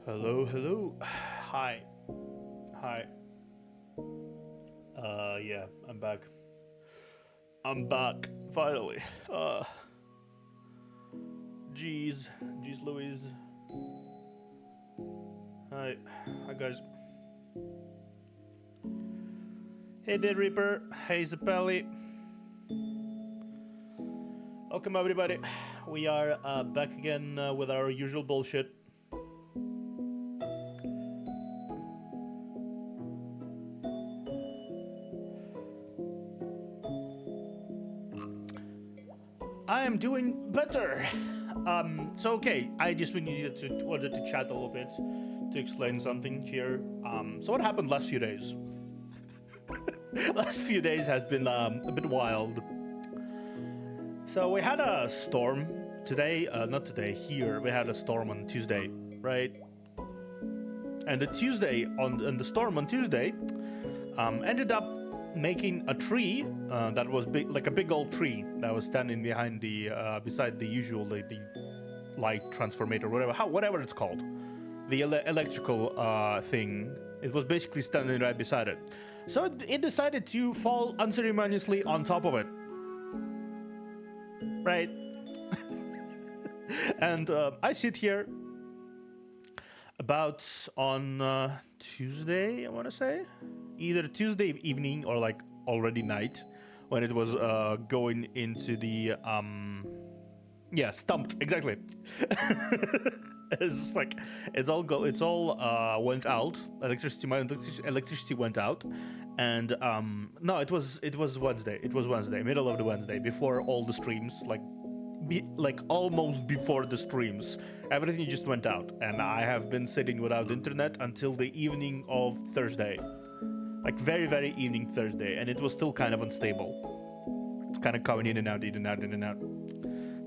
Hello, hello. Hi. Hi. Yeah, I'm back. I'm back, finally. Jeez. Jeez Louise. Hi. Hi, guys. Hey, Dead Reaper. Hey, Zappelli. Welcome, everybody. We are back again with our usual bullshit. I am doing better. So okay, I just wanted to chat a little bit to explain something here. So what happened last few days? Last few days has been a bit wild. So we had a storm today, not today, here. We had a storm on Tuesday, right? And the storm on Tuesday ended up making a tree that was big, like a big old tree that was standing behind beside the usual the light transformator, whatever it's called, the electrical thing. It was basically standing right beside it. So it decided to fall unceremoniously on top of it. Right? And I sit here about on Tuesday, I want to say. Either Tuesday evening or like already night when it was going into the yeah, stumped, exactly. It's like it's all went out. Electricity went out, and no, it was Wednesday. It was Wednesday, middle of the Wednesday, before all the streams, like almost before the streams. Everything just went out, and I have been sitting without internet until the evening of Thursday, like very evening Thursday, and it was still kind of unstable. It's kind of coming in and out, in and out, in and out.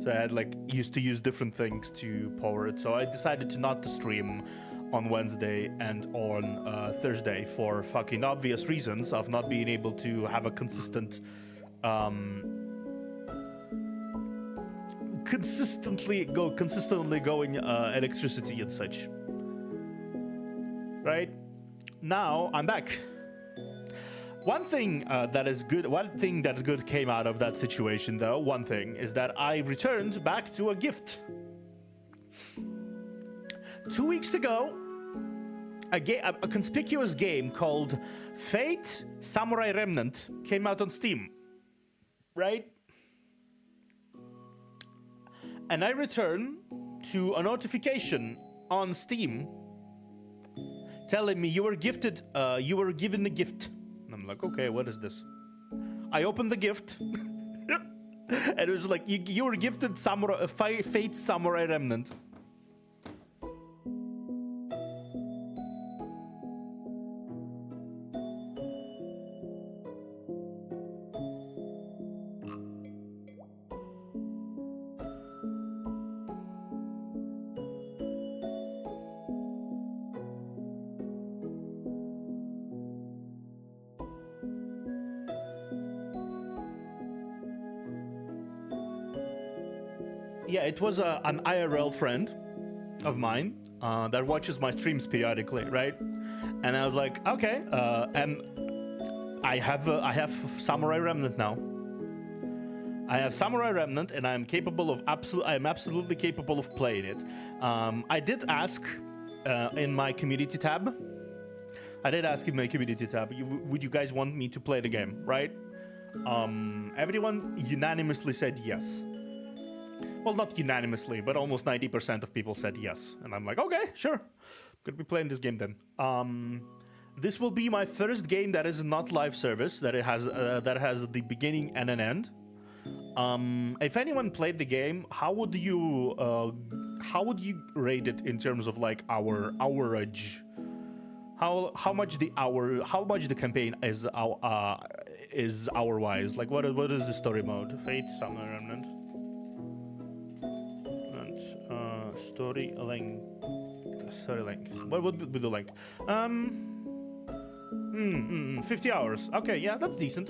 So I had used to use different things to power it. So I decided to not to stream on Wednesday and on Thursday for fucking obvious reasons of not being able to have a consistently going electricity and such. Right? Now I'm back. One thing that good came out of that situation, though, one thing, is that I returned back to a gift. 2 weeks ago, a conspicuous game called Fate Samurai Remnant came out on Steam, right? And I return to a notification on Steam telling me you were given a gift. I'm like, okay, what is this? I opened the gift, and it was like, you were gifted Fate Samurai Remnant. Yeah, it was an IRL friend of mine that watches my streams periodically, right? And I was like, okay, and I have Samurai Remnant now. I have Samurai Remnant, and I am absolutely capable of playing it. I did ask in my community tab. Would you guys want me to play the game, right? Everyone unanimously said yes. Well, not unanimously, but almost 90% of people said yes. And I'm like, okay, sure. Could be playing this game then. This will be my first game that is not live service, that has the beginning and an end. If anyone played the game, how would you rate it in terms of like hourage? How much the campaign is hour wise? Like what is the story mode? Fate Summer Remnant. Story length. What would be the length? 50 hours. Okay, yeah, that's decent.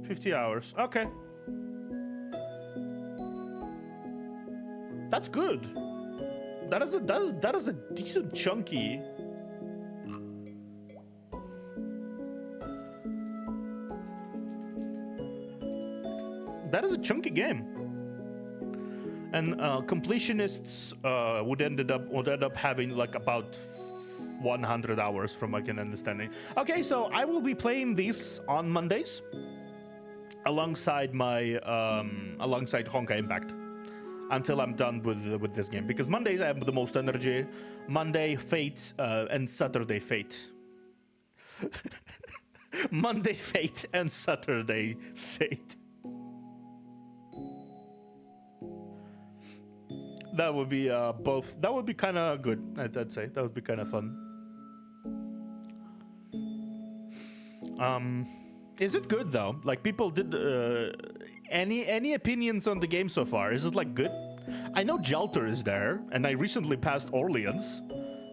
50 hours. Okay. That's good. That is a decent chunky. That is a chunky game. And completionists would end up having like about 100 hours from what I can understanding. Okay, so I will be playing this on Mondays alongside my alongside Honkai Impact until I'm done with this game, because Mondays I have the most energy. Monday Fate and Saturday Fate. Monday Fate and Saturday Fate. That would be both. That would be kind of good. I'd say that would be kind of fun. Is it good though? Like, people did any opinions on the game so far? Is it like good? I know Jalter is there, and I recently passed Orleans,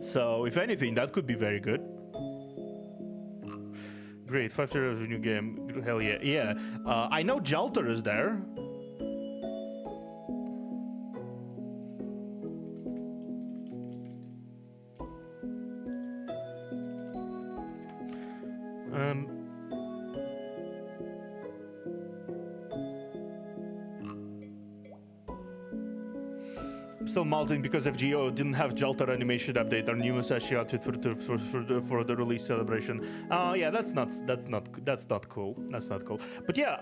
so if anything, that could be very good. Great, 5 years of a new game. Hell yeah, yeah. I know Jalter is there. Still malting because FGO didn't have Jalter animation update or new Musashi outfit for the release celebration. Yeah, that's not cool. That's not cool. But yeah,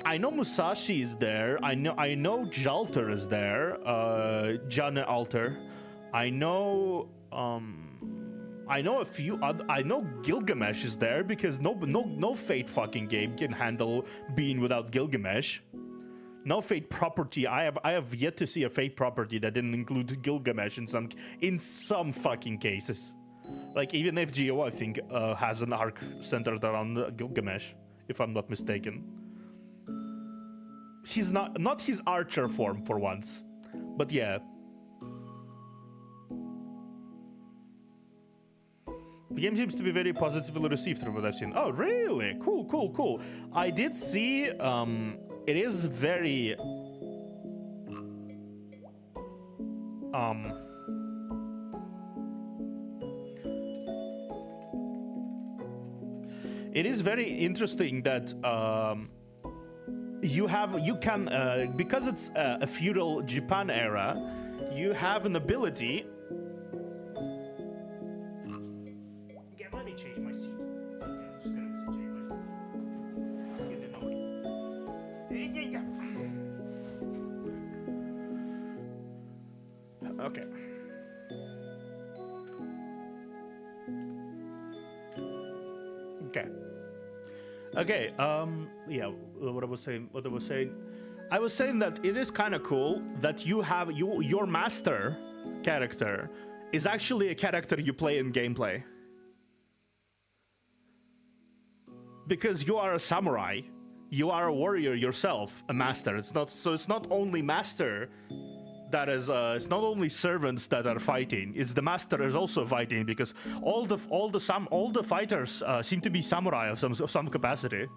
I know Musashi is there. I know Jalter is there. Jana Alter. I know a few other. I know Gilgamesh is there, because no Fate fucking game can handle being without Gilgamesh. No Fate property. I have yet to see a Fate property that didn't include Gilgamesh in some fucking cases. Like, even FGO, I think, has an arc centered around Gilgamesh, if I'm not mistaken. He's not his archer form for once, but yeah. The game seems to be very positively received from what I've seen. Oh, really? Cool, cool, cool. I did see. It is very it is very interesting that you can because it's a feudal Japan era, you have an ability. Let me change my seat. Okay. Okay. Yeah. What I was saying that it is kind of cool that you have your master character is actually a character you play in gameplay, because you are a samurai. You are a warrior yourself, a master. It's not only master that is. It's not only servants that are fighting. It's the master is also fighting, because all the fighters seem to be samurai of some capacity.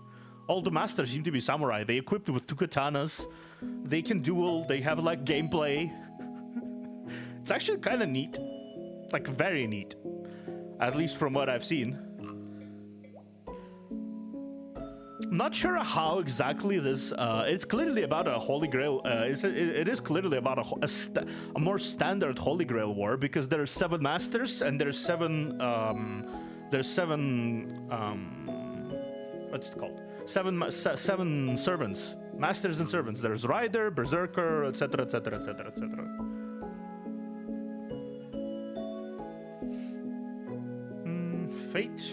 All the masters seem to be samurai. They equipped with 2 katanas. They can duel. They have like gameplay. It's actually kind of neat, like very neat, at least from what I've seen. Not sure how exactly this. It's clearly about a Holy Grail. It is clearly about a more standard Holy Grail war, because there's 7 masters and there's 7. What's it called? 7 servants, masters and servants. There's Rider, Berserker, etc., etc., etc., etc. Fate,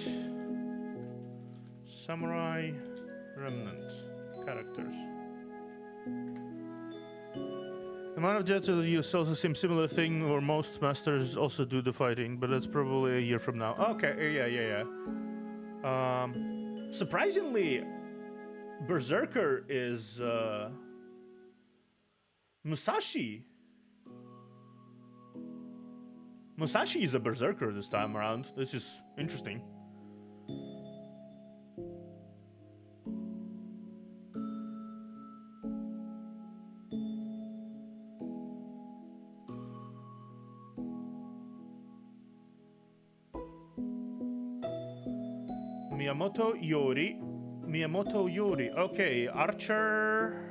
Samurai. Remnant characters. The amount of jets you also seem similar thing, or most masters also do the fighting, but that's probably a year from now. Okay, yeah. Surprisingly, Berserker is Musashi. Musashi is a Berserker this time around. This is interesting. Miyamoto Yori. Miyamoto Yori. Okay, Archer.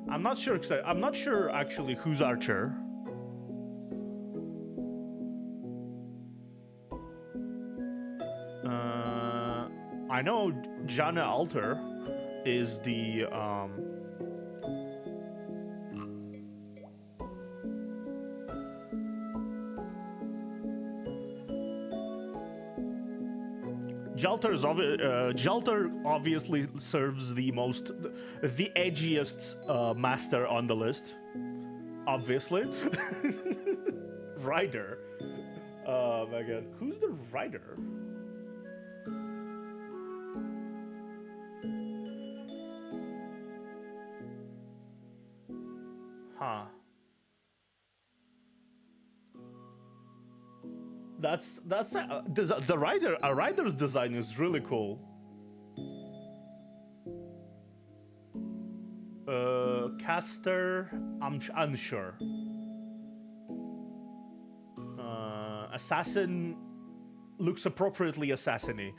I'm not sure. I'm not sure actually who's Archer. I know Jana Alter is the Jalter obviously serves the edgiest master on the list. Obviously. Rider. Oh my god. Who's the Rider? Huh. That's the rider. A rider's design is really cool. Caster, I'm unsure. Assassin looks appropriately assassiny.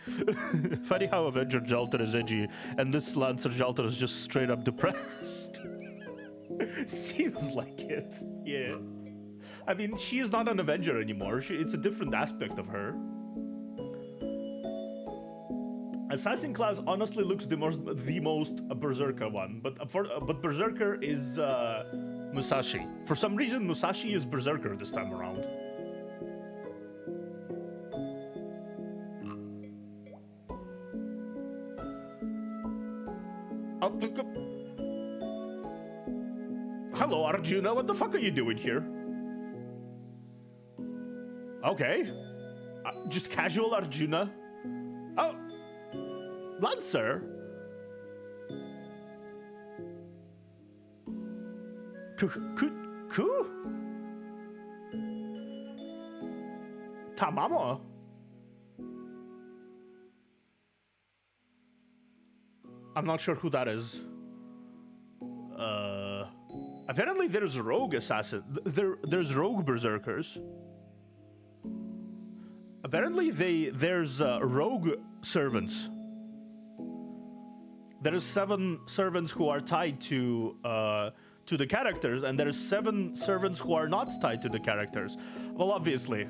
Funny how Avenger Jalter is edgy, and this Lancer Jalter is just straight up depressed. Seems like it, yeah. I mean, she is not an Avenger anymore. It's a different aspect of her. Assassin class honestly looks the most Berserker one, but Berserker is Musashi. For some reason, Musashi is Berserker this time around. Hello, Arjuna. What the fuck are you doing here? Okay. Just casual Arjuna. Oh. Lancer. Ku? Tamamo. I'm not sure who that is. Apparently there's rogue assassin. There's rogue berserkers. Apparently there's rogue servants. There's 7 servants who are tied to the characters, and there's 7 servants who are not tied to the characters. Well, obviously,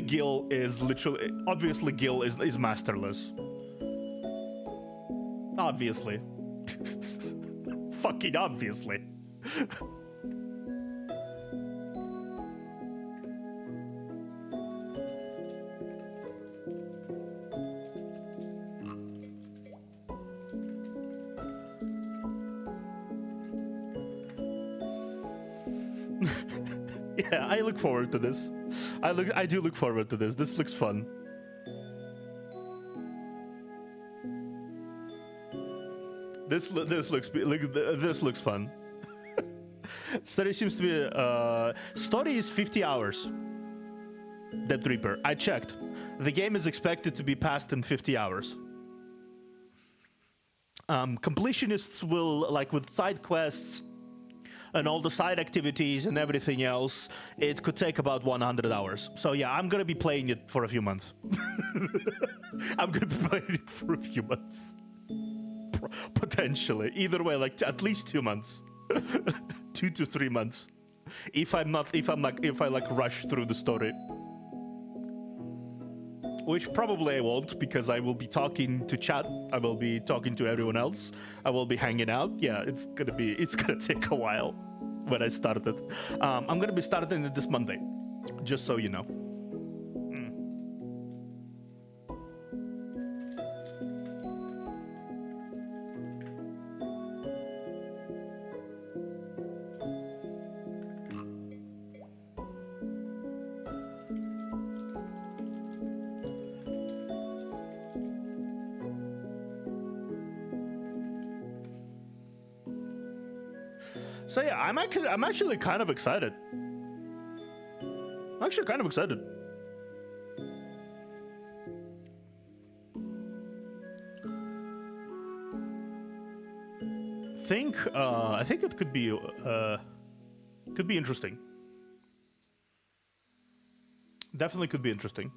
Gil is literally. Obviously, Gil is masterless. Obviously. Fucking obviously. Yeah, I look forward to this. I do look forward to this. This looks fun. This looks fun. Story seems to be story is 50 hours. Dead Reaper. I checked. The game is expected to be passed in 50 hours. Completionists will, like with side quests and all the side activities and everything else, it could take about 100 hours. So yeah, I'm gonna be playing it for a few months. I'm gonna be playing it for a few months. Potentially. Either way, like at least 2 months. 2 to 3 months. If I rush through the story. Which probably I won't, because I will be talking to chat. I will be talking to everyone else. I will be hanging out. Yeah, it's gonna take a while when I start it. I'm gonna be starting it this Monday, just so you know. So yeah, I'm actually kind of excited. I'm actually kind of excited. think it could be interesting. Definitely could be interesting.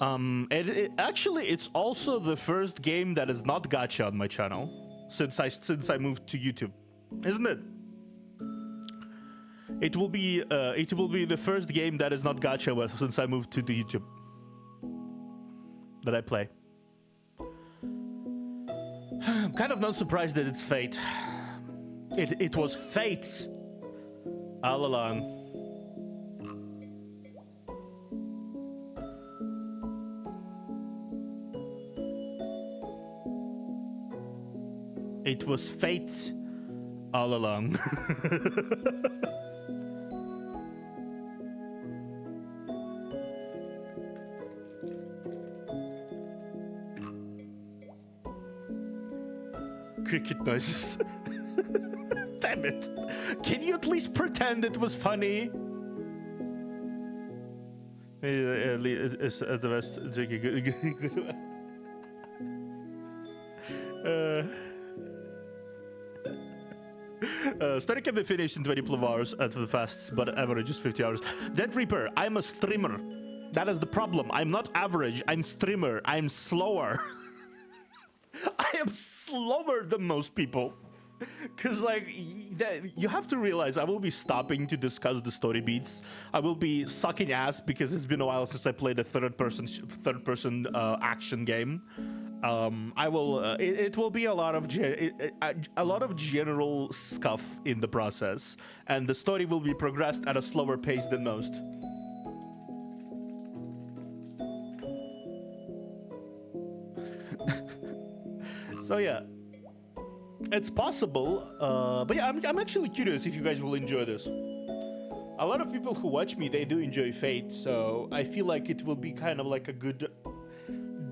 Actually, it's also the first game that is not gacha on my channel since I moved to YouTube, isn't it? It will be the first game that is not gacha since I moved to the YouTube that I play. I'm kind of not surprised that it's fate. It was fate all along. It was fate all along. Cricket noises. Damn it. Can you at least pretend it was funny? It's at the best. Study can be finished in 20 hours at the fastest, but average is 50 hours. Dead Reaper, I'm a streamer. That is the problem. I'm not average. I'm streamer. I'm slower. I am slower than most people. Because, like, you have to realize I will be stopping to discuss the story beats. I will be sucking ass because it's been a while since I played a third-person action game. I will. It will be a lot of general scuff in the process, and the story will be progressed at a slower pace than most. So yeah, it's possible. But yeah, I'm actually curious if you guys will enjoy this. A lot of people who watch me, they do enjoy Fate, so I feel like it will be kind of like a good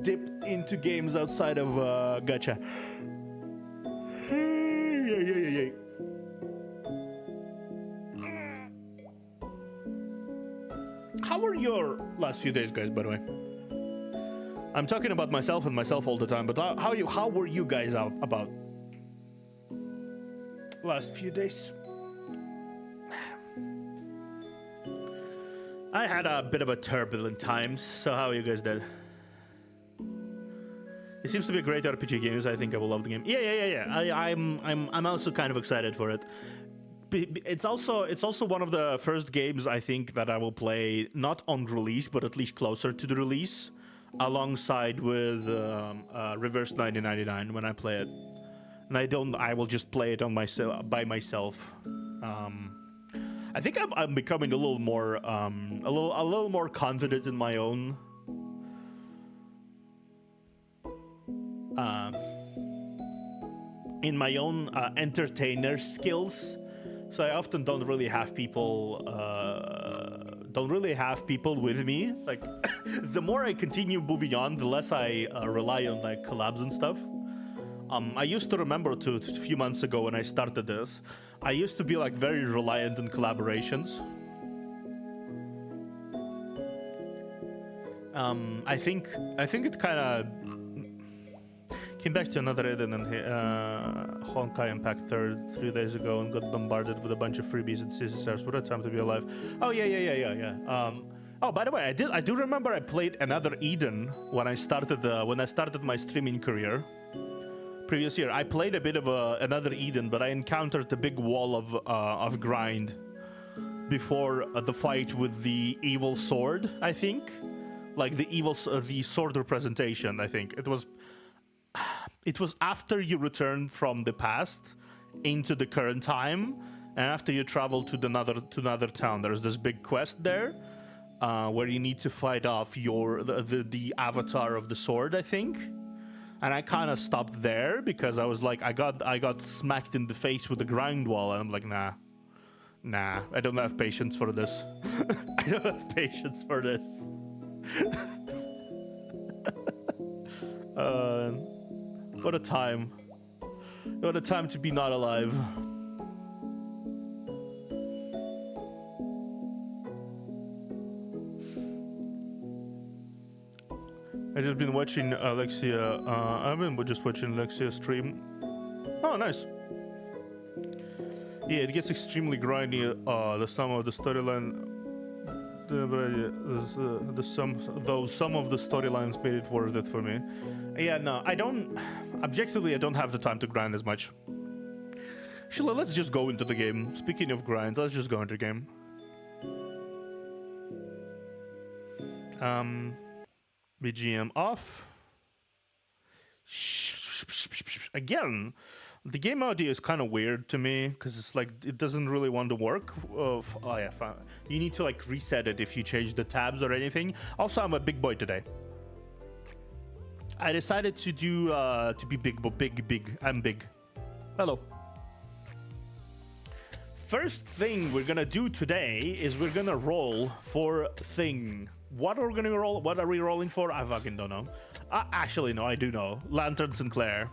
dip into games outside of gacha. How were your last few days, guys, by the way? I'm talking about myself and myself all the time, but how were you guys out about last few days? I had a bit of a turbulent times, so how are you guys did? It seems to be a great RPG game, so I think I will love the game. Yeah. I'm also kind of excited for it. It's also one of the first games I think that I will play not on release, but at least closer to the release, alongside with Reverse 1999 when I play it. And I will just play it on by myself. I think I'm becoming a little more confident in my own entertainer skills, so I often don't really have people with me. Like, the more I continue moving on, the less I rely on like collabs and stuff. I used to remember a few months ago when I started this, I used to be like very reliant on collaborations. I think it kind of came back to another Eden and Honkai Impact 3 days ago and got bombarded with a bunch of freebies and CSRs. What a time to be alive. Oh yeah. Oh, by the way, I do remember I played another Eden when I started my streaming career. Previous year, I played a bit of another Eden, but I encountered a big wall of grind before the fight with the evil sword. I think, like the sword representation. I think it was after you return from the past into the current time, and after you travel to another town. There's this big quest there where you need to fight off the avatar of the sword, I think. And I kind of stopped there because I was like, I got smacked in the face with the grind wall, and I'm like, nah, I don't have patience for this. I don't have patience for this. What a time. What a time to be not alive. I've just been watching Alexia. I've been just watching Alexia stream. Oh, nice. Yeah, it gets extremely grindy. The sum of the storyline, some of the storylines made it worth it for me. Yeah, no, I don't. Objectively, I don't have the time to grind as much. Sheila, let's just go into the game. Speaking of grind, let's just go into the game. BGM off. Again, the game audio is kind of weird to me because it's like it doesn't really want to work. Oh yeah, fine. You need to like reset it if you change the tabs or anything. Also, I'm a big boy today. I decided to do to be big. I'm big. Hello. First thing we're gonna do today is we're gonna roll for thing. What are we gonna roll? What are we rolling for? I fucking don't know. Actually, no, I do know. Lantern Sinclair.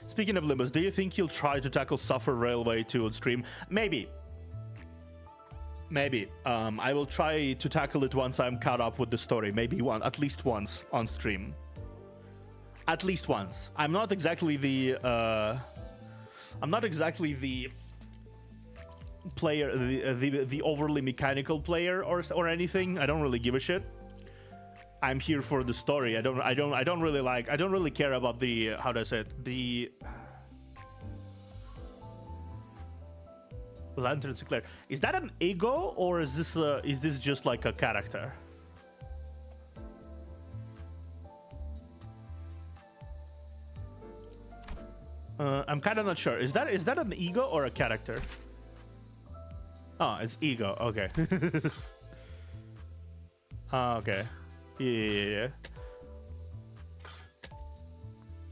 Speaking of Limbus, do you think you'll try to tackle Suffer Railway 2 on stream? Maybe. I will try to tackle it once I'm caught up with the story. Maybe at least once on stream. At least once. I'm not exactly the player, the overly mechanical player or anything. I don't really give a shit. I'm here for the story. I don't really care about the, how do I say it, the Lantern Sinclair. Is that an ego or is this just like a character? I'm kind of not sure. Is that an ego or a character? Oh, it's ego. Okay. Okay. Yeah.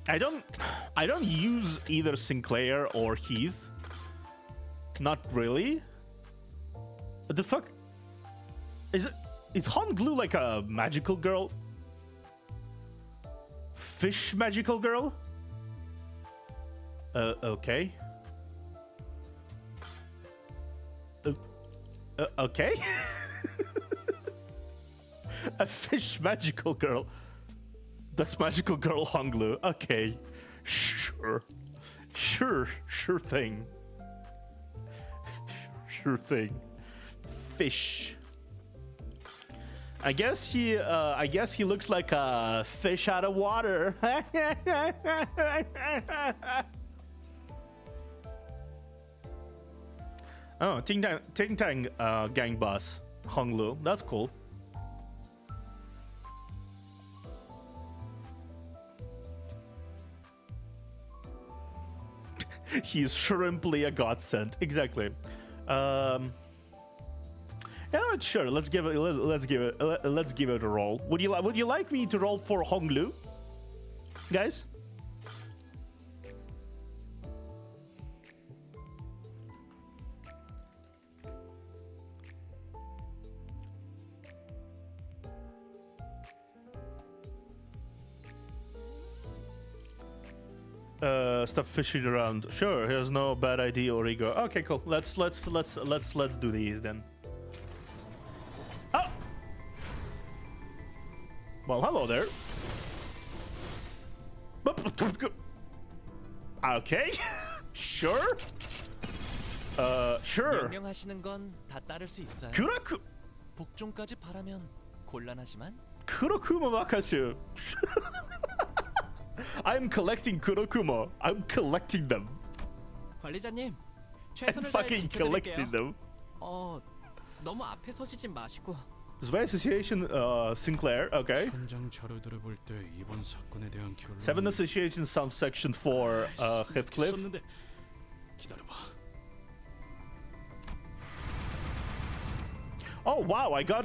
I don't use either Sinclair or Heath. Not really. What the fuck? Is Honglu like a magical girl? Fish magical girl? Okay. Okay. A fish magical girl. That's magical girl Honglu. Okay. Sure thing. Sure thing. Fish. I guess he looks like a fish out of water. Oh, Ting Tang gang boss Honglu. That's cool. He's shrimply a godsend. Exactly. Yeah, sure. Let's give it a roll. Would you like me to roll for Honglu, guys? Stop fishing around. Sure, he has no bad idea or ego. Okay, cool. Let's do these then. Oh! Well, hello there. Okay. Sure. Sure. 명령하시는 건 다 따를 수 있어요. 그렇고. 복종까지 바라면 곤란하지만. Kurokuma Makasu. I'm collecting Kurokuma. I'm collecting them. 관리자님, I'm 최선을 다해 fucking collecting 지켜드릴게요. them. 너무 앞에 서시지 마시고. Zwei Association Sinclair, okay. 현장 자료들을 볼 때 이번 사건에 대한 결론. Seven Association South Section 4 Heathcliff. 있었는데 기다려봐. Oh wow, I got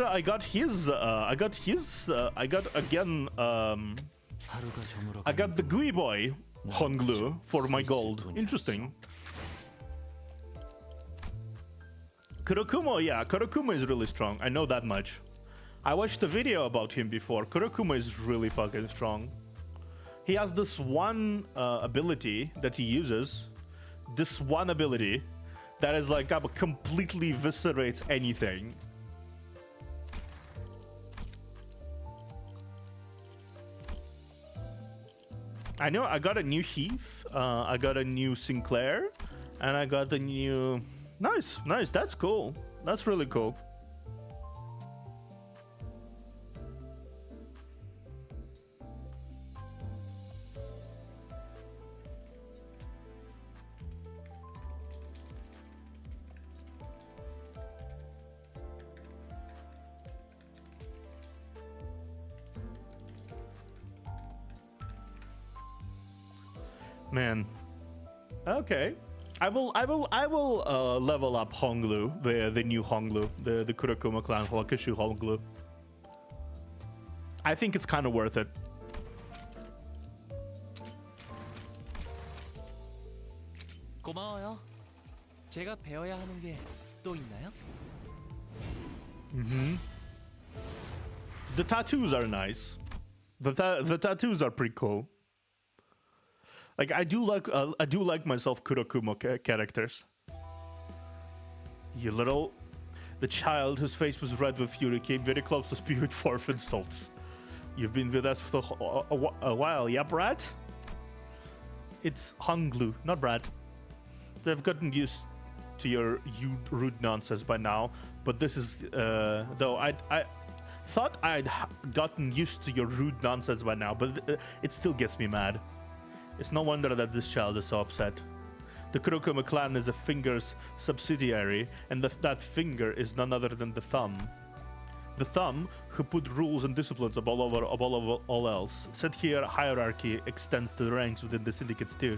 the Gui Boy Honglu for my gold. Interesting. Kurokuma, yeah, Kurokuma is really strong. I know that much. I watched a video about him before. Kurokuma is really fucking strong. He has this one ability that he uses. This one ability that is like completely eviscerates anything. I know I got a new Heath, I got a new Sinclair, and I got a new... Nice, nice, that's cool. That's really cool. Man. Okay. I will level up Honglu, the new Honglu, the Kurokuma clan Wakashu Honglu. I think it's kind of worth it. 고마워요. 제가 배워야 하는 게 또 있나요? The tattoos are nice. The tattoos are pretty cool. Like I do like myself Kurokuma characters. You little... The child whose face was red with fury came very close to spewing forth insults. You've been with us for a while, yeah, Brat? It's Honglu, not Brat. They've gotten used to your rude nonsense by now, but this is... though I thought I'd gotten used to your rude nonsense by now, but it still gets me mad. It's no wonder that this child is so upset. The Kurokuma clan is a finger's subsidiary, and that finger is none other than the thumb. The thumb, who put rules and disciplines above all else. Said here, hierarchy extends to the ranks within the syndicates too.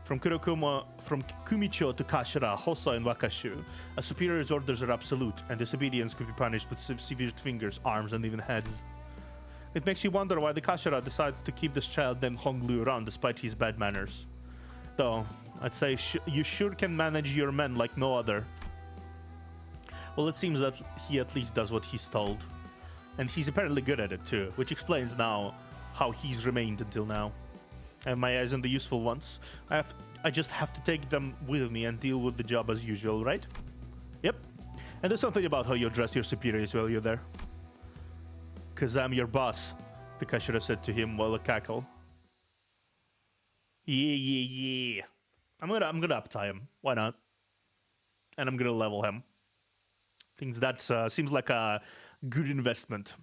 From Kumicho to Kashira, Hoso, and Wakashu, a superior's orders are absolute, and disobedience could be punished with severed fingers, arms, and even heads. It makes you wonder why the Kashira decides to keep this child named Honglu around despite his bad manners. Though, I'd say you sure can manage your men like no other. Well, it seems that he at least does what he's told. And he's apparently good at it too, which explains now how he's remained until now. I have my eyes on the useful ones. I just have to take them with me and deal with the job as usual, right? Yep. And there's something about how you address your superiors while you're there. Cause I'm your boss, the Kashira said to him while a cackle. Yeah. I'm gonna uptie him. Why not? And I'm gonna level him. Thinks that seems like a good investment.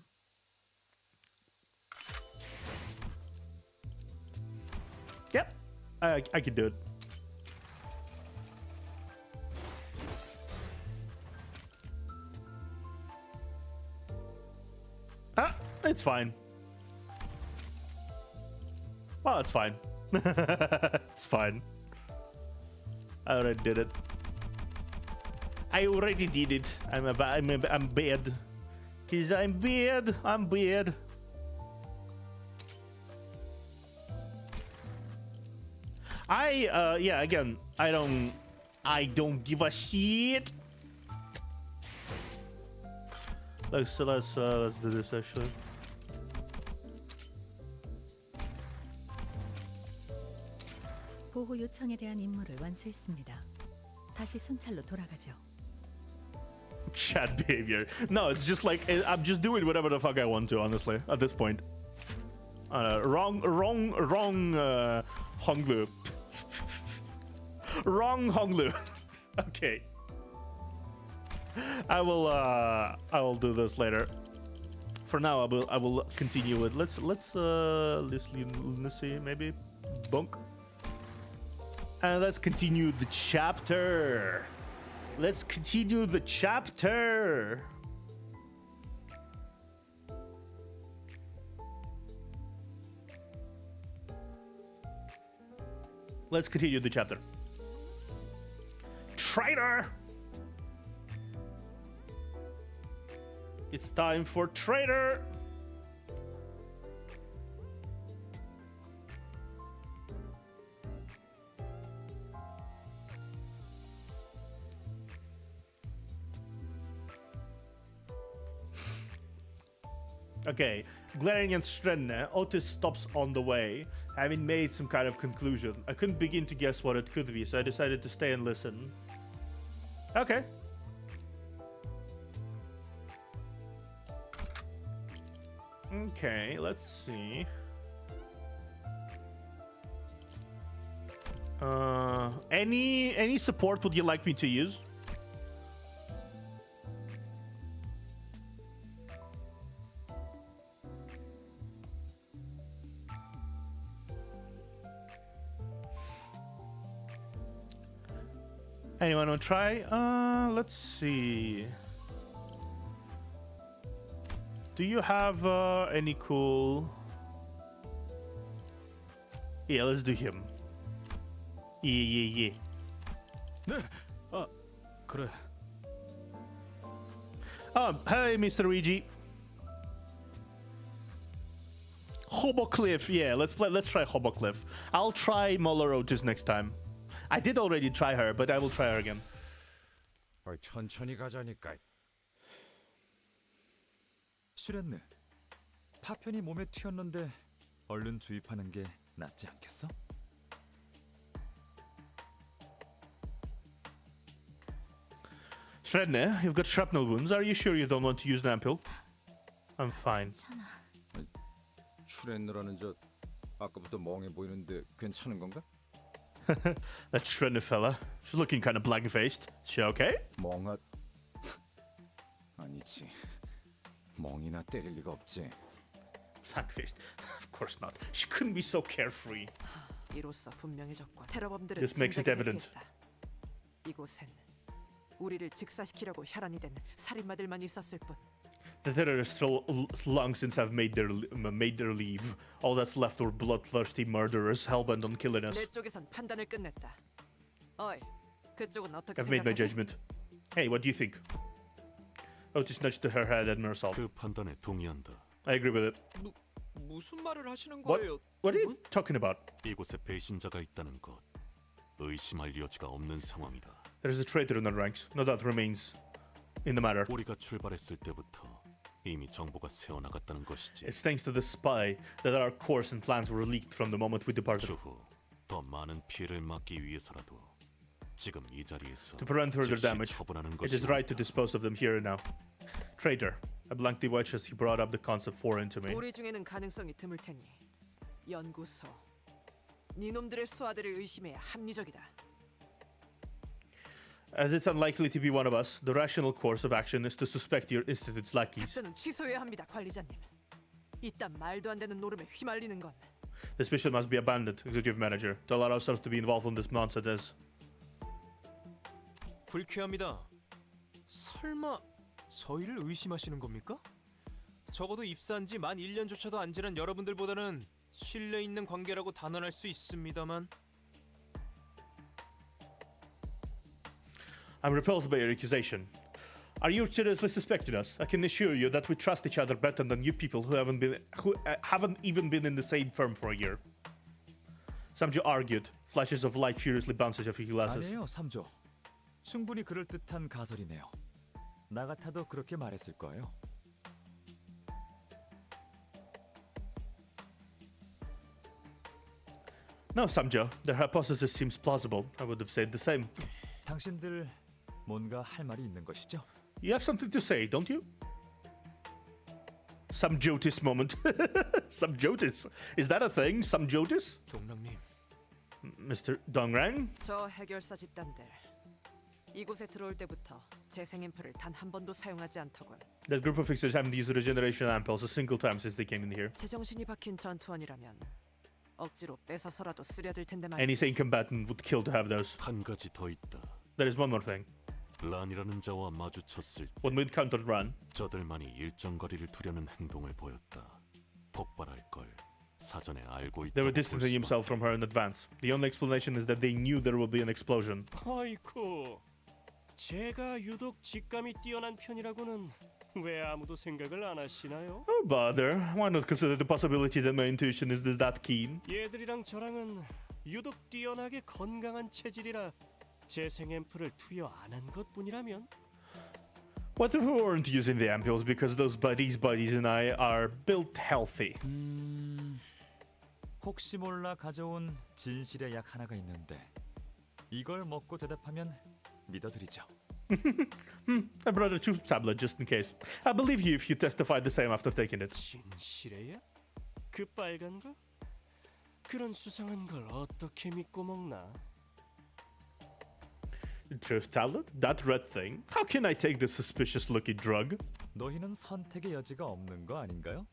Yep, I could do it. It's fine. Well, it's fine. It's fine. I already did it. I'm bad. Cause I'm bad. Yeah, again, I don't give a shit. Let's do this actually. 보호 요청에 대한 임무를 완수했습니다. 다시 순찰로 돌아가죠. Chat behavior. No, it's just like I'm just doing whatever the fuck I want to, honestly, at this point. Wrong Honglu. Wrong Honglu. Okay. I will do this later. For now, I will continue with let's see, maybe bunk. And let's continue the chapter. Let's continue the chapter. Let's continue the chapter. Traitor! It's time for traitor! Okay, glaring and Strenne, Otis stops on the way, having made some kind of conclusion. I couldn't begin to guess what it could be, so I decided to stay and listen. Okay. Okay, let's see. Any support would you like me to use? Anyone want to try? Let's see. Do you have any cool? Yeah, let's do him. Yeah. 네. 아, 그래. Hey, Mr. Luigi. Hobocliff, yeah, let's try Hobocliff. I'll try Molar Otis next time. I did already try her, but I will try her again. 천천히 가자니까. 슈렌느, 파편이 몸에 튀었는데 얼른 주입하는 게 낫지 않겠어? Shredner, you've got shrapnel wounds. Are you sure you don't want to use an ampoule? I'm fine. 슈렌느라는 저 아까부터 멍해 보이는데 괜찮은 건가? That Shredner fella. She's looking kind of blank-faced. Is she okay? 멍하 아니지. 멍이나 때릴 리가 없지. Blank-faced? Of course not. She couldn't be so carefree. 이로써 분명히 적과 테러범들은 This makes it 진작에 evident. 회피했다. 이곳엔 우리를 즉사시키려고 혈안이 된 살인마들만 있었을 뿐. The terrorists long since have made their leave. All that's left were bloodthirsty murderers hellbent on killing us. 내 쪽에선 판단을 끝냈다. 어이, 그쪽은 어떻게 I've made my 생각하지? judgment. Hey, what do you think? Otis nudged her head at Mersal. 그 판단에 동의한다. I agree with it. 무슨 말을 하시는 What? 거예요? What are you talking about? 이곳에 배신자가 있다는 것. 의심할 여지가 없는 상황이다. There's a traitor in the ranks. No doubt remains in the matter. 우리가 출발했을 때부터 이미 정보가 새어나갔다는 것이지. It's thanks to the spy that our course and plans were leaked from the moment we departed. 추후 더 많은 피해를 막기 위해서라도 지금 이 자리에서 To prevent further 즉시 damage, 처분하는 it is 것이 right to dispose of them here and now. Traitor. I blankly watched as he brought up the concept foreign to me. 우리 중에는 가능성이 드물 테니 연구소, 니놈들의 수하들을 의심해야 합리적이다. As it's unlikely to be one of us, the rational course of action is to suspect your institute's lackeys. 작전은 취소해야 합니다, 관리자님. 이딴 말도 안 되는 노름에 휘말리는 건 This mission must be abandoned, executive manager, to allow ourselves to be involved in this nonsense. 불쾌합니다. 설마 저희를 의심하시는 겁니까? 적어도 입사한 지 만 1년조차도 안 지난 여러분들보다는 신뢰 있는 관계라고 단언할 수 있습니다만. I'm repulsed by your accusation. Are you seriously suspecting us? I can assure you that we trust each other better than you people who haven't even been in the same firm for a year. Samju argued. Flashes of light furiously bounces off his glasses. 아니에요, 삼조. 충분히 그럴 듯한 가설이네요. 나 같아도 그렇게 말했을 거예요. No, Samjo. Their hypothesis seems plausible. I would have said the same. 당신들 뭔가 할 말이 있는 것이죠? You have something to say, don't you? Samjotis moment. Samjotis. Is that a thing? Samjotis? 동랑님, Mr. Dongrang? 저 해결사 집단들 이곳에 들어올 때부터 재생 앰플을 단 한 번도 사용하지 않더군. That group of fixers haven't used regeneration ampoules a single time since they came in here. 제정신이 박힌 전투원이라면 억지로 뺏어서라도 쓰려들 텐데 Any 말이지. sane combatant would kill to have those. 한 가지 더 있다. There is one more thing. 란이라는 자와 마주쳤을 때 When we encountered Ran, 저들만이 일정 거리를 두려는 행동을 보였다. 폭발할 걸 사전에 알고 they were 있다고 볼 distancing himself 수밖에. from her in advance. The only explanation is that they knew there would be an explosion. 아이쿠, 제가 유독 직감이 뛰어난 편이라고는 왜 아무도 생각을 안 하시나요? Oh, bother. Why not consider the possibility that my intuition is that keen? 얘들이랑 저랑은 유독 뛰어나게 건강한 체질이라 재생 앰플을 투여 안 한 것뿐이라면 What if we weren't using the ampoules because those buddies and I are built healthy? 혹시 몰라 가져온 진실의 약 하나가 있는데 이걸 먹고 대답하면 믿어드리죠. I brought a truth tablet just in case. I believe you if you testify the same after taking it. 진실해야? 그 빨간 거? 그런 수상한 걸 어떻게 믿고 먹나? Drift tablet? That red thing? How can I take this suspicious looking drug? 너희는 선택의 여지가 없는 거 아닌가요?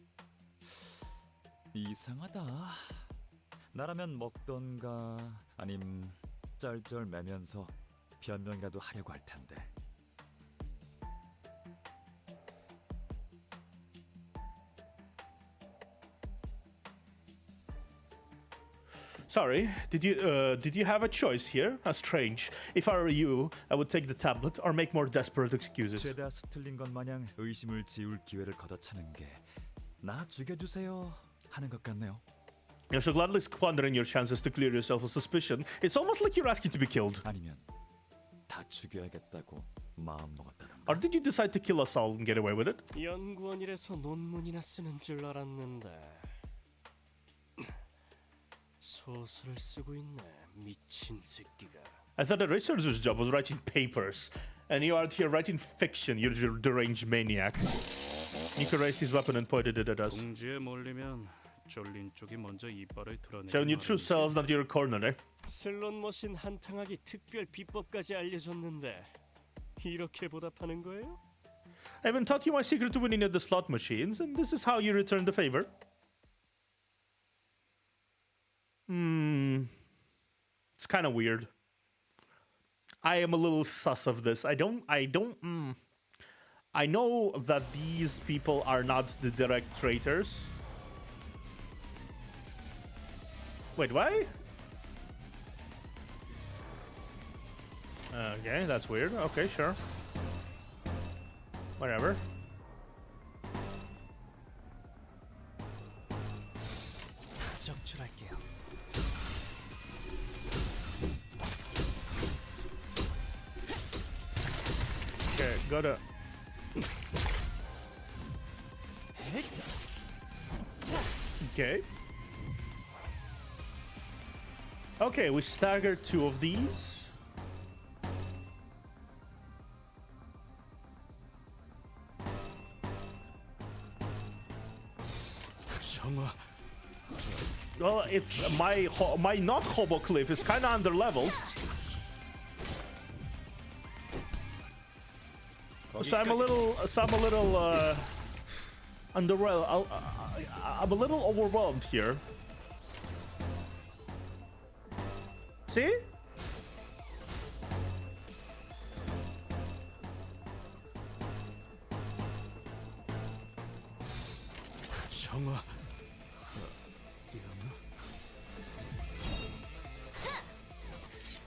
이상하다. 나라면 먹던가 아님 쩔쩔 매면서 변명이라도 하려고 할 텐데. Sorry, did you have a choice here? How strange. If I were you, I would take the tablet or make more desperate excuses. 죄다 수틀린 것 마냥 의심을 지울 기회를 걷어차는 게 나 죽여주세요 하는 것 같네요. You're so gladly squandering your chances to clear yourself of suspicion. It's almost like you're asking to be killed. 아니면 다 죽여야겠다고 마음 먹었다던가. Or did you decide to kill us all and get away with it? 연구원이라서 논문이나 쓰는 줄 알았는데 소설을 쓰고 있네 미친 새끼가. I thought a researcher's job was writing papers, and you are here writing fiction, you deranged maniac. Nico raised his weapon and pointed it at us. 궁지에 몰리면 쫄린 쪽이 먼저 이빨을 드러내는. Showing your true selves, not your corner, eh? 슬롯 머신 한탕하기 특별 비법까지 알려줬는데 이렇게 보답하는 거예요? I even taught you my secret to winning at the slot machines, and this is how you return the favor. It's kind of weird. I am a little sus of this. I know that these people are not the direct traitors. Wait, why? Okay, that's weird. Okay, sure. Whatever. 적출할게요. Okay, gotta. Okay. Okay, we staggered two of these. Well, it's my not hobo cliff is kind of under leveled. So I'm a little underwhelmed. I'm a little overwhelmed here. See?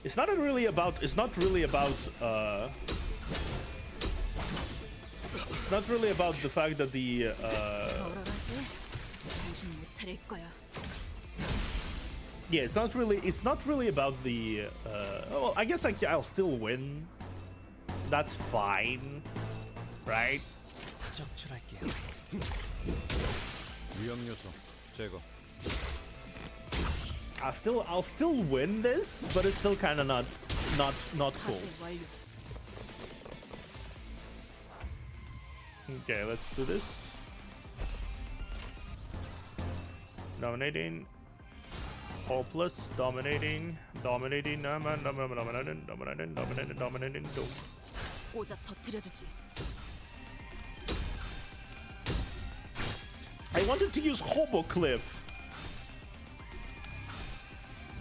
It's not really about the fact that the yeah, it's not really about the well, I guess I'll still win. That's fine. Right? 적출할게요. 위험 요소 제거. I'll still win this, but it's still kind of not cool. Okay, let's do this. Dominating. Hopeless. Dominating. Dominating. Dominating. 오작 터뜨려주지. I wanted to use Hobo Cliff.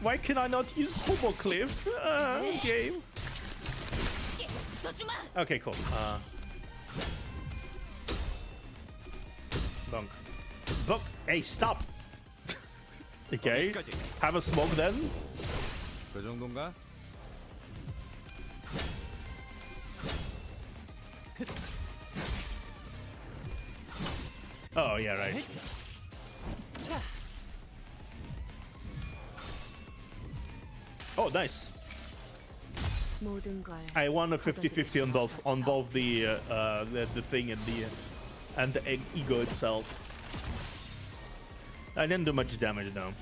Why can I not use Hobo Cliff? Game. Okay, cool. Dunk. Look, hey, stop. Okay, have a smoke then. 그 정도인가? Oh yeah, right. Oh, nice. I won a 50-50 on both the thing and the ego itself. I didn't do much damage though.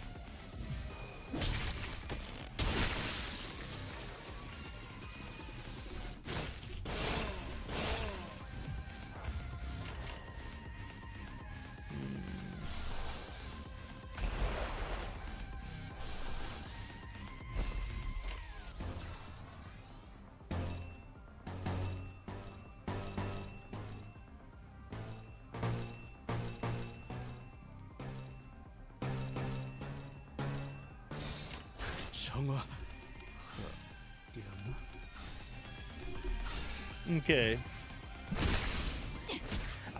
Okay.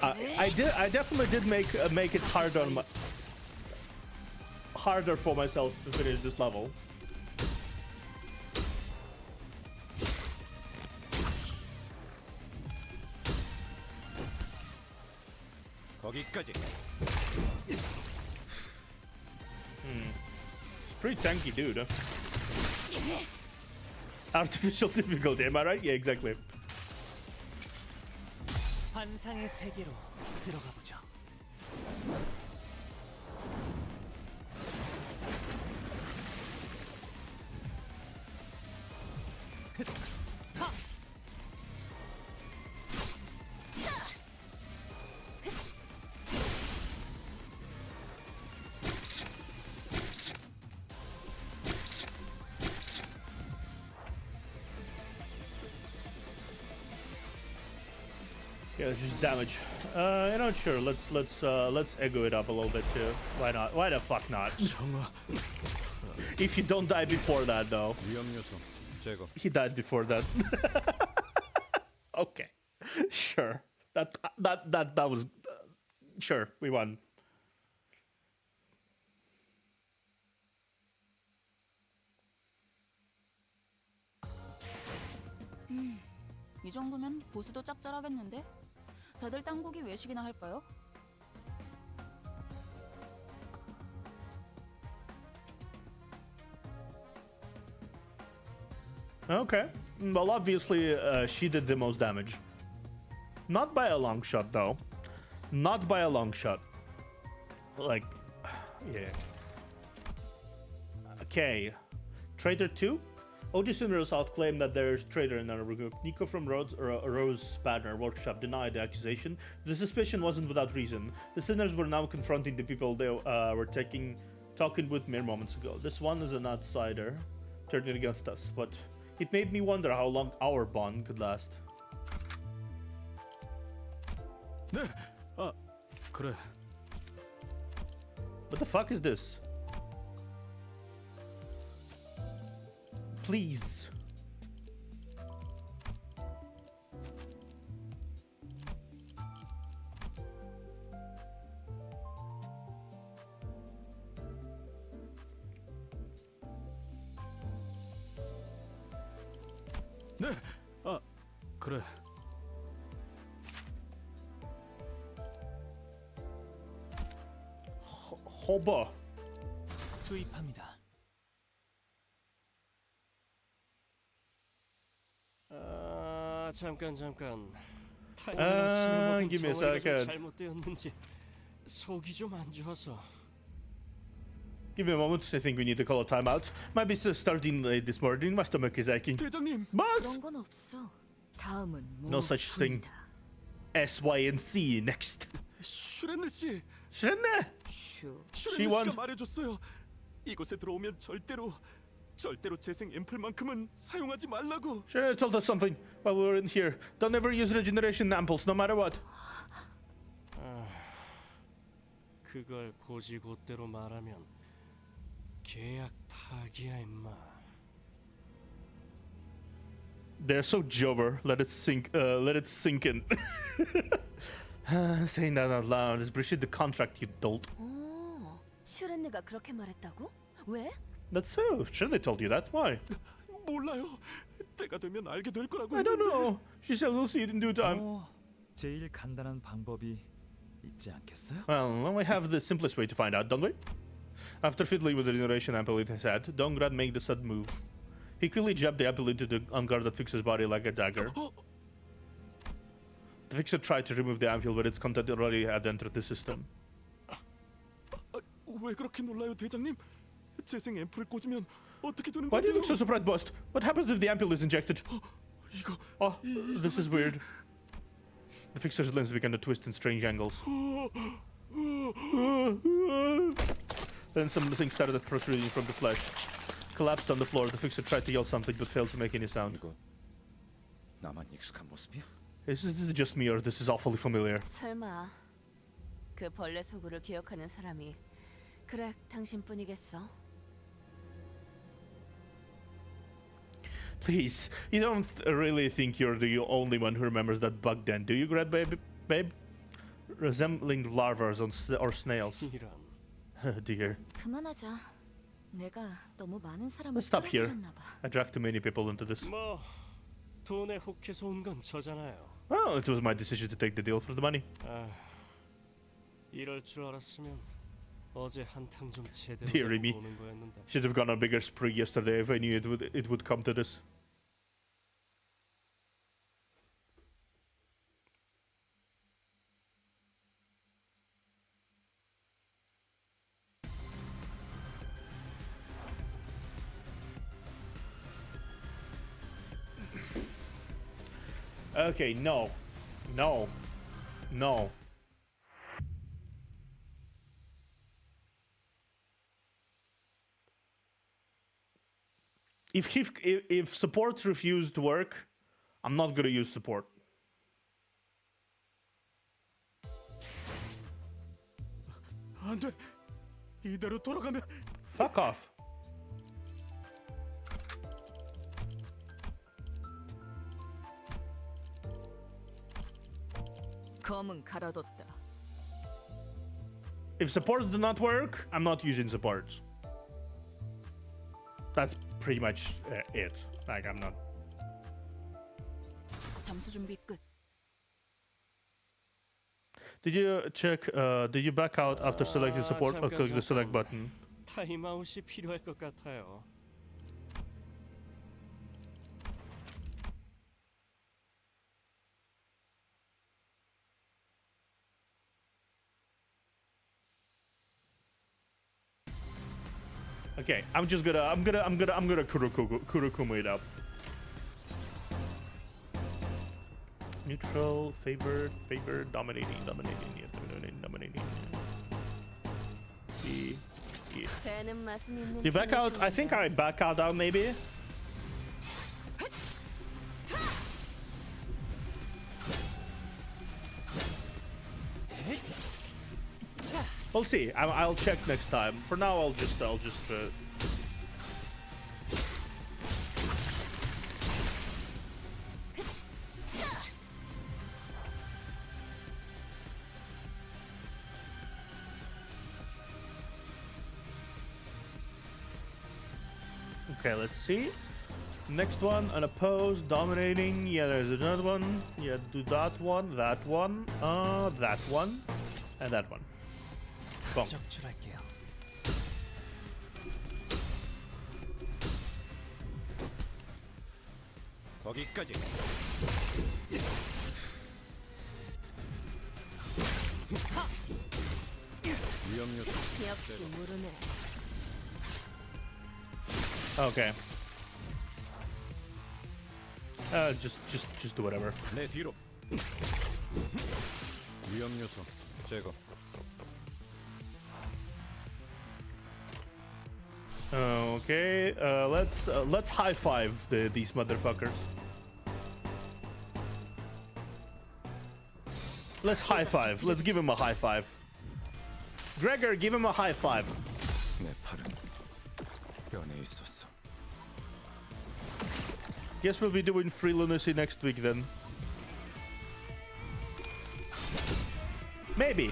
I definitely did make it harder for myself to finish this level. 거기까지. It's pretty tanky, dude. Artificial difficulty, am I right? Yeah, exactly. 환상의 세계로 들어가 보죠. Yeah, it's just damage. You know, sure. Let's ego it up a little bit too. Why not? Why the fuck not? If you don't die before that, though. 위험 요소 제거. He died before that. Okay, sure. That was sure. We won. 이 정도면 보수도 짭짤하겠는데? 다들 땅고기 외식이나 할까요? Okay. Well, obviously, she did the most damage. Not by a long shot, though. Not by a long shot. Like, yeah. Okay. Traitor 2? OG Cinder South claimed that there's traitor in our group. Nico from Rose Banner Workshop denied the accusation. The suspicion wasn't without reason. The sinners were now confronting the people they were talking with mere moments ago. This one is an outsider turning against us, but it made me wonder how long our bond could last. 네. 아, 그래. What the fuck is this? Please. 네. 아, 그래. 호버. 투입합니다. 잠깐. give 타이밍을 me a 치면 second. 잘못되었는지 속이 좀 안 좋아서. Give me a moment. I think we need to call a timeout. Might be starting late this morning. My stomach is aching. 대장님. Boss! 그런 건 없어. 다음은 No such thing. S, Y, and C next. 슈렌느 씨. Shouldn't 슈. 슈렌느 won. 씨가 말해줬어요. 이곳에 들어오면 절대로 재생 앰플만큼은 사용하지 말라고. Should have told us something while we were in here. Don't ever use regeneration ampoules, no matter what. 그걸 고지곧대로 말하면 계약 파기야 임마. They're so jover. Let it sink in. Saying that out loud is breaching the contract, you dolt. 오, 슈렌느가 그렇게 말했다고? 왜? That's so. Shirley told you that. Why? 몰라요. 때가 되면 알게 될 거라고 I don't 했는데. know. She said we'll see it in due time. 제일 간단한 방법이 있지 않겠어요? Well, we have the simplest way to find out, don't we? After fiddling with the regeneration ampoule in his head, Dongrad made the sudden move. He quickly jabbed the ampoule into the unguarded fixer's body like a dagger. The fixer tried to remove the ampoule, but its content already had entered the system. 왜 그렇게 놀라요, 대장님? 재생 앰플을 꽂으면 어떻게 되는 Why do you 건데요? look so surprised, Bust? What happens if the ampoule is injected? 이거 Oh, this is weird. The fixer's limbs began to twist in strange angles. Then something started protruding from the flesh. Collapsed on the floor, the fixer tried to yell something but failed to make any sound. 이거 나만 익숙한 모습이야? Is this just me or this is awfully familiar? 설마 그 벌레 소굴을 기억하는 사람이 그래 당신뿐이겠어? Please, you don't really think you're the only one who remembers that bug then, do you, Grad babe? Resembling larvas or snails. 이런. Oh dear. 그만하자. 내가 너무 많은 사람을 Let's stop here. 끌어들였나 봐. I dragged too many people into this. 뭐 돈에 혹해서 온 건 저잖아요. Well, it was my decision to take the deal for the money. 아, 이럴 줄 알았으면 어제 한탕 좀 제대로 Dear me. 보는 거였는데. Should have gone on a bigger spree yesterday if I knew it would come to this. Okay, no. No. No. If support refused to work, I'm not gonna use support. 안 돼. 이대로 돌아가면 Fuck off. 검은 갈아뒀다. If supports do not work, I'm not using supports. That's pretty much it. Like, I'm not. 잠수 준비 끝. Did you check? Did you back out after selecting support or click the select button? 타임아웃이 필요할 것 같아요. Okay, I'm gonna Kurokumu it up. Neutral, favored, dominating. Yeah. 배는 맛은 있는 You back 편이 out? I think 좋은데. I back out now maybe. We'll see. I'll check next time. For now, I'll just. Okay, let's see. Next one, unopposed, dominating. Yeah, there's another one. Yeah, do that one, and that one. Boom. 적출할게요. 거기까지. 위험 요소. 역시 모르네. Okay. Just do whatever. 내 뒤로. 위험 요소 제거. Okay. Let's high five these motherfuckers. Let's high five. Let's give him a high five. Gregor, give him a high five. 내 팔은 변해 있었어. Guess we'll be doing free lunacy next week then. Maybe.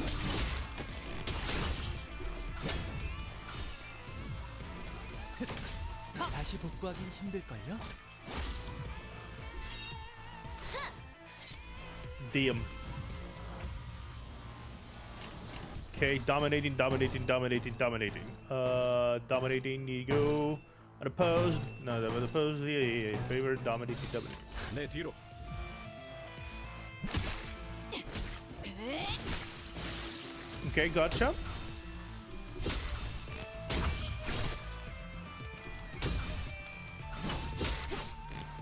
다시 복구하긴 힘들걸요? Damn. Okay, dominating. Dominating, you go. Unopposed. No, that was opposed. Yeah. Favor, dominating. 내 뒤로. Okay, gotcha.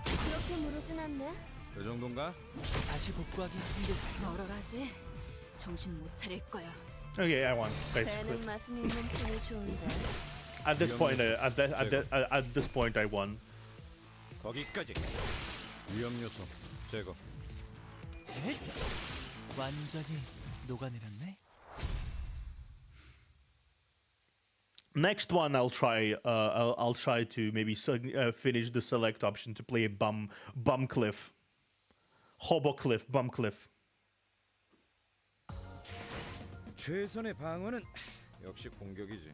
그렇게 무르진 않네. 그 정도인가? 다시 복구하긴 힘들. 널널하지? 정신 못 차릴 거야. Okay, I won basically. 배는 맛은 있는 편이 좋은데. At this point, at this point, I won. 거기까지. 위험 요소 제거. 완전히 녹아내렸네. Next one, I'll try. I'll try to maybe finish the select option to play bum cliff, hobo cliff, bum cliff. 최선의 방어는 역시 공격이지.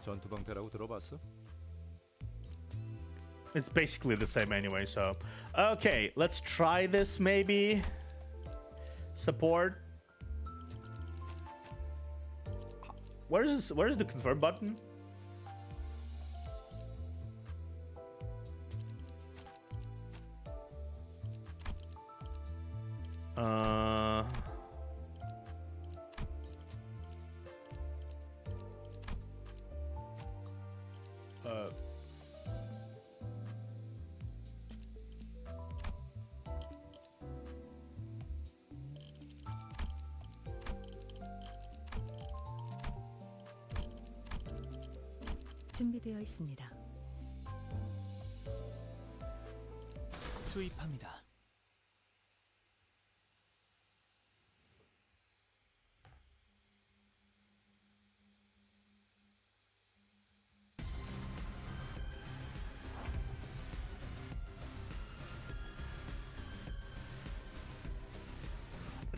전투 방패라고 들어봤어? It's basically the same anyway. So, okay, let's try this maybe. Support. Where's the confirm button? Uh, 준비되어 있습니다. 투입합니다.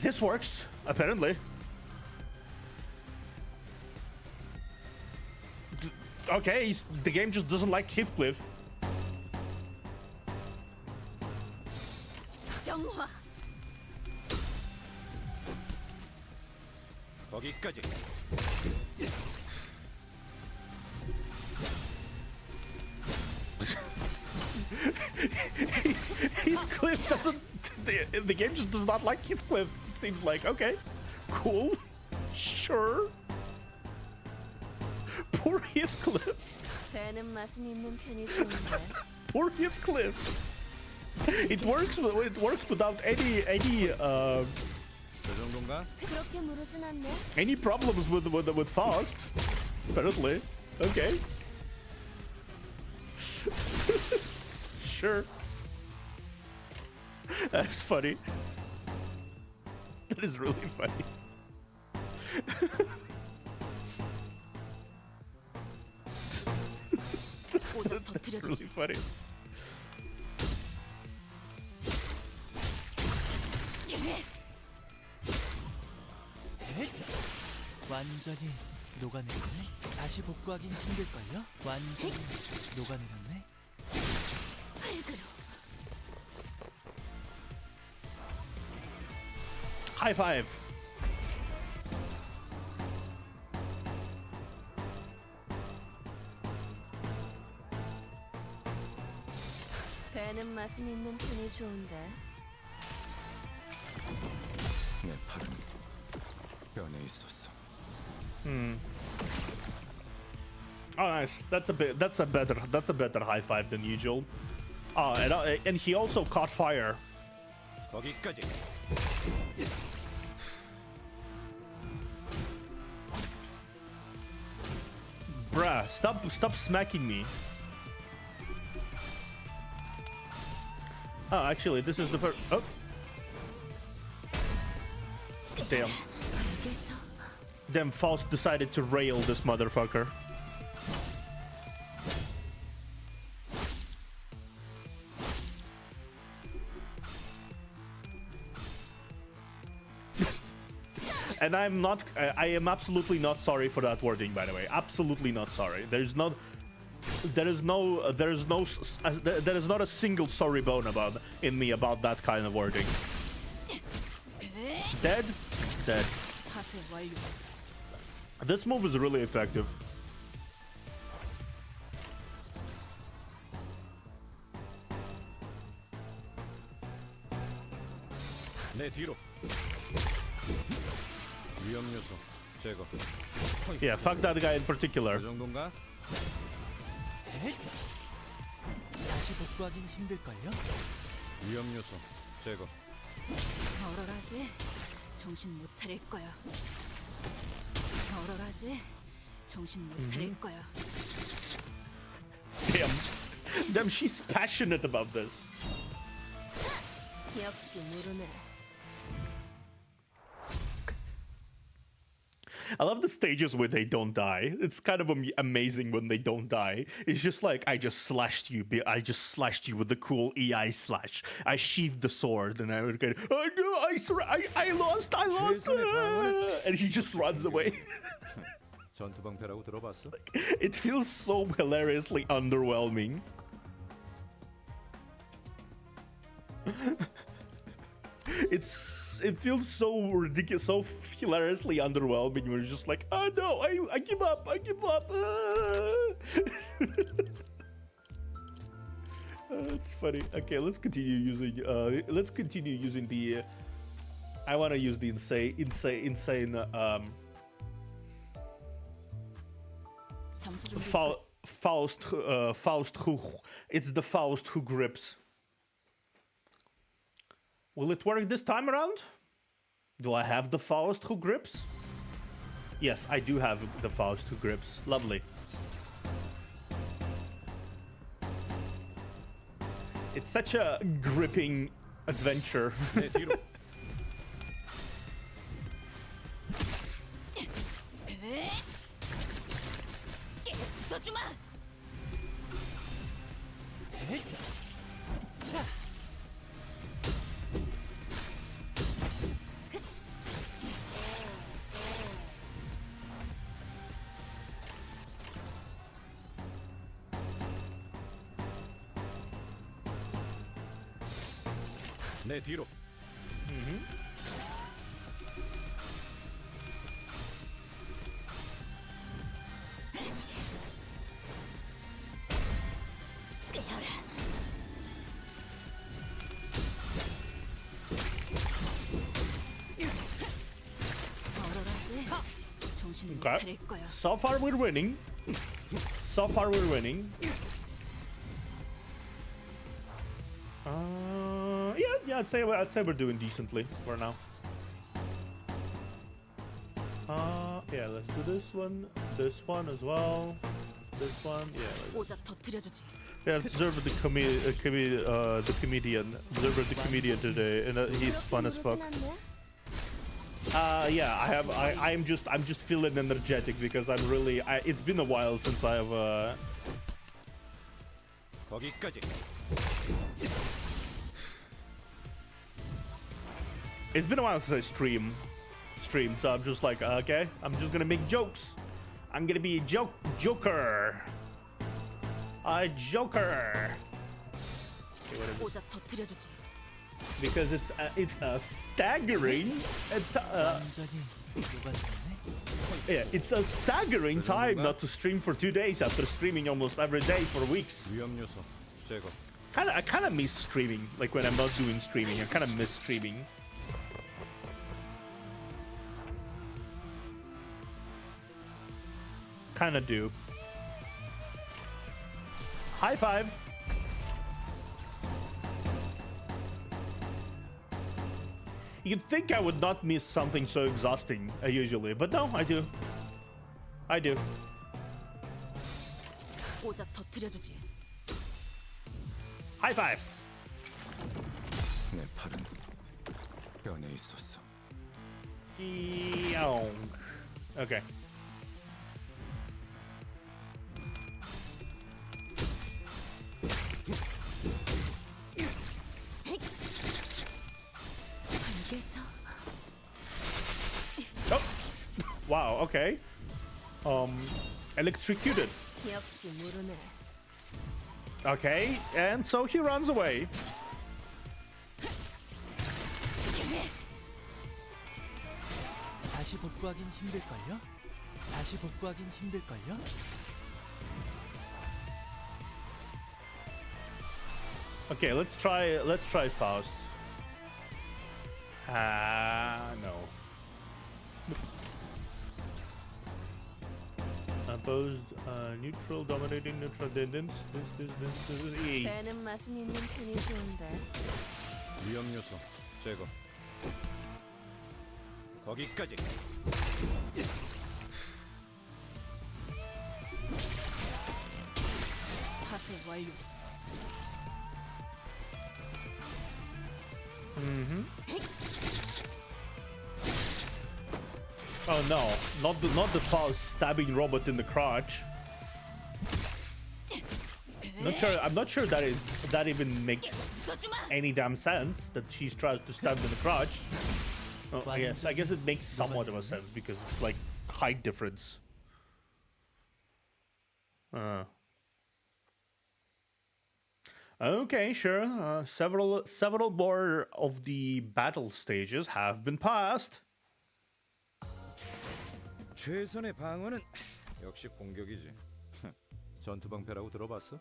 this works apparently. Okay, the game just doesn't like Heathcliff. 정화. 거기까지. Heathcliff doesn't. The game just does not like Heathcliff. It seems like okay, cool, sure. Poor Heathcliff. 배는 맛은 있는 편이 좋은데. Poor Heathcliff. It works without any 저 정도인가? 그렇게 무르진 않네. any problems with fast. Apparently, okay. Sure. That's funny. That is really funny. 오죽 That's 터뜨려주지. really funny. 완전히 녹아내렸네. 다시 복구하긴 힘들걸요? 완전히 녹아내렸네. High five. 배는 맛은 있는 편이 좋은데. 내 팔은 변해 있었어. Oh, nice. That's a better high five than usual. And he also caught fire. 거기까지. Bruh, stop smacking me. Oh, actually, this is the first. Oh, damn. Damn, Faust decided to rail this motherfucker. And I am absolutely not sorry for that wording, by the way. Absolutely not sorry. There is not a single sorry bone in me about that kind of wording. Dead? Dead. 파쇄 완료. This move is really effective. 내 뒤로. 위험 요소 제거. Yeah, fuck that guy in particular. 그 정도인가? 다시 복구하긴 힘들걸요? 위험 요소 제거. 얼얼하지? 정신 못 차릴 거야. 얼얼하지? 정신 못 차릴 거야. Damn, she's passionate about this. 역시 모르네. I love the stages where they don't die. It's kind of amazing when they don't die. It's just like I just slashed you with the cool EI slash. I sheathed the sword and I would go, oh no, I lost. And he just runs away. 전투 방패라고 들어봤어? It feels so hilariously underwhelming. It feels so ridiculous, so hilariously underwhelming. When it's just like, oh no, I give up. It's funny. Okay, let's continue using the. I want to use the insane. Faust who. It's the Faust who grips. Will it work this time around? Do I have the Faust who grips? Yes, I do have the Faust who grips. Lovely. It's such a gripping adventure. 내 뒤로. Okay. So far we're winning. Yeah, I'd say we're doing decently for now. Yeah, let's do this one as well. This one, yeah. Yeah, observe the comedian. Observe the comedian today, and he's fun as fuck. Yeah, I'm just feeling energetic because I'm really. It's been a while since I've. 거기까지. It's been a while since I streamed, so I'm just like, okay, I'm just gonna make jokes. I'm gonna be a joker. A joker. Okay, what is it? Because it's a staggering. Yeah, it's a staggering time not to stream for 2 days after streaming almost every day for weeks. 위험 요소 제거. I kind of miss streaming. Like when I'm not doing streaming, I kind of miss streaming. Kind of do. High five. You'd think I would not miss something so exhausting usually, but no, I do. I do. High five. 내 팔은 뼈에 있었어. Okay. Oh. Wow, okay. Electrocuted. Okay, and so he runs away. Okay, let's try Faust. No. Opposed, neutral, dominating, neutral, this is E. 배는 맛은 있는 편이 좋은데. 위험 요소 제거. 거기까지. 파쇄 완료. Oh no, not the Faust stabbing robot in the crotch. I'm not sure that even makes any damn sense that she's trying to stab in the crotch. Oh, I guess it makes somewhat of a sense because it's like height difference. Okay, sure. Several more of the battle stages have been passed. 최선의 방어는 역시 공격이지. 전투 방패라고 들어봤어?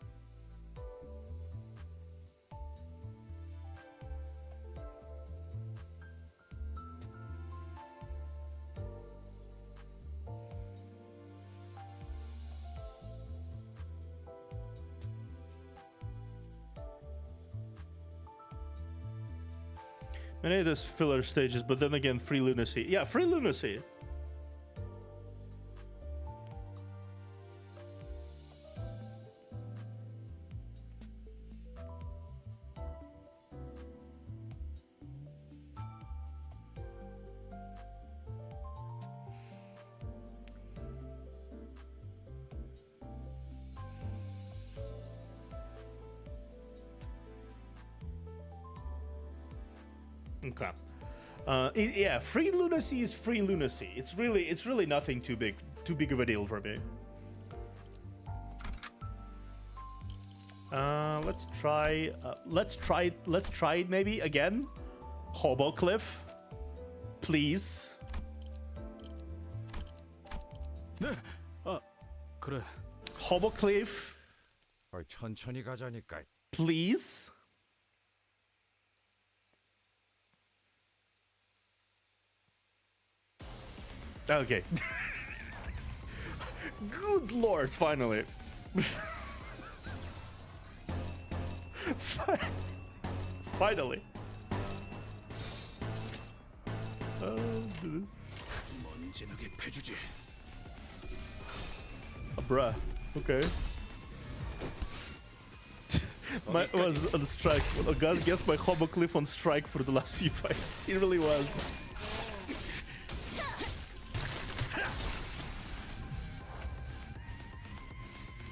Many of those filler stages, but then again, free lunacy. Yeah, free lunacy. Okay. Yeah, free lunacy is free lunacy. It's really nothing too big of a deal for me. Let's try it maybe again. Hobo Cliff, please. 네. 아, 그래. Hobo Cliff, 천천히 가자니까. please. Okay. Good lord, finally. Finally. Do this. Bruh. Okay. My was on strike. Oh, guess my Hobo Cliff on strike for the last few fights. He really was.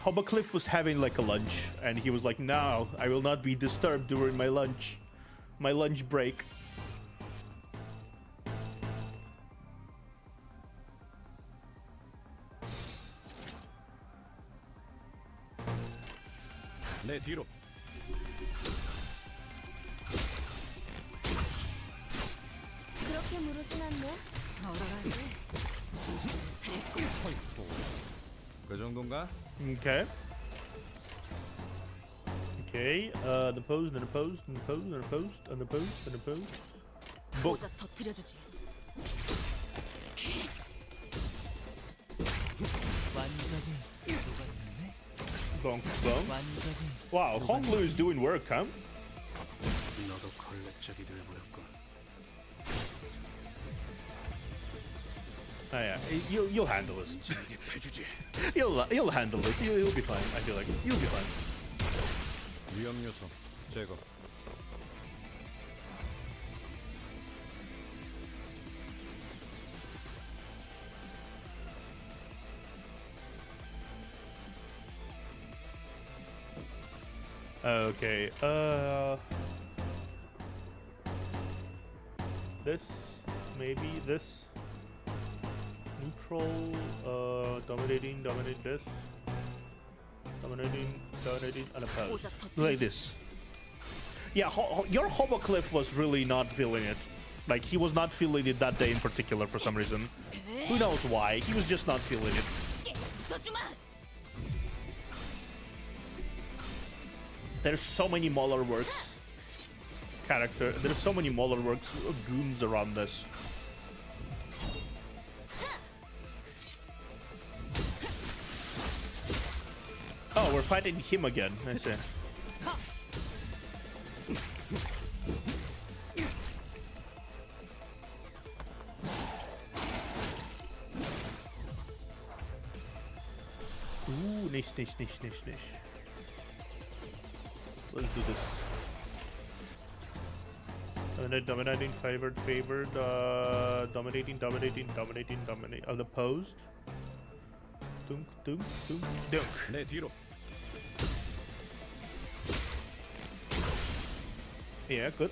Hobo Cliff was having like a lunch, and he was like, "No, I will not be disturbed during my lunch break." 내 뒤로. 그렇게 무르진 않네. 그 정도인가? Okay. Okay. The pose, and the pose, and the pose, and the pose, and the pose, and the pose. Boom. 모자 터뜨려주지. Bonk, bonk. Wow, Honglu is doing work, huh? 너도 걸레짝이 돼버렸군. Oh yeah, you'll handle this. You'll handle it. You'll be fine. I feel like you'll be fine. 위험 요소 제거. Okay. This, maybe this. Neutral. Dominating this. Dominating, unopposed. Like this. Yeah, your Hobo Cliff was really not feeling it. Like, he was not feeling it that day in particular for some reason. Who knows why? He was just not feeling it. There's so many Mauler Works there's so many Mauler Works goons around this. Oh, we're fighting him again. I see. Ooh, nicht. Let's do this. Dominating, favored, dominating, unopposed. Dunk, dunk, dunk, dunk. 내 뒤로. Yeah, good.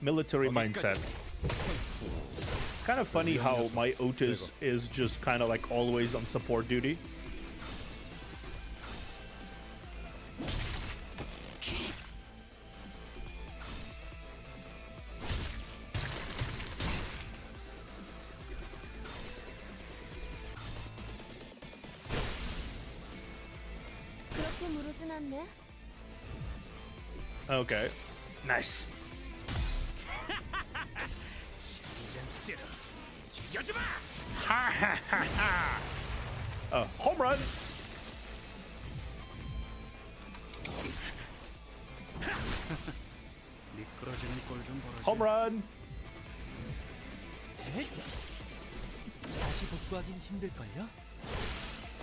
Military mindset. It's kind of funny how my Otis is just kind of like always on support duty. 그렇게 무르진 않네. Okay, nice. Ha ha ha ha! Home run! Home run! 다시 복구하긴 힘들걸요?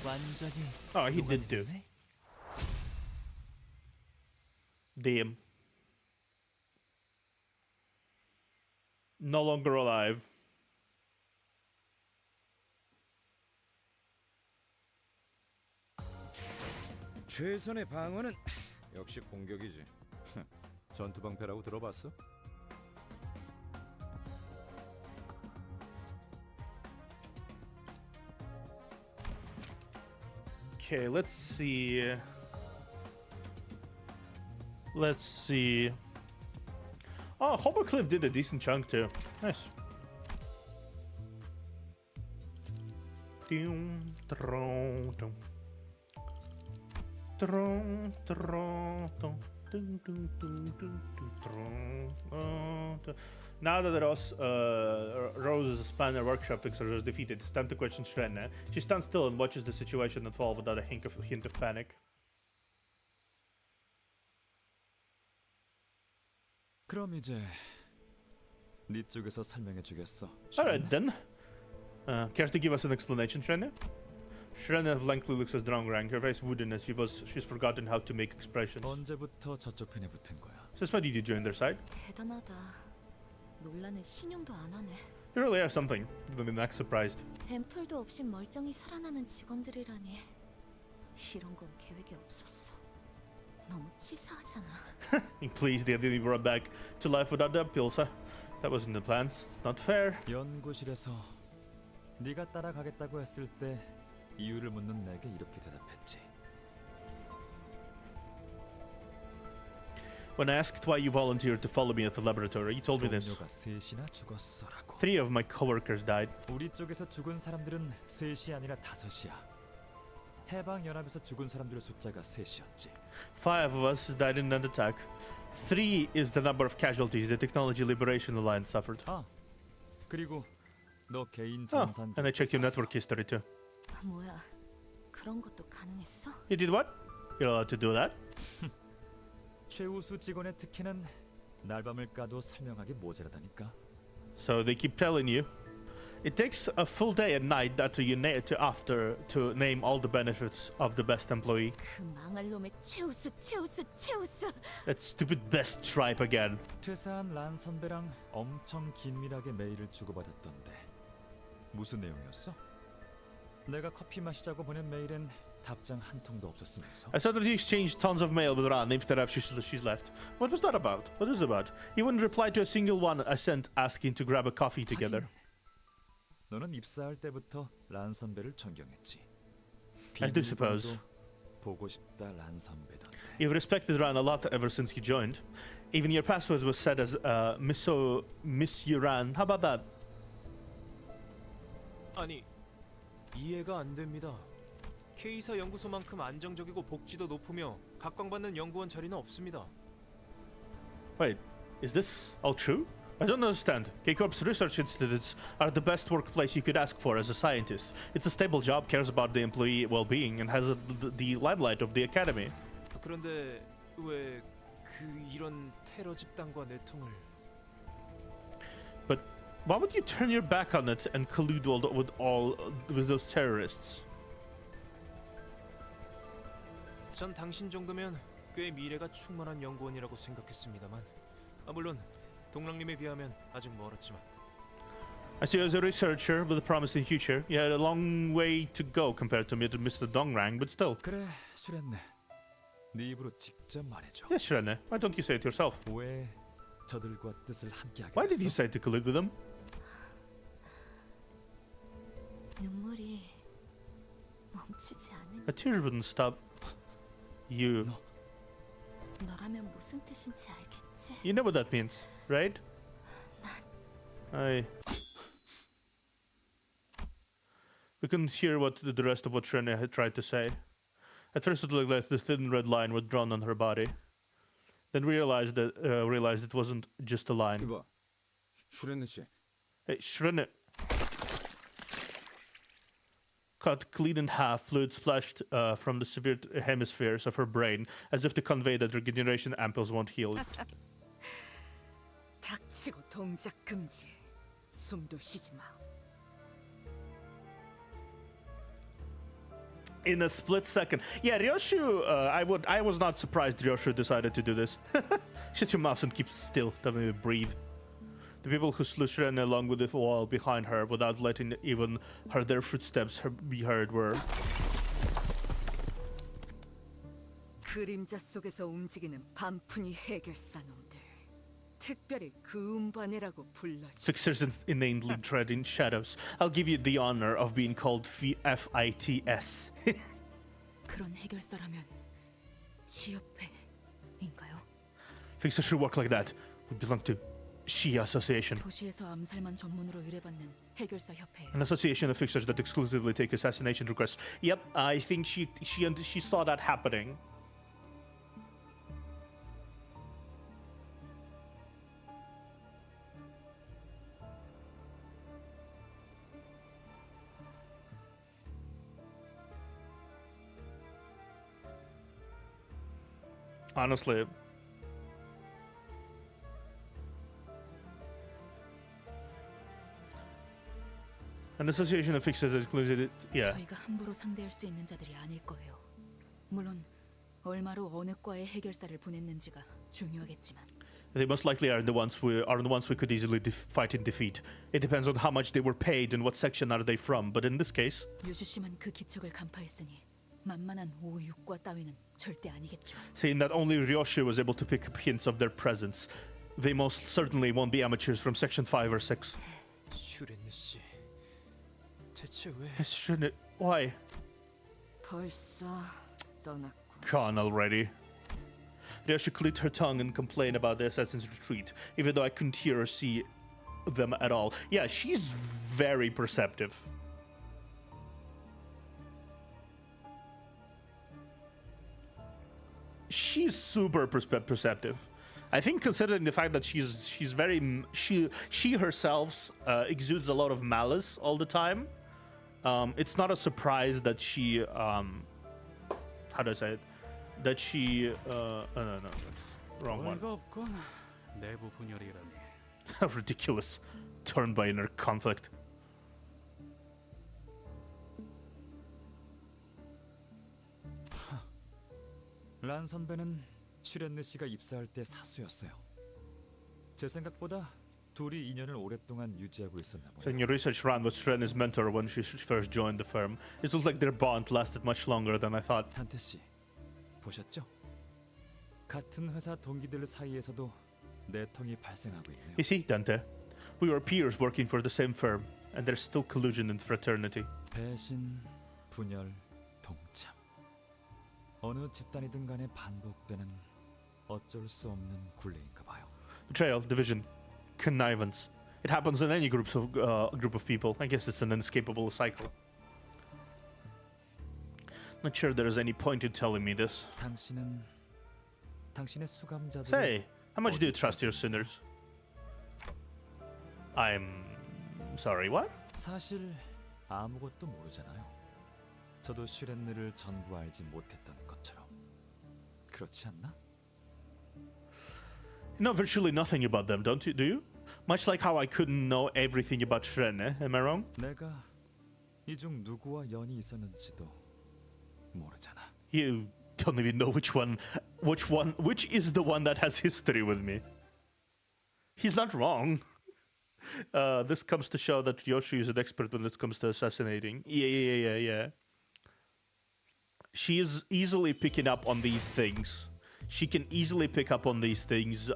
완전히. Oh, he did do. Damn. No longer alive. 최선의 방어는 역시 공격이지. 전투 방패라고 들어봤어? Okay, let's see. Let's see. Oh, Hovercliff did a decent chunk too. Nice. Dum, drum, dum. Drum, drum, dum. Dum, dum, dum, dum, dum, drum, dum. Now that Rose's Spanner Workshop fixer is defeated, it's time to question Shrenne. She stands still and watches the situation unfold without a hint of panic. 그럼 이제 네 쪽에서 설명해 주겠어. Alright then. Care to give us an explanation, Shrenne? Shrenne blankly looks at Drongrank, her face wooden as she's forgotten how to make expressions. 언제부터 저쪽 편에 붙은 거야? Since when did you join their side? 대단하다. 논란은 신용도 안 하네. You really are something. Don't be next surprised. 앰플도 없이 멀쩡히 살아나는 직원들이라니. 이런 건 계획에 없었어. 너무 치사하잖아. Please, they didn't be brought back to life without the pills, huh? That wasn't the plans. It's not fair. 연구실에서 네가 따라가겠다고 했을 때 이유를 묻는 내게 이렇게 대답했지. When I asked why you volunteered to follow me at the laboratory, you told me this. 동료가 셋이나 죽었어라고. 3 of my coworkers died. 우리 쪽에서 죽은 사람들은 셋이 아니라 다섯이야. 해방 연합에서 죽은 사람들의 숫자가 셋이었지. 5 of us died in an attack. 3 is the number of casualties the Technology Liberation Alliance suffered. 아, 그리고 너 개인 Oh, 전산. and I checked your network history too. 뭐야? 그런 것도 가능했어? You did what? You're allowed to do that? 최우수 직원의 특혜는 날밤을 까도 설명하기 모자라다니까. So they keep telling you. It takes a full day and night after to name all the benefits of the best employee. 그 망할 놈의 최우수. That stupid best tribe again. 퇴사한 란 선배랑 엄청 긴밀하게 메일을 주고받았던데 무슨 내용이었어? 내가 커피 마시자고 보낸 메일엔 답장 한 통도 없었으면서. I saw that he exchanged tons of mail with Ran after she's left. What was that about? What is it about? He wouldn't reply to a single one I sent asking to grab a coffee together. 너는 입사할 때부터 란 선배를 존경했지. I do suppose. 보고 싶다 란 선배던데. You've respected Ran a lot ever since you joined. Even your password was set as Miss Ran. How about that? 아니, 이해가 안 됩니다. K사 연구소만큼 안정적이고 복지도 높으며 각광받는 연구원 자리는 없습니다. Wait, is this all true? I don't understand. K-Corp's research institutes are the best workplace you could ask for as a scientist. It's a stable job, cares about the employee well-being, and has the limelight of the academy. 그런데 왜 이런 테러 집단과 내통을? But why would you turn your back on it and collude with those terrorists? 전 당신 정도면 꽤 미래가 충만한 연구원이라고 생각했습니다만 물론 동랑님에 비하면 아직 멀었지만. I see you as a researcher with a promising future. You had a long way to go compared to me to Mr. Dongrang, but still. 그래, 슈렌네. 네 입으로 직접 말해줘. Yes, Shirene. Why don't you say it yourself? 왜 저들과 뜻을 함께하게 Why did you 됐어? decide to collude with them? 눈물이 멈추지 않으니 A tear wouldn't stop. You. 너라면 무슨 뜻인지 알겠지? You know what that means, right? We couldn't hear what the rest of what Shirene had tried to say. At first it looked like the thin red line was drawn on her body. Then realized it wasn't just a line. 이봐, 슈렌느 씨. Hey, Shirene. Cut clean in half, fluid splashed from the severe hemispheres of her brain, as if to convey that regeneration ampoules won't heal. 닥치고 동작 금지. 숨도 쉬지 마. In a split second. Yeah, Ryoshu, I was not surprised Ryoshu decided to do this. Shut your mouth and keep still. Don't even breathe. The people who slew Shirene along with the wall behind her without letting even their footsteps be heard were... 그림자 속에서 움직이는 반푼이 해결사 놈들. 특별히 그 음반이라고 불러줘. Fixers inanely treading shadows. I'll give you the honor of being called FITS. 그런 해결사라면 지협회인가요? Fixers should work like that. We belong to Shi Association. 도시에서 암살만 전문으로 의뢰받는 해결사 협회. An association of fixers that exclusively take assassination requests. Yep, I think she saw that happening. Honestly, an association of fixers that exclusively, yeah. 저희가 함부로 상대할 수 있는 자들이 아닐 거예요. 물론 얼마로 어느 과에 해결사를 보냈는지가 중요하겠지만. They most likely are the ones we could easily fight and defeat. It depends on how much they were paid and what section are they from. But in this case, 류주 씨만 그 기척을 간파했으니 만만한 5, 6과 따위는 절대 아니겠죠. seeing that only Ryoshu was able to pick up hints of their presence, they most certainly won't be amateurs from section 5 or 6. 슈렌느 씨, 대체 왜? Why? 벌써 떠났고. Gone already. Ryoshu clicked her tongue and complained about the assassin's retreat, even though I couldn't hear or see them at all. Yeah, she's very perceptive. She's super perceptive. I think considering the fact that she's very she herself exudes a lot of malice all the time. It's not a surprise that she how do I say it? That she no, wrong one. 없건 내부 분열이라니. Ridiculous. Turned by inner conflict. 란 선배는 슈렌느 씨가 입사할 때 사수였어요. 제 생각보다 둘이 인연을 오랫동안 유지하고 있었나 So in 보네요. your research, Ran was Shrene's mentor when she first joined the firm. It looks like their bond lasted much longer than I thought. 단테 씨, 보셨죠? 같은 회사 동기들 사이에서도 내통이 발생하고 있네요. You see, Dante, we were peers working for the same firm, and there's still collusion and fraternity. 배신, 분열, 동참. 어느 집단이든 간에 반복되는 어쩔 수 없는 굴레인가 봐요. Betrayal, division, connivance. It happens in any group of people. I guess it's an inescapable cycle. Not sure there is any point in telling me this. 당신의 수감자들. Say, how much do you trust your sinners? I'm sorry, what? 사실 아무것도 모르잖아요. 저도 슈렌느를 전부 알지 못했던 것처럼. 그렇지 않나? You know virtually nothing about them, don't you? Do you? Much like how I couldn't know everything about Shrene, am I wrong? 내가 이 중 누구와 연이 있었는지도 모르잖아. You don't even know which is the one that has history with me. He's not wrong. This comes to show that Yoshi is an expert when it comes to assassinating. Yeah. She is easily picking up on these things. She can easily pick up on these things.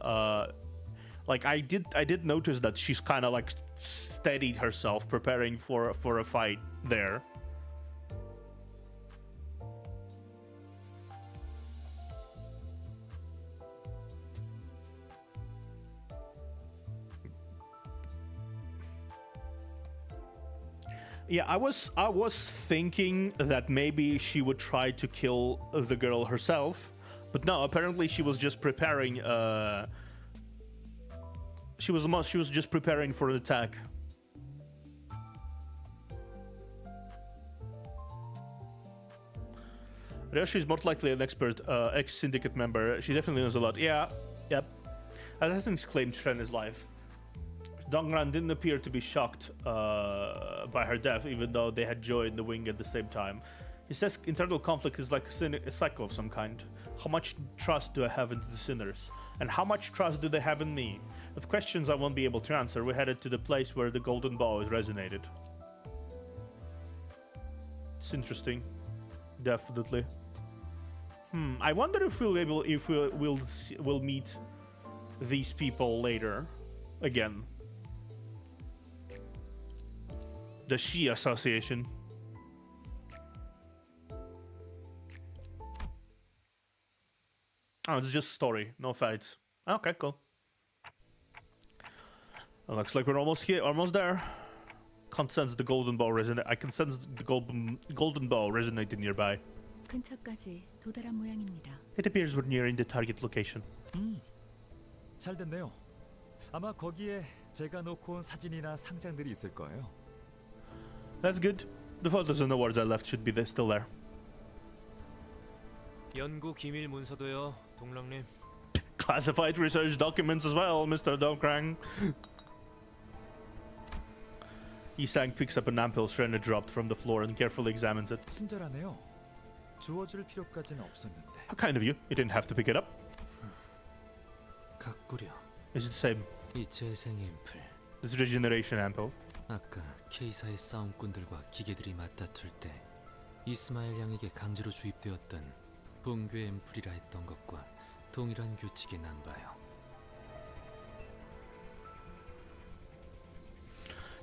Like I did notice that she's kind of like steadied herself, preparing for a fight there. Yeah, I was thinking that maybe she would try to kill the girl herself, but no. Apparently, she was just preparing. She was just preparing for an attack. Ryoshi is more likely an expert, ex-syndicate member. She definitely knows a lot. Yeah, yep. Assassin's claimed Shren is live. Dongran didn't appear to be shocked by her death, even though they had joy in the wing at the same time. He says internal conflict is like a cycle of some kind. How much trust do I have into the sinners? And how much trust do they have in me? With questions I won't be able to answer, we headed to the place where the golden bow resonated. It's interesting. Definitely. I wonder if we'll meet these people later again. The Shi Association. Oh, it's just story, no fights. Okay, cool. Looks like we're almost here, almost there. Can't sense the golden bow resonate. I can sense the golden bow resonating nearby. 근처까지 도달한 모양입니다. It appears we're nearing the target location. 잘 됐네요. 아마 거기에 제가 놓고 온 사진이나 상장들이 있을 거예요. That's good. The photos and awards I left should be still there. 연구 기밀 문서도요, 동랑님. Classified research documents as well, Mr. Dongkrang. Yisang picks up an ampoule Shrena dropped from the floor and carefully examines it. 친절하네요. 주워줄 필요까지는 없었는데. How kind of you. You didn't have to pick it up. 가꾸려. Is it the same? 이 재생 앰플. This regeneration ampoule. 아까 K사의 싸움꾼들과 기계들이 맞다툴 때 이스마엘 양에게 강제로 주입되었던 붕괴 앰플이라 했던 것과 동일한 규칙에 난 봐요.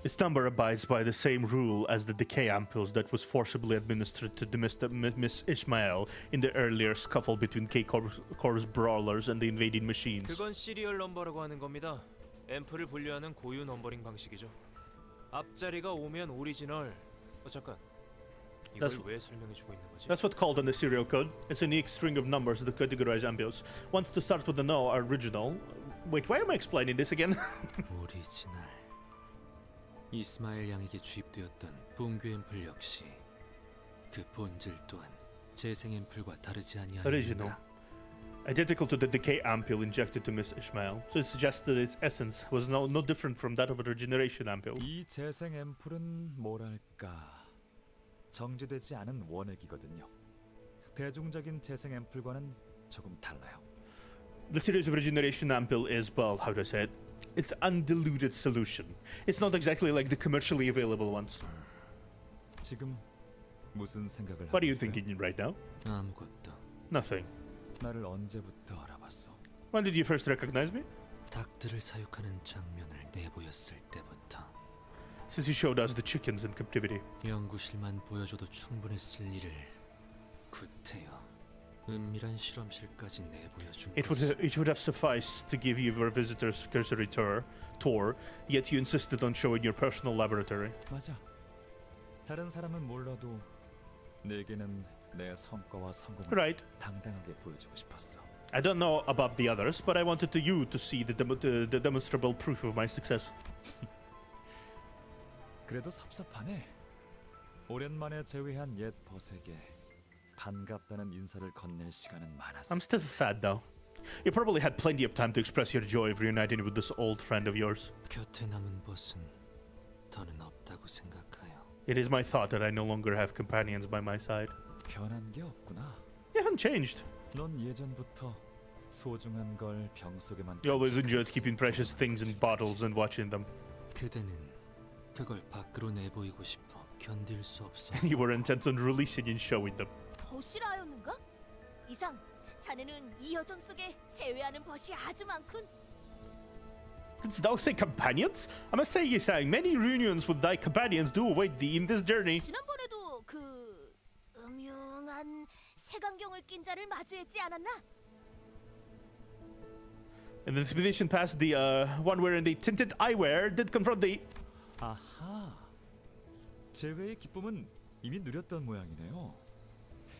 Its number abides by the same rule as the decay ampoules that was forcibly administered to Miss Ishmael in the earlier scuffle between K-Corps brawlers and the invading machines. 그건 시리얼 넘버라고 하는 겁니다. 앰플을 분류하는 고유 넘버링 방식이죠. 앞자리가 오면 오리지널. 잠깐. 이걸 왜 설명해주고 있는 거지? That's what's called in the serial code. It's a unique string of numbers that categorize ampoules. Ones to start with the no are original. Wait, why am I explaining this again? 오리지널. 이스마엘 양에게 주입되었던 붕괴 앰플 역시 그 본질 또한 재생 앰플과 다르지 Original. 아니하니까. Identical to the decay ampoule injected to Miss Ishmael. So it suggests that its essence was no different from that of a regeneration ampoule. 이 재생 앰플은 뭐랄까 정제되지 않은 원액이거든요. 대중적인 재생 앰플과는 조금 달라요. The series of regeneration ampoule is, well, how do I say it? It's undiluted solution. It's not exactly like the commercially available ones. 지금 무슨 생각을 What are 하고 you 있어요? thinking right now? 아무것도. Nothing. 나를 언제부터 알아봤어? When did you first recognize me? 닭들을 사육하는 장면을 내보였을 때부터. Since you showed us the chickens in captivity. 연구실만 보여줘도 충분했을 일을 구태여 은밀한 실험실까지 내보여준 It would have sufficed to give you your visitor's cursory tour, yet you insisted on showing your personal laboratory. 맞아. 다른 사람은 몰라도 내게는 내 성과와 성공을 Right. 당당하게 보여주고 싶었어. I don't know about the others, but I wanted you to see the demonstrable proof of my success. 그래도 섭섭하네. 오랜만에 재회한 옛 벗에게 반갑다는 인사를 건넬 시간은 많았어. I'm still sad though. You probably had plenty of time to express your joy of reuniting with this old friend of yours. 곁에 남은 벗은 더는 없다고 생각하여. It is my thought that I no longer have companions by my side. 변한 게 없구나. You haven't changed. 넌 예전부터 소중한 걸 병 속에만 You always enjoyed 간직하지. keeping precious things in bottles and watching them. 그대는 그걸 밖으로 내보이고 싶어 견딜 수 없어. And you were intent on releasing and showing them. 벗이라였는가? 이상, 자네는 이 여정 속에 제외하는 벗이 아주 많군. Didst thou say companions? I must say, Yisang, many reunions with thy companions do await thee in this journey. 지난번에도 그 음흉한 색안경을 낀 자를 마주했지 않았나? In the expedition past, the one wearing the tinted eyewear did confront thee. 아하. 재회의 기쁨은 이미 누렸던 모양이네요.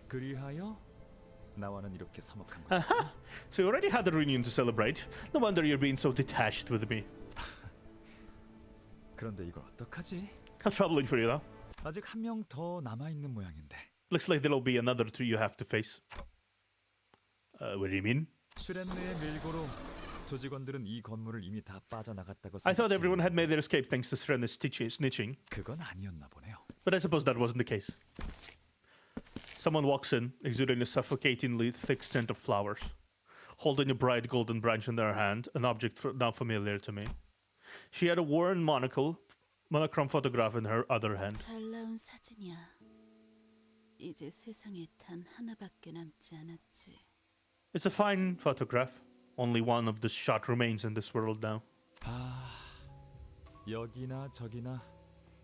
그리하여 나와는 이렇게 서먹한 거. Aha! So you already had a reunion to celebrate. No wonder you're being so detached with me. 그런데 이걸 어떡하지? How troubling for you, though. 아직 한 명 더 남아 있는 모양인데. Looks like there'll be another three you have to face. What do you mean? 슈렌느의 밀고로 조직원들은 이 건물을 이미 다 빠져나갔다고 I thought everyone 생각했는데 had made their escape thanks to Serena's snitching, 그건 아니었나 보네요. but I suppose that wasn't the case. Someone walks in, exuding a suffocatingly thick scent of flowers, holding a bright golden branch in their hand, an object now familiar to me. She had a worn monochrome photograph in her other hand. 잘 나온 사진이야. 이제 세상에 단 하나밖에 남지 않았지. It's a fine photograph. Only one of the shot remains in this world now. 아, 여기나 저기나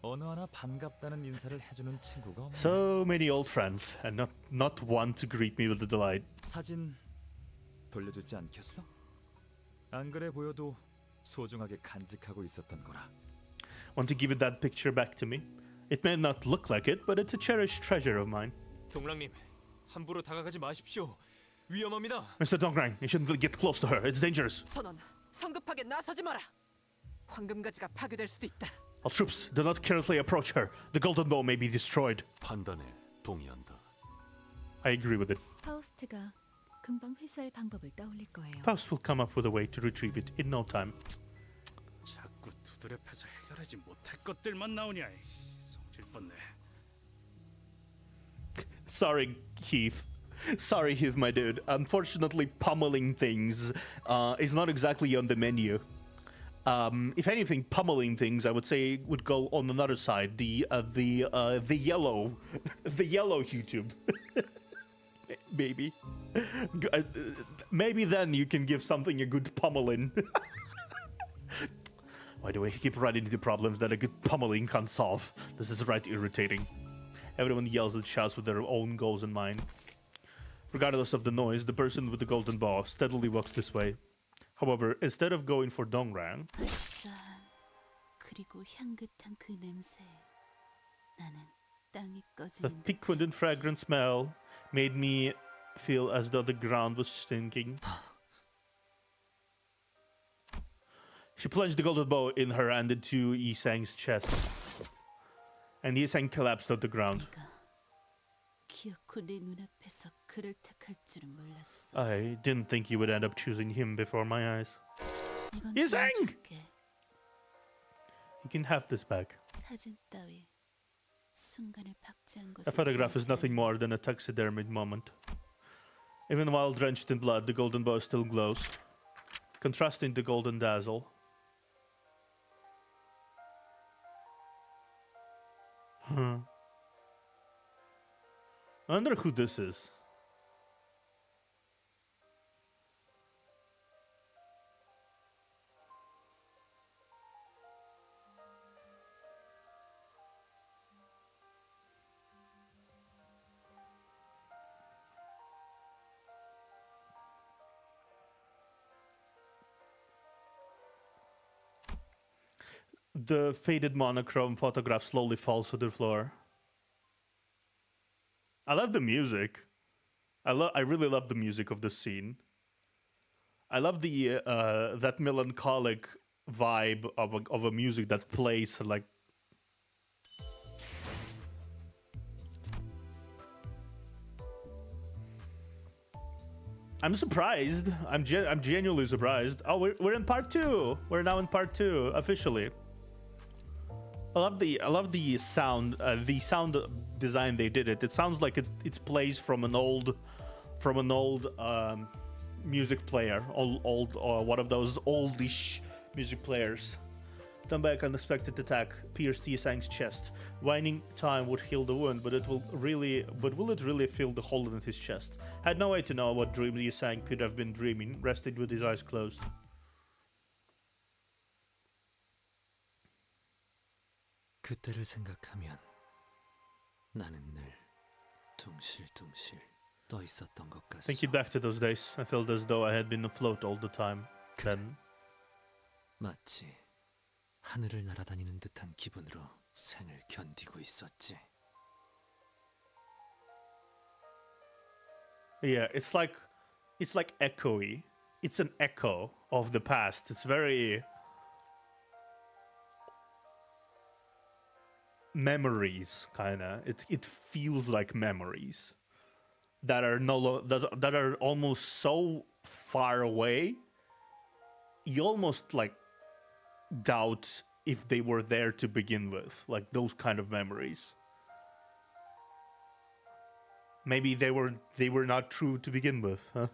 어느 하나 반갑다는 인사를 해주는 친구가 없네. So many old friends, and not one to greet me with a delight. 사진 돌려주지 않겠어? 안 그래 보여도 소중하게 간직하고 있었던 거라. Want to give it that picture back to me? It may not look like it, but it's a cherished treasure of mine. 동랑님, 함부로 다가가지 마십시오. 위험합니다. Mr. Dongrang, you shouldn't get close to her. It's dangerous. 선원, 성급하게 나서지 마라. 황금가지가 파괴될 수도 있다. All troops, do not carelessly approach her. The golden bow may be destroyed. 판단에 동의한다. I agree with it. 파우스트가 금방 회수할 방법을 떠올릴 거예요. Faust will come up with a way to retrieve it in no time. 자꾸 두드려패서 해결하지 못할 것들만 나오냐. 성질 뻔네. Sorry, Heath. Sorry, Heath, my dude. Unfortunately, pummeling things is not exactly on the menu. If anything, pummeling things, I would say, would go on another side. The yellow, the yellow YouTube. Maybe. Maybe then you can give something a good pummeling. Why do I keep running into problems that a good pummeling can't solve? This is right irritating. Everyone yells and shouts with their own goals in mind. Regardless of the noise, the person with the golden bow steadily walks this way. However, instead of going for Dongrang, 알싸한 그리고 향긋한 그 냄새. 나는 땅이 the 꺼지는 piquant and fragrant smell made me feel as though the ground was stinking. She plunged the golden bow in her hand into Yisang's chest, and Yisang collapsed on the ground. 기어코 내 눈앞에서 그를 택할 줄은 몰랐어. I didn't think you would end up choosing him before my eyes. 이건 예상! 도와줄게. You can have this back. 사진 따위 순간을 박제한 것을 A photograph is 지우지 nothing more than a taxidermied moment. Even while drenched in blood, the golden bow still glows, contrasting the golden dazzle. I wonder who this is. The faded monochrome photograph slowly falls to the floor. I love the music. I really love the music of this scene. I love the that melancholic vibe of a music that plays like. I'm surprised. I'm genuinely surprised. Oh, we're in part 2. We're now in part 2 officially. I love the sound design they did it. It sounds like it plays from an old music player, old or one of those oldish music players. Dunback unexpected attack pierced Yisang's chest. Waning time would heal the wound, but will it really fill the hole in his chest? Had no way to know what dream Yisang could have been dreaming, rested with his eyes closed. 그때를 생각하면 나는 늘 둥실둥실 떠 있었던 것 같소. Thinking back to those days, I felt as though I had been afloat all the time. Then, 마치 하늘을 날아다니는 듯한 기분으로 생을 견디고 있었지. yeah, it's like echoey. It's an echo of the past. It's very memories, kinda. It feels like memories that are that are almost so far away. You almost like doubt if they were there to begin with, like those kind of memories. Maybe they were not true to begin with, huh?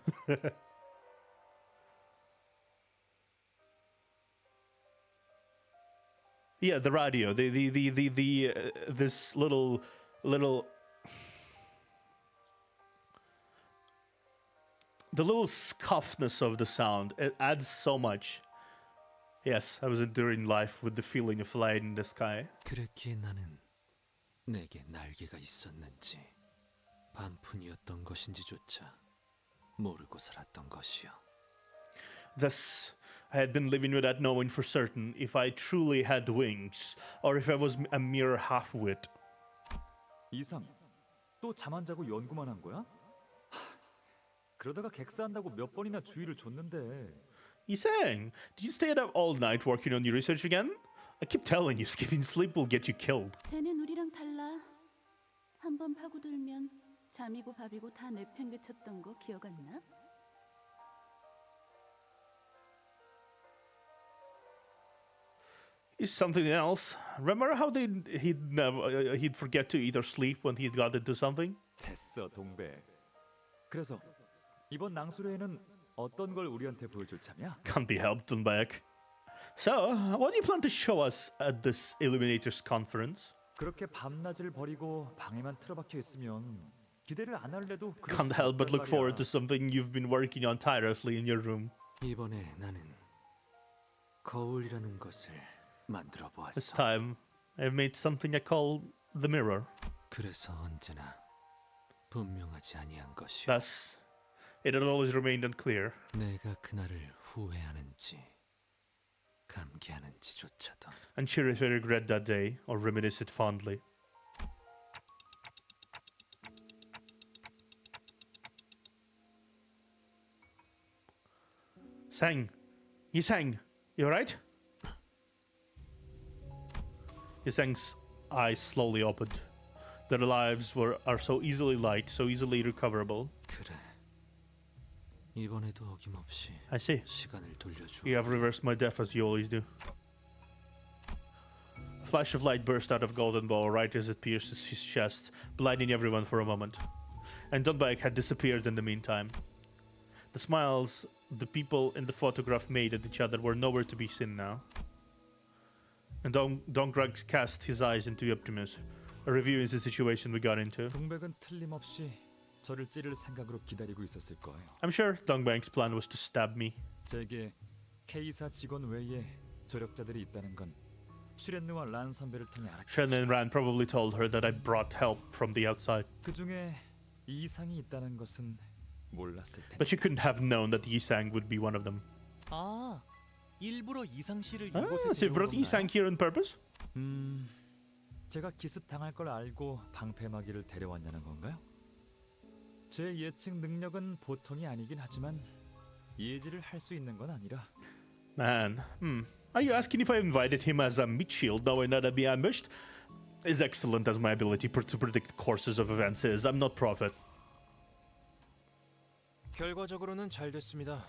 Yeah, the radio, this little the little scuffness of the sound, it adds so much. Yes, I was enduring life with the feeling of flying in the sky. 그랬기에 나는 내게 날개가 있었는지 반푼이었던 것인지조차 모르고 살았던 것이요. Thus, I had been living without knowing for certain if I truly had wings, or if I was a mere half-wit. 이상, 또 잠 안 자고 연구만 한 거야? 그러다가 객사한다고 몇 번이나 주의를 줬는데. Yisang, did you stay up all night working on your research again? I keep telling you, skipping sleep will get you killed. 쟤는 우리랑 달라. 한번 파고들면 잠이고 밥이고 다 내팽개쳤던 거 기억 안 나? It's something else. Remember how he'd forget to eat or sleep when he got into something? 됐어, 동백. 그래서 이번 낭수회에는 어떤 걸 우리한테 보여줄 참이야? Can't be helped, back. So, what do you plan to show us at this Illuminators conference? 그렇게 밤낮을 버리고 방에만 틀어박혀 있으면 기대를 안 할래도 Can't help but look forward to something you've been working on tirelessly in your room. 이번에 나는 거울이라는 것을 만들어 This 보았어. time, I've made something I call the mirror. 그래서 언제나 분명하지 아니한 것이요. Thus, it had always remained unclear. 내가 그날을 후회하는지 감기하는지조차도. Unsure if I regret that day or reminisce it fondly. Yisang, you alright? Yisang's eyes slowly opened. Their lives are so easily light, so easily recoverable. 그래. 이번에도 어김없이 I see. 시간을 돌려줘. You have reversed my death as you always do. A flash of light burst out of Golden Ball right as it pierced his chest, blinding everyone for a moment. And Dunbike had disappeared in the meantime. The smiles the people in the photograph made at each other were nowhere to be seen now. And Dongrag cast his eyes into Optimus, reviewing the situation we got into. 동백은 틀림없이 저를 찌를 생각으로 기다리고 있었을 거예요. I'm sure Dongbank's plan was to stab me. 제게 K사 직원 외에 조력자들이 있다는 건 슈렌느와 란 선배를 통해 Shen and 알았겠지. Ran probably told her that I brought help from the outside. 그 중에 이상이 있다는 것은 몰랐을 텐데. But she couldn't have known that Yisang would be one of them. 아, 일부러 이상 씨를 Ah, 이곳에 so you 데려온 brought Yisang 건가요? here on purpose? 제가 기습 당할 걸 알고 방패막이를 데려왔냐는 건가요? 제 예측 능력은 보통이 아니긴 하지만 예지를 할 수 있는 건 아니라. Man, Are you asking if I invited him as a meat shield knowing that I'd be ambushed? As excellent as my ability to predict courses of events is, I'm not prophet. 결과적으로는 잘 됐습니다.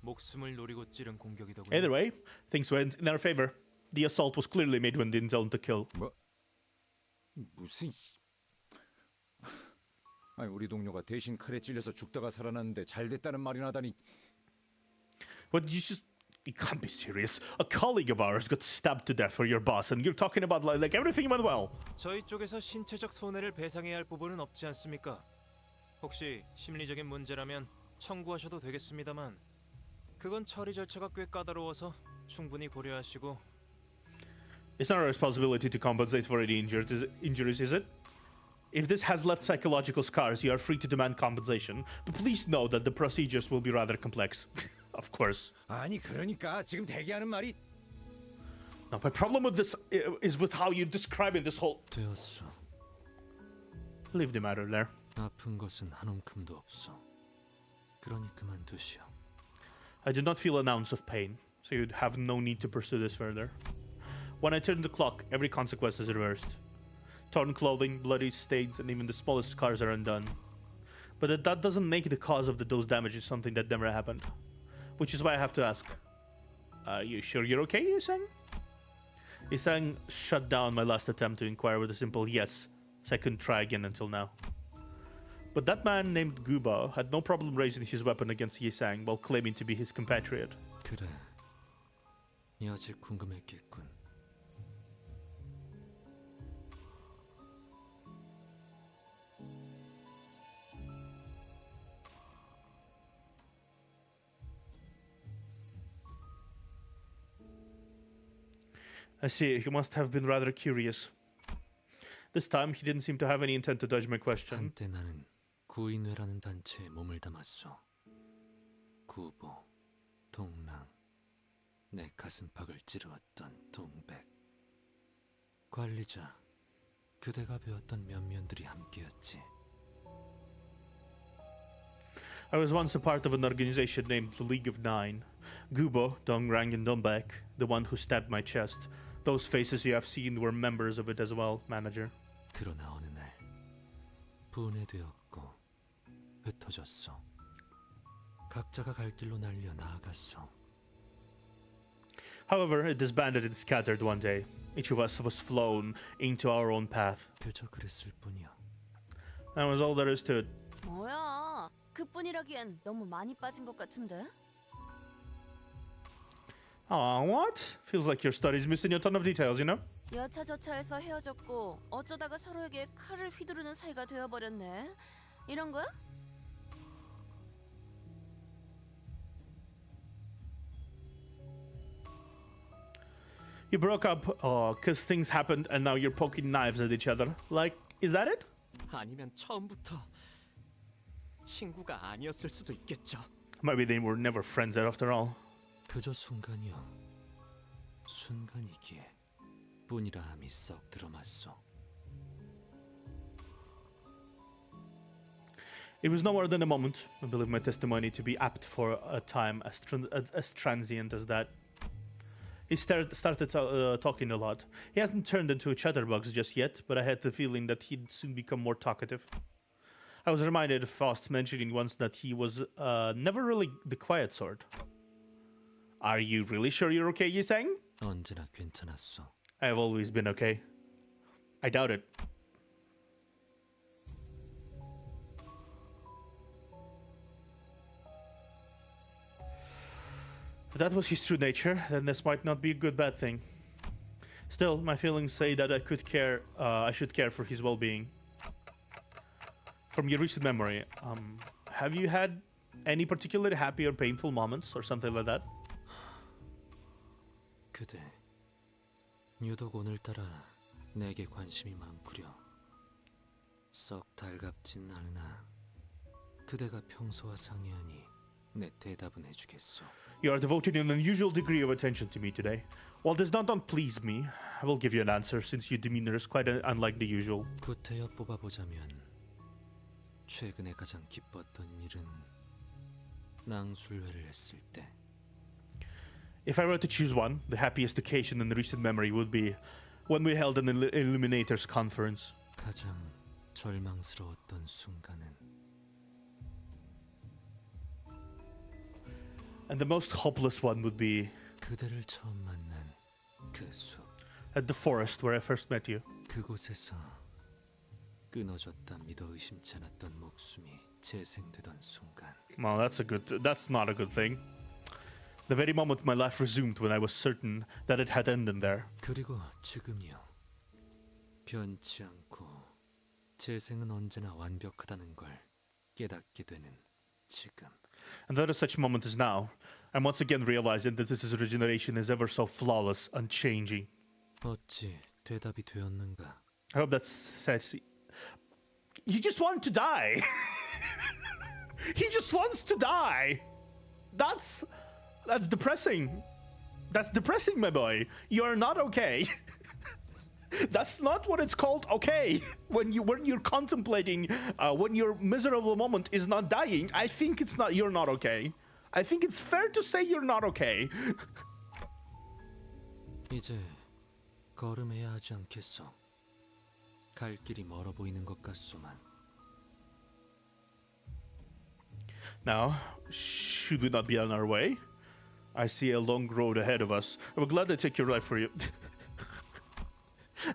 목숨을 노리고 찌른 공격이더군요. Either way, things went in our favor. The assault was clearly made with the intent to kill. 뭐? 무슨 아니 우리 동료가 대신 칼에 찔려서 죽다가 살아났는데 잘 됐다는 말이 나다니. But you can't be serious. A colleague of ours got stabbed to death for your boss, and you're talking about like everything went well. 저희 쪽에서 신체적 손해를 배상해야 할 부분은 없지 않습니까? 혹시 심리적인 문제라면 청구하셔도 되겠습니다만 그건 처리 절차가 꽤 까다로워서 충분히 고려하시고. It's not our responsibility to compensate for any injuries, is it? If this has left psychological scars, you are free to demand compensation. But please know that the procedures will be rather complex. Of course. 아니 그러니까 지금 대기하는 말이. Now, my problem with this is with how you describe it. This whole. 되었소. Leave the matter there. 아픈 것은 한 움큼도 없어. 그러니 그만두시오. I did not feel an ounce of pain, so you'd have no need to pursue this further. When I turn the clock, every consequence is reversed. Torn clothing, bloody stains, and even the smallest scars are undone. But that doesn't make the cause of those damages something that never happened. Which is why I have to ask, are you sure you're okay, Yisang? Yisang shut down my last attempt to inquire with a simple yes, so I couldn't try again until now. But that man named Gubo had no problem raising his weapon against Yisang while claiming to be his compatriot. 그래. 여지 궁금했겠군. I see, he must have been rather curious. This time, he didn't seem to have any intent to dodge my question. 한때 나는 구인회라는 단체에 몸을 담았어. 구보, 동랑, 내 가슴팍을 찌르었던 동백. 관리자, 그대가 배웠던 면면들이 함께였지. I was once a part of an organization named the League of Nine. Gubo, Dongrang, and Dombek, the one who stabbed my chest. Those faces you have seen were members of it as well, manager. 그러나 어느 날 분해되었고 흩어졌어. 각자가 갈 길로 날려 나아갔어. However, it disbanded and scattered one day. Each of us was flown into our own path. 그저 그랬을 뿐이야. That was all there is to it. 뭐야? 그뿐이라기엔 너무 많이 빠진 것 같은데? Aw, what? Feels like your study's missing a ton of details, you know? 여차저차해서 헤어졌고 어쩌다가 서로에게 칼을 휘두르는 사이가 되어버렸네. 이런 거야? You broke up because things happened and now you're poking knives at each other. Like, is that it? 아니면 처음부터 친구가 아니었을 수도 있겠죠. Maybe they were never friends after all. 그저 순간이여. 순간이기에 뿐이라 함이 썩 들어맞소. It was no more than a moment. I believe my testimony to be apt for a time as transient as that. He started talking a lot. He hasn't turned into a chatterbox just yet, but I had the feeling that he'd soon become more talkative. I was reminded of Faust mentioning once that he was never really the quiet sort. Are you really sure you're okay, Yisang? 언제나 괜찮았어. I've always been okay. I doubt it. If that was his true nature, then this might not be a good bad thing. Still, my feelings say that I should care for his well-being. From your recent memory, have you had any particularly happy or painful moments or something like that? 그대, 유독 오늘따라 내게 관심이 많구려. 썩 달갑진 않으나 그대가 평소와 상이하니 내 대답은 해주겠소. You are devoting an unusual degree of attention to me today. While this does not please me, I will give you an answer since your demeanor is quite unlike the usual. 구태여 뽑아보자면 최근에 가장 기뻤던 일은 낭술회를 했을 때. If I were to choose one, the happiest occasion in recent memory would be when we held an Illuminators conference. 가장 절망스러웠던 순간은 And the most hopeless one would be 그대를 처음 만난 그 숲. at the forest where I first met you. 그곳에서 끊어졌다 믿어 의심치 않았던 목숨이 재생되던 순간 Well, that's not a good thing. The very moment my life resumed when I was certain that it had ended there. 그리고 지금이요. 변치 않고 재생은 언제나 완벽하다는 걸 깨닫게 되는 지금. And that a such moment as now, I'm once again realizing that this regeneration is ever so flawless, unchanging. 어찌 대답이 되었는가? I hope that's sexy. You just want to die. He just wants to die. That's depressing. That's depressing, my boy. You are not okay. That's not what it's called okay. When you're contemplating when your miserable moment is not dying, I think you're not okay. I think it's fair to say you're not okay. 이제 걸음해야 하지 않겠소. 갈 길이 멀어 보이는 것 같소만. Now, should we not be on our way? I see a long road ahead of us. I would gladly take your life for you.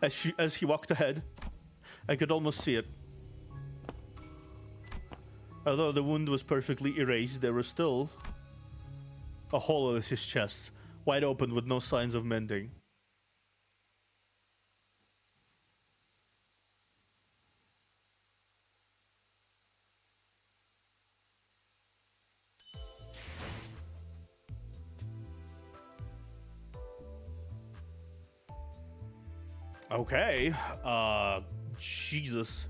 As he walked ahead, I could almost see it. Although the wound was perfectly erased, there was still a hole in his chest, wide open with no signs of mending. Okay, Jesus.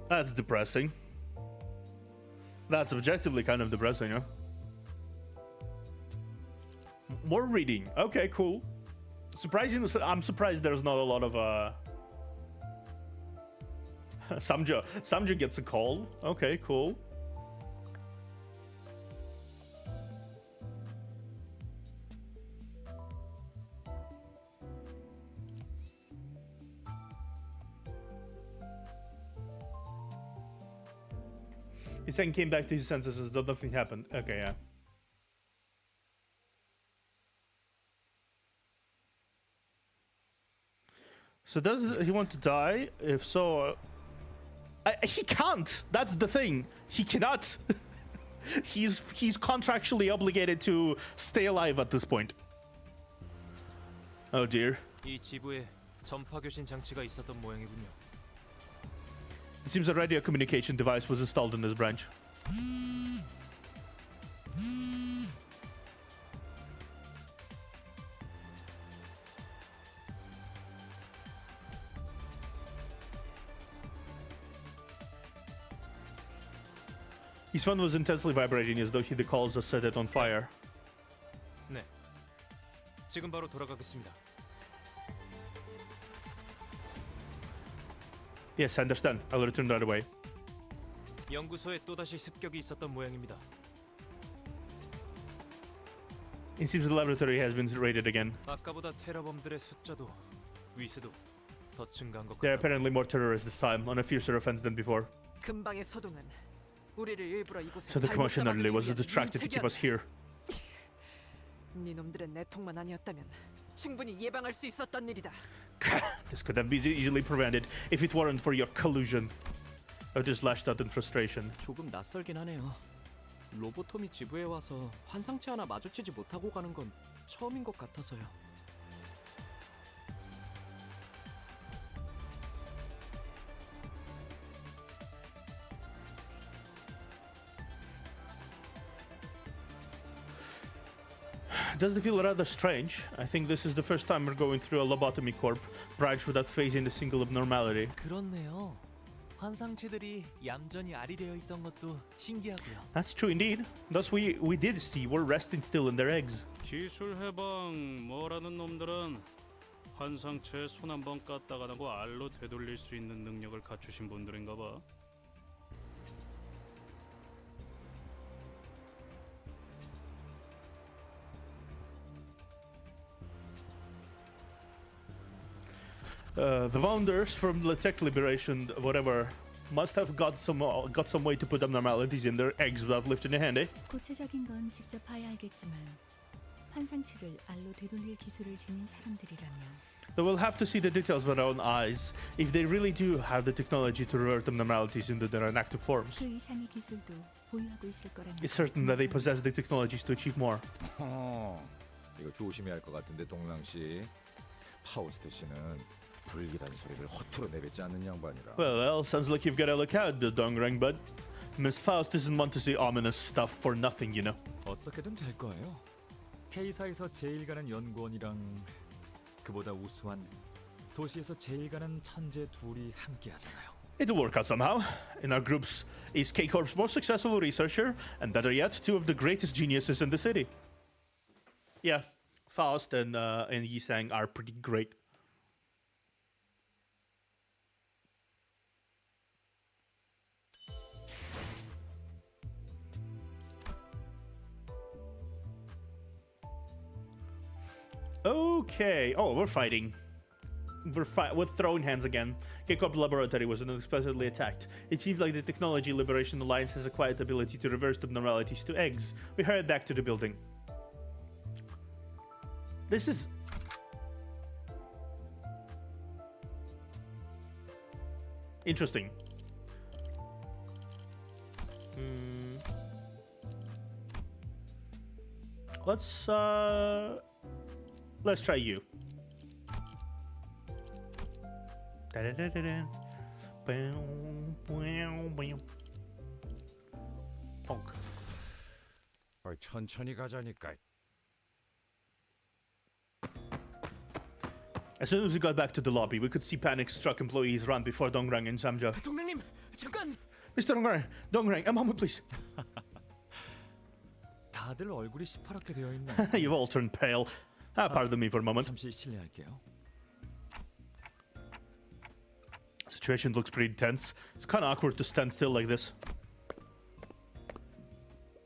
That's depressing. That's objectively kind of depressing, huh? More reading. Okay, cool. I'm surprised there's not a lot of Samja gets a call. Okay, cool. He saying came back to his senses, though nothing happened. Okay, yeah. So does he want to die? If so, he can't. That's the thing. He cannot. He's contractually obligated to stay alive at this point. Oh dear. 이 지부에 전파 교신 장치가 있었던 모양이군요. It seems a radio communication device was installed in this branch. His phone was intensely vibrating as though the calls had set it on fire. 네. 지금 바로 돌아가겠습니다. Yes, I understand. I'll return right away. 연구소에 또다시 습격이 있었던 모양입니다. It seems the laboratory has been raided again. 아까보다 테러범들의 숫자도 위세도 더 증가한 것 There are 같다. apparently more terrorists this time, on a fiercer offense than before. 근방의 소동은 우리를 일부러 이곳에 So the commotion 발목 early was 잡아두기 위한 distracted to keep us here. 네 놈들의 내통만 아니었다면 충분히 예방할 수 있었던 일이다. This could have been easily prevented if it weren't for your collusion. I just lashed out in frustration. 조금 낯설긴 하네요. 로보톰이 지부에 와서 환상체 하나 마주치지 못하고 가는 건 처음인 것 같아서요. Does it feel rather strange? I think this is the first time we're going through a lobotomy corp branch without facing a single abnormality. 그렇네요. 환상체들이 얌전히 아리되어 있던 것도 신기하고요. That's true indeed. Thus we did see were resting still in their eggs. 기술 해방 뭐라는 놈들은 환상체에 손 한 번 깠다가 나고 알로 되돌릴 수 있는 능력을 갖추신 분들인가 봐. The founders from the tech liberation, whatever, must have got some way to put abnormalities in their eggs without lifting a hand, eh? 구체적인 건 직접 봐야 알겠지만 환상체를 알로 되돌릴 기술을 지닌 사람들이라면 They will have to see the details with their own eyes if they really do have the technology to revert abnormalities into their inactive forms. 그 이상의 기술도 보유하고 있을 거라는 It's certain that they possess the technologies to achieve more. 이거 조심해야 할 것 같은데 동랑 씨. 파우스트 씨는 불길한 소리를 허투루 내뱉지 않는 양반이라. Well, sounds like you've got to look out, the Dongrang bud. Miss Faust doesn't want to say ominous stuff for nothing, you know. 어떻게든 될 거예요. K사에서 제일 가는 연구원이랑 그보다 우수한 도시에서 제일 가는 천재 둘이 함께 하잖아요. It'll work out somehow. In our groups is K-Corp's most successful researcher, and better yet, two of the greatest geniuses in the city. Yeah, Faust and Yisang are pretty great. Okay. Oh, we're fighting. We're throwing hands again. K-Corp laboratory was unexpectedly attacked. It seems like the Technology Liberation Alliance has a quiet ability to reverse abnormalities to eggs. We hurried back to the building. This is... interesting. Let's try you. Bonk. 천천히 가자니까. As soon as we got back to the lobby, we could see panic-struck employees run before Dongrang and Samja. 동랑님, 잠깐. Mr. Dongrang, a moment, please. 다들 얼굴이 시퍼렇게 되어 있네. You've all turned pale. Pardon me for a moment. 잠시 실례할게요. Situation looks pretty tense. It's kind of awkward to stand still like this.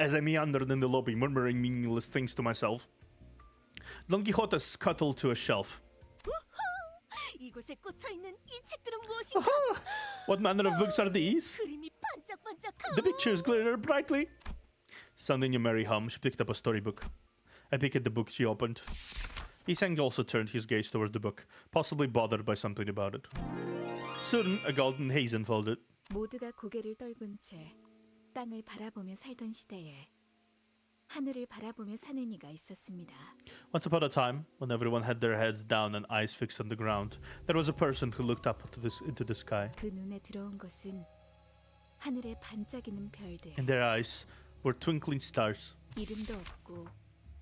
As I meandered in the lobby, murmuring meaningless things to myself, Don Quixote scuttled to a shelf. 이곳에 꽂혀 있는 이 책들은 무엇인가? What manner of books are these? 그림이 반짝반짝하오. The pictures glitter brightly. Sounding a merry hum, she picked up a storybook. I picked the book she opened. Isang also turned his gaze towards the book, possibly bothered by something about it. Soon, a golden haze unfolded. 모두가 고개를 떨군 채 땅을 바라보며 살던 시대에 하늘을 바라보며 사는 이가 있었습니다. Once upon a time, when everyone had their heads down and eyes fixed on the ground, there was a person who looked up into the sky. 그 눈에 들어온 것은 하늘에 반짝이는 별들. In their eyes were twinkling stars. 이름도 없고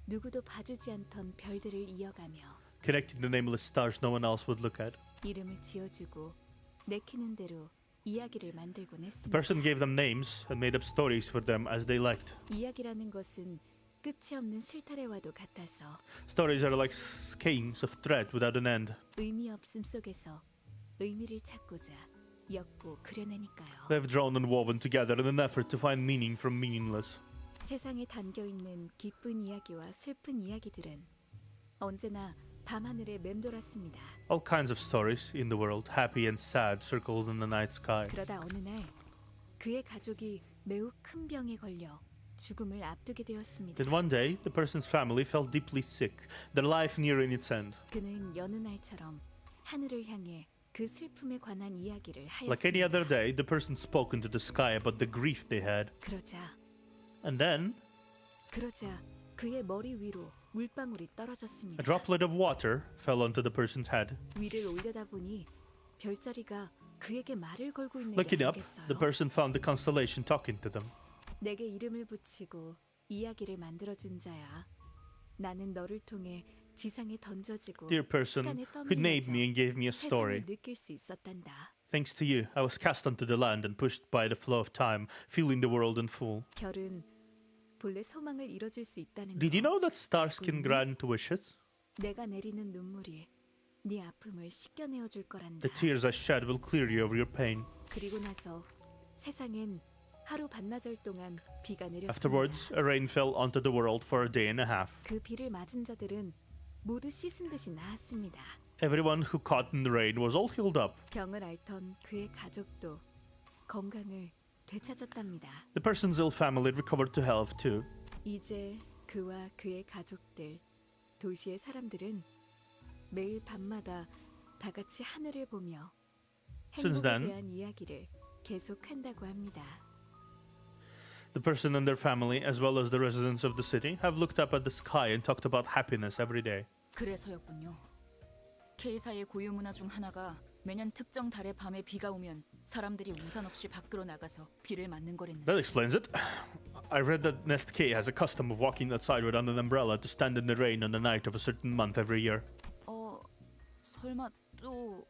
누구도 봐주지 않던 별들을 이어가며 Connecting the nameless stars no one else would look at. 이름을 지어주고 내키는 대로 이야기를 만들곤 The 했습니다. person gave them names and made up stories for them as they liked. 이야기라는 것은 끝이 없는 실타래와도 같아서 Stories are like skeins of thread without an end. 의미 없음 속에서 의미를 찾고자 엮고 그려내니까요. They've drawn and woven together in an effort to find meaning from meaningless. 세상에 담겨 있는 기쁜 이야기와 슬픈 이야기들은 언제나 밤하늘에 맴돌았습니다. All kinds of stories in the world, happy and sad, circled in the night sky. 그러다 어느 날 그의 가족이 매우 큰 병에 걸려 죽음을 앞두게 되었습니다. Then one day, the person's family felt deeply sick, their life nearing its end. 그는 여느 날처럼 하늘을 향해 그 슬픔에 관한 이야기를 Like any other 하였습니다. day, the person spoke into the sky about the grief they had. 그러자 And then, 그의 머리 위로 물방울이 떨어졌습니다. a droplet of water fell onto the person's head. 위를 올려다보니 별자리가 그에게 말을 걸고 있는 게 Looking up, 보였어요. the person found the constellation talking to them. 내게 이름을 붙이고 이야기를 만들어준 자야. 나는 너를 통해 지상에 던져지고 Dear person 시간에 who named me and gave me a story. 세상을 느낄 수 있었단다. Thanks to you, I was cast onto the land and pushed by the flow of time, feeling the world in full. 별은 본래 소망을 이뤄줄 수 있다는 Did you 거 know that stars can grant wishes? 내가 내리는 눈물이 네 아픔을 씻겨내어 줄 거란다. The tears I shed will clear you of your pain. 그리고 나서 세상엔 하루 반나절 동안 비가 내렸습니다. Afterwards, a rain fell onto the world for a day and a half. 그 비를 맞은 자들은 모두 씻은 듯이 나았습니다. Everyone who caught in the rain was all healed up. 병을 앓던 그의 가족도 건강을 되찾았답니다. The person's ill family recovered to health too. 이제 그와 그의 가족들 도시의 사람들은 매일 밤마다 다 같이 하늘을 보며 Since 행복에 then, 대한 이야기를 계속한다고 합니다. the person and their family, as well as the residents of the city, have looked up at the sky and talked about happiness every day. 그래서였군요. K사의 고유 문화 중 하나가 매년 특정 달의 밤에 비가 오면 사람들이 우산 없이 밖으로 나가서 비를 맞는 거랬는데. That explains it. I read that Nest K has a custom of walking outside without an umbrella to stand in the rain on the night of a certain month every year. 설마 또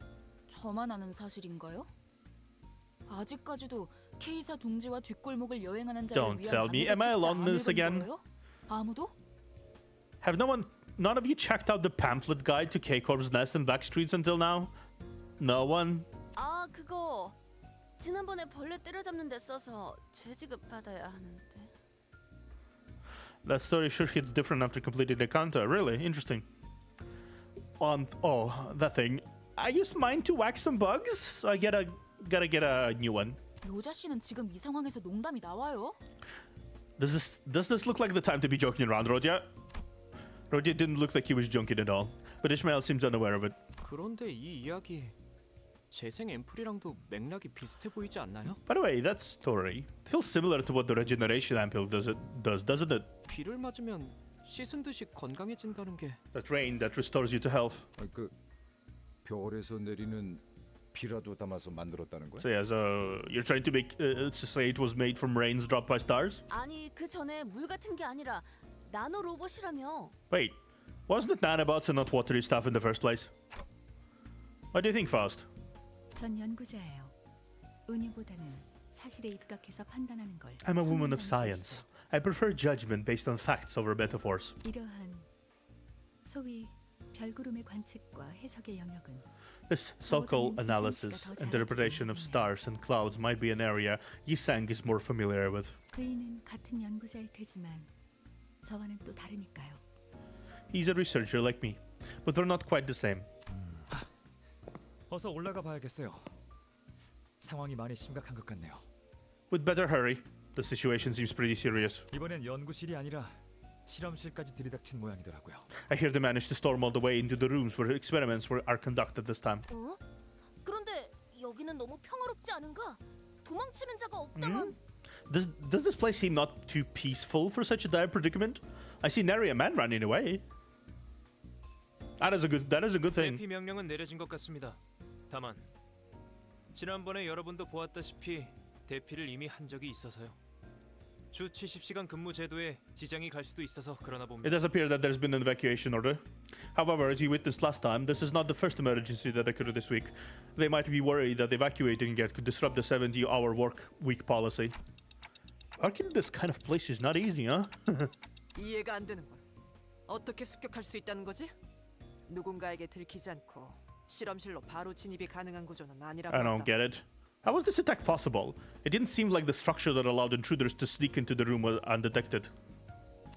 저만 아는 사실인가요? 아직까지도 K사 둥지와 뒷골목을 여행하는 자를 Don't 위한 tell me. 안내서 Am I 책자 alone in 안 this 읽은 again? 거예요? 아무도? Have none of you checked out the pamphlet guide to K-Corp's Nest and Backstreets until now? No one? 아, 그거 지난번에 벌레 때려잡는 데 써서 재지급 받아야 하는데. That story sure hits different after completing the Canto. Really interesting. That thing. I used mine to whack some bugs, so I gotta get a new one. 로자 씨는 지금 이 상황에서 농담이 나와요? Does this look like the time to be joking around, Rodya? Rodya didn't look like he was joking at all, but Ishmael seems unaware of it. 그런데 이 이야기 재생 앰플이랑도 맥락이 비슷해 보이지 않나요? By the way, that story feels similar to what the regeneration ampoule does, doesn't it? 비를 맞으면 씻은 듯이 건강해진다는 게 That rain that restores you to health. 그 별에서 내리는 비라도 담아서 만들었다는 거야? So yeah, so you're trying to make to say it was made from rains dropped by stars? 아니, 그 전에 물 같은 게 아니라 나노 로봇이라며. Wait, wasn't it nanobots and not watery stuff in the first place? What do you think, Faust? 전 연구자예요. 은유보다는 사실에 입각해서 판단하는 걸. I'm a woman of 선호한다는 science. 것이죠. I prefer judgment based on facts over metaphors. 이러한 소위 별구름의 관측과 해석의 영역은 This so-called analysis, interpretation of stars and clouds might be an area Yisang is more familiar with. 그이는 같은 연구자일 테지만 저와는 또 다르니까요. He's a researcher like me, but we're not quite the same. 어서 올라가 봐야겠어요. 상황이 많이 심각한 것 같네요. We'd better hurry. The situation seems pretty serious. 이번엔 연구실이 아니라 실험실까지 들이닥친 모양이더라고요. I hear they managed to storm all the way into the rooms where experiments are conducted this time. 그런데 여기는 너무 평화롭지 않은가? 도망치는 자가 없다만. Does this place seem not too peaceful for such a dire predicament? I see nary a man running away. That is a good thing. 대피 명령은 내려진 것 같습니다. 다만 지난번에 여러분도 보았다시피 대피를 이미 한 적이 있어서요. 주 70시간 근무 제도에 지장이 갈 수도 있어서 그러나 It 봅니다. does appear that there's been an evacuation order. However, as you witnessed last time, this is not the first emergency that occurred this week. They might be worried that evacuating it could disrupt the 70-hour work week policy. Working in this kind of place is not easy, huh? 이해가 안 되는군. 어떻게 습격할 수 있다는 거지? 누군가에게 들키지 않고 실험실로 바로 진입이 가능한 구조는 아니라고 I don't 한다. get it. How was this attack possible? It didn't seem like the structure that allowed intruders to sneak into the room was undetected.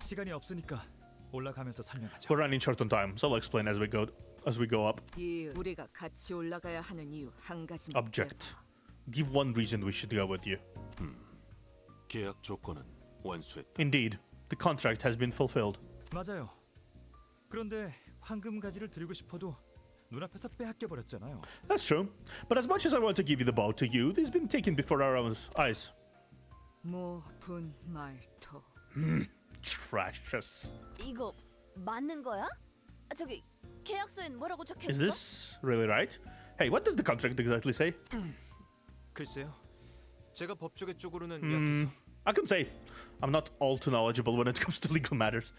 시간이 없으니까 올라가면서 설명하죠. We're running short on time, so I'll explain as we go up. 우리가 같이 올라가야 하는 이유 한 가지만. Object. Give one reason we should go with you. 계약 조건은 완수했다. Indeed, the contract has been fulfilled. 맞아요. 그런데 황금 가지를 드리고 싶어도 눈앞에서 빼앗겨 버렸잖아요. That's true. But as much as I want to give you the bow to you, it's been taken before our own eyes. 모분 말토. Trashes. 이거 맞는 거야? 저기 계약서엔 뭐라고 적혀 Is 있어? this really right? Hey, what does the contract exactly say? 글쎄요. 제가 법조계 쪽으로는 약해서 I can say I'm not all too knowledgeable when it comes to legal matters.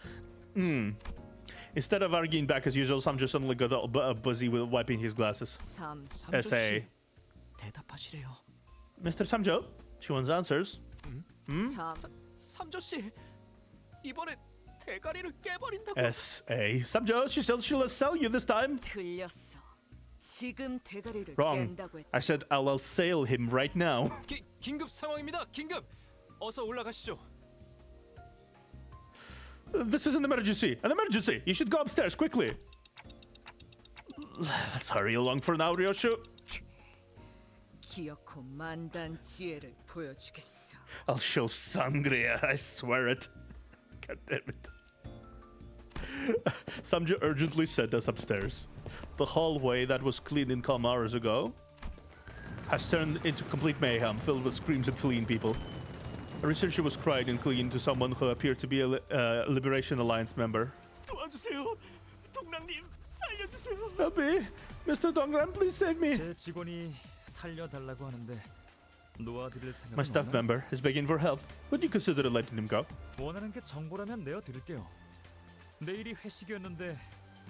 Instead of arguing back as usual, Samjo suddenly got all busy with wiping his glasses. 삼조씨 대답하시래요. Mr. Samjo, she wants answers. 삼조씨 이번에 대가리를 깨버린다고. S.A. Samjo, she'll sell you this time. 틀렸어. 지금 대가리를 Wrong. 깬다고 했다. I said I'll sell him right now. 긴급 상황입니다. 긴급. 어서 올라가시죠. This is an emergency. An emergency. You should go upstairs quickly. Let's hurry along for now, Ryoshu. 기어코 만단 지혜를 보여주겠어. I'll show sangria. I swear it. God damn it. Samju urgently sent us upstairs. The hallway that was clean and calm hours ago has turned into complete mayhem, filled with screams and fleeing people. A researcher was crying and clinging to someone who appeared to be a Liberation Alliance member. 도와주세요. 동랑님 살려주세요. Help me! Mr. Dongran, please save me! 제 직원이 살려달라고 하는데 놓아드릴 생각은 My staff 없나요? member is begging for help. Would you consider letting him go? 원하는 게 정보라면 내어드릴게요. 내일이 회식이었는데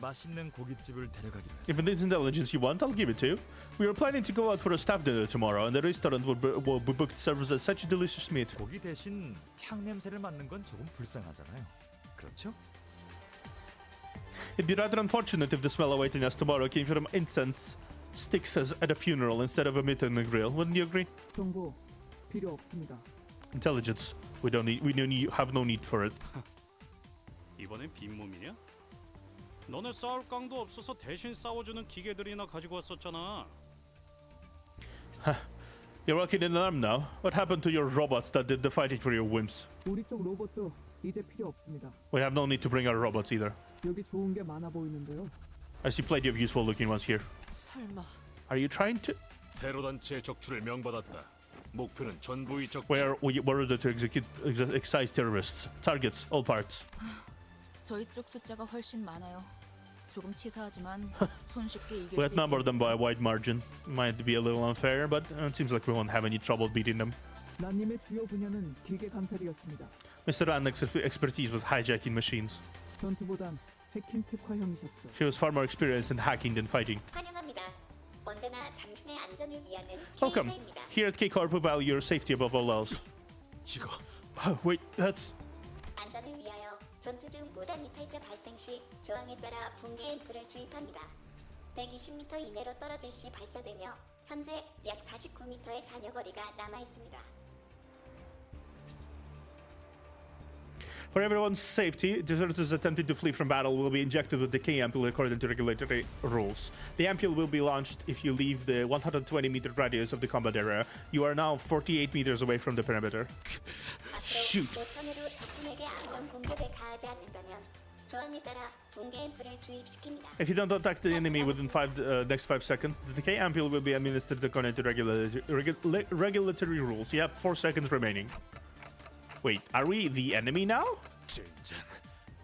맛있는 고깃집을 데려가기로 했어요. If it is intelligence you want, I'll give it to you. We are planning to go out for a staff dinner tomorrow, and the restaurant will be booked serves such delicious meat. 고기 대신 향 냄새를 맡는 건 조금 불쌍하잖아요. 그렇죠? It'd be rather unfortunate if the smell awaiting us tomorrow came from incense sticks as at a funeral instead of a meat on the grill. Wouldn't you agree? 정보 필요 없습니다. Intelligence. We don't have no need for it. 이번엔 빈몸이냐? 너네 싸울 깡도 없어서 대신 싸워주는 기계들이나 가지고 왔었잖아. You're working in an arm now. What happened to your robots that did the fighting for your wimps? 우리 쪽 로봇도 이제 필요 없습니다. We have no need to bring our robots either. 여기 좋은 게 많아 보이는데요. I see plenty of useful looking ones here. 설마 Are you trying to? 테러 단체의 적출을 명받았다. 목표는 전부의 적출. We ordered to excise terrorists. Targets, all parts. 저희 쪽 숫자가 훨씬 많아요. 조금 치사하지만 손쉽게 이길 We 수 outnumber 있게. them by a wide margin. Might be a little unfair, but it seems like we won't have any trouble beating them. 나님의 주요 분야는 기계 강탈이었습니다. Mr. Annek's expertise was hijacking machines. 전투보단 해킹 특화형이셨죠. She was far more experienced in hacking than fighting. 환영합니다. 언제나 당신의 안전을 위하는 Welcome. K사입니다. Here at K-Corp, we value your safety above all else. 이거 Wait, that's... 안전을 위하여 전투 중 무단 이탈자 발생 시 조항에 따라 붕괴 앰플을 주입합니다. 120m 이내로 떨어질 시 발사되며 현재 약 49m의 잔여 거리가 남아 있습니다. For everyone's safety, deserters attempting to flee from battle will be injected with decay ampule according to regulatory rules. The ampule will be launched if you leave the 120-meter radius of the combat area. You are now 48 meters away from the perimeter. Shoot! 모턴으로 적군에게 아무런 공격을 가하지 않는다면 조항에 따라 붕괴 앰플을 주입시킵니다. If you don't attack the enemy within next 5 seconds, the decay ampule will be administered according to regulatory rules. You have 4 seconds remaining. Wait, are we the enemy now? 젠장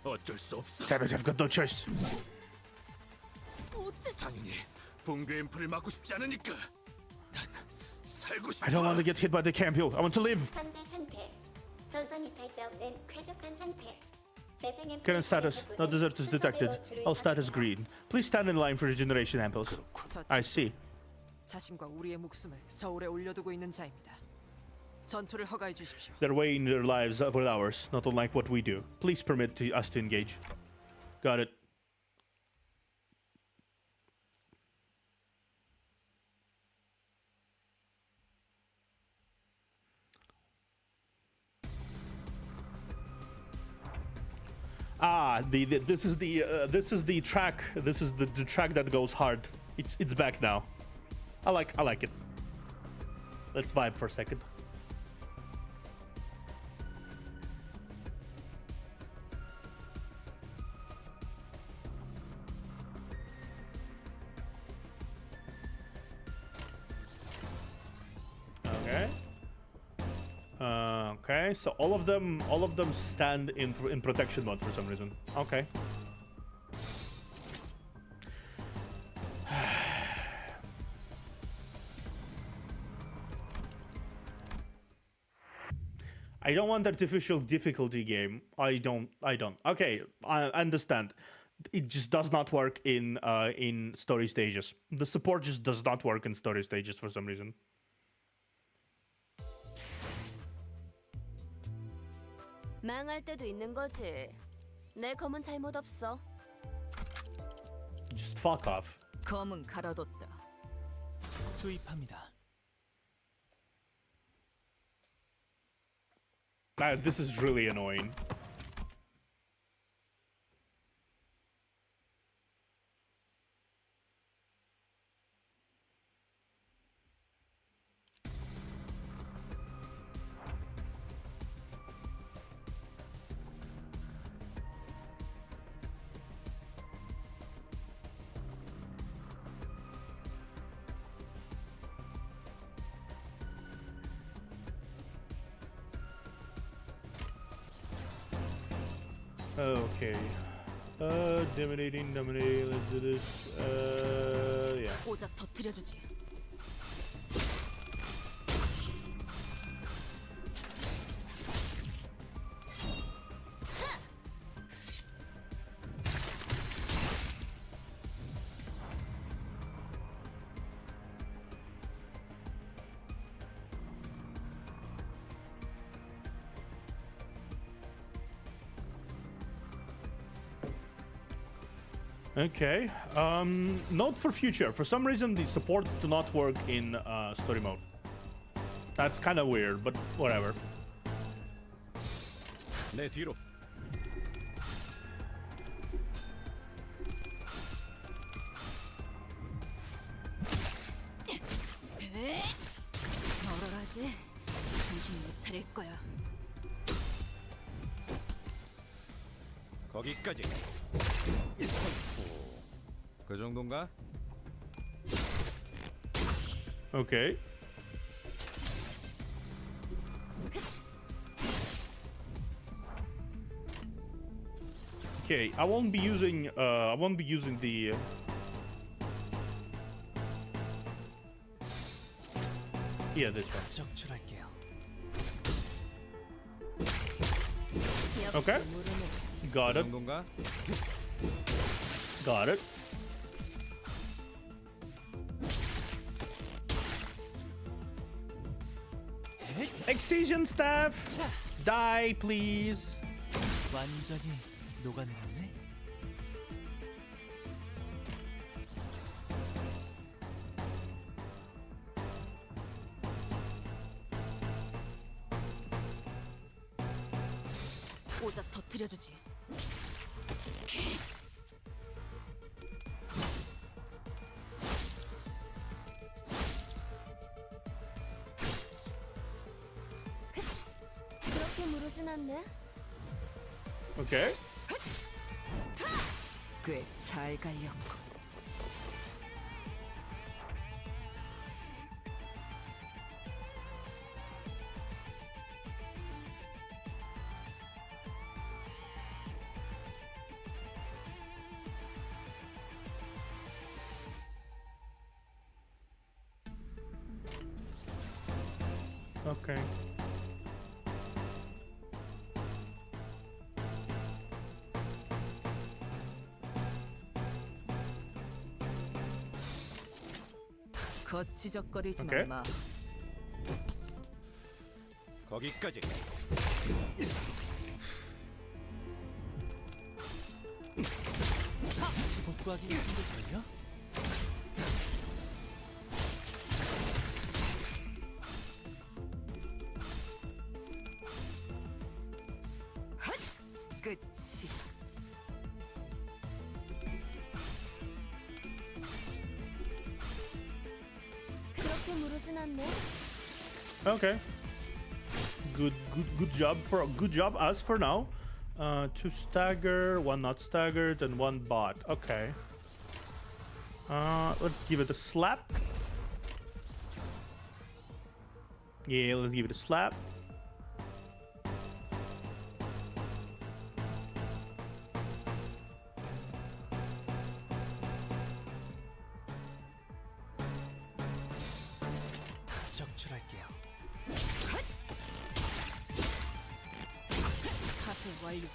어쩔 수 없어. Damn it, I've got no choice. 당연히 붕괴 앰플을 막고 싶지 않으니까. 난 살고 싶어. I don't want to get hit by the ampule. I want to live. 현재 상태. 전선 이탈자 없는 쾌적한 상태. 재생 앰플 Current status. No deserters detected. All status green. Please stand in line for regeneration ampules. 저 I see. 자신과 우리의 목숨을 저울에 올려두고 있는 자입니다. 전투를 허가해 주십시오. They're weighing their lives with ours, not unlike what we do. Please permit us to engage. Got it. This is the track. This is the track that goes hard. It's back now. I like it. Let's vibe for a second. Okay. Okay, so all of them stand in protection mode for some reason. Okay. I don't want artificial difficulty game. I don't. Okay, I understand. It just does not work in story stages. The support just does not work in story stages for some reason. 망할 때도 있는 거지. 내 검은 잘못 없어. Just fuck off. 검은 갈아뒀다. 투입합니다. This is really annoying. Okay. Dominating. Let's do this. Yeah. 오작 터뜨려주지. Okay. Note for future. For some reason, the supports do not work in story mode. That's kind of weird, but whatever. 내 뒤로. 널널하지? 정신 못 차릴 거야. 거기까지. 그 정도인가? Okay. Okay, I won't be using the yeah, this one. 적출할게요. Okay. Got 그 it. 정도인가? Got it. Excision staff. Die, please. 완전히 녹아내렸네. 오작 터뜨려주지. 그렇게 무르진 않네. Okay. 꽤 잘 갈렸고. Okay. 거치적거리지 오케이. 마. 거기까지. 복구하기 힘들걸요? 끝이. 그렇게 무르진 않네. Okay. Good job us for now. Two stagger, one not staggered, and one bot. Okay. Let's give it a slap. Yeah, let's give it a slap. 적출할게요. 사슬 완료.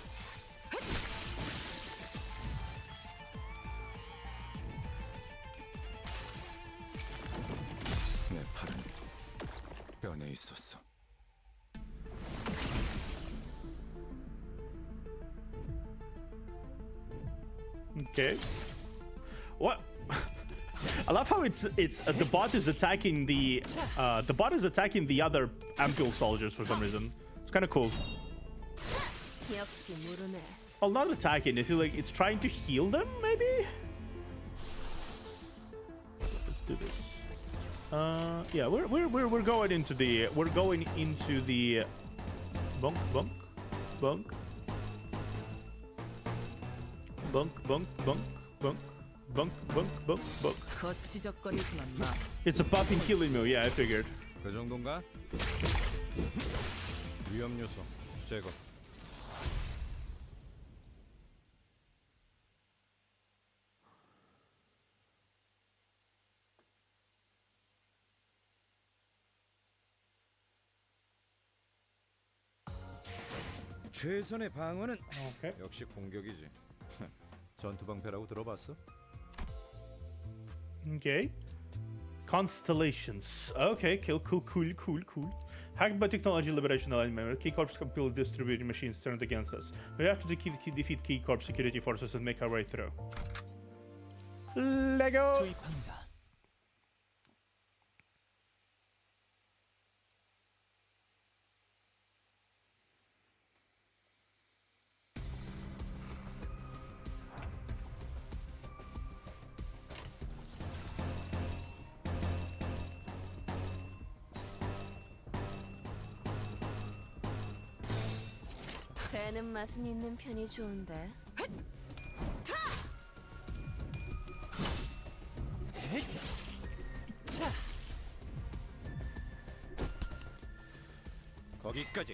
내 팔은 변해 있었어. Okay. What? I love how it's the bot is attacking the other ampule soldiers for some reason. It's kind of cool. 역시 모르네. Well, not attacking. I feel like it's trying to heal them, maybe. Let's do this. Yeah, we're going into the bunk. 거치적거리지만 마. It's a buffing killing move. Yeah, I figured. 그 정도인가? 위험 요소 제거. 최선의 방어는 Okay. 역시 공격이지. 전투 방패라고 들어봤어? Okay. Constellations. Okay, cool. Hacked by technology liberation alignment, Key Corp's completely distributed machines turned against us. We have to defeat Key Corp security forces and make our way through. Lego! 투입합니다. 배는 맛은 있는 편이 좋은데. 거기까지.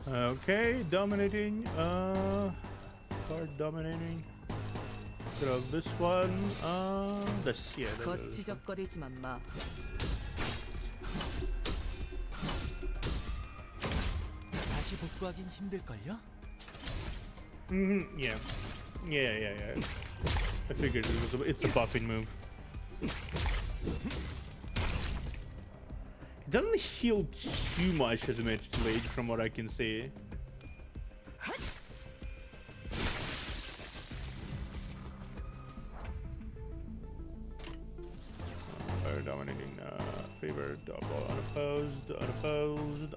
Okay, dominating. Card dominating. Grab this one. This, yeah. 거치적거리지만 마. 다시 복구하긴 힘들걸요? Yeah. I figured it's a buffing move. It doesn't heal too much as a mage blade from what I can see. Dominating favor, double,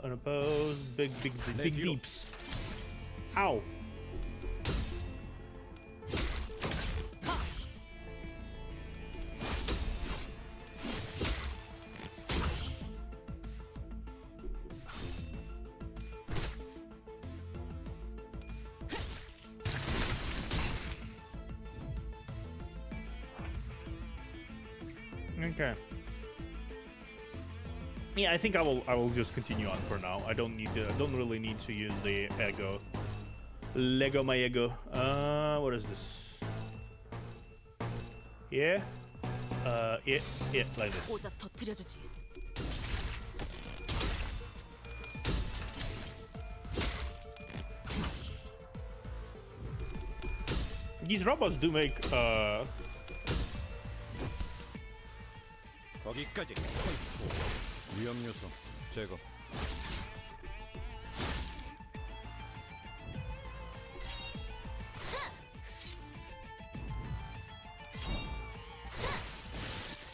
unopposed, big deeps. Ow! Okay. Yeah, I think I will just continue on for now. I don't really need to use the ego. Lego my ego. What is this? Yeah. Yeah, like this. 오자 터뜨려주지. These robots do make 거기까지. 위험 요소 제거.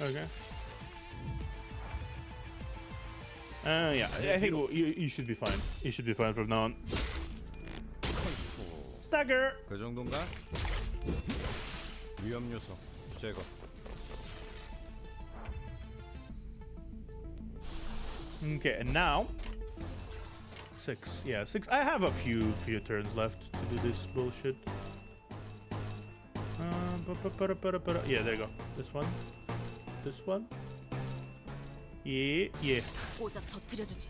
Okay. Yeah, I think you should be fine. You should be fine from now on. Stagger. 그 정도인가? 위험 요소 제거. Okay, and now 6. Yeah, 6. I have a few turns left to do this bullshit. Yeah, there you go. This one. This one. Yeah. 오자 터뜨려주지.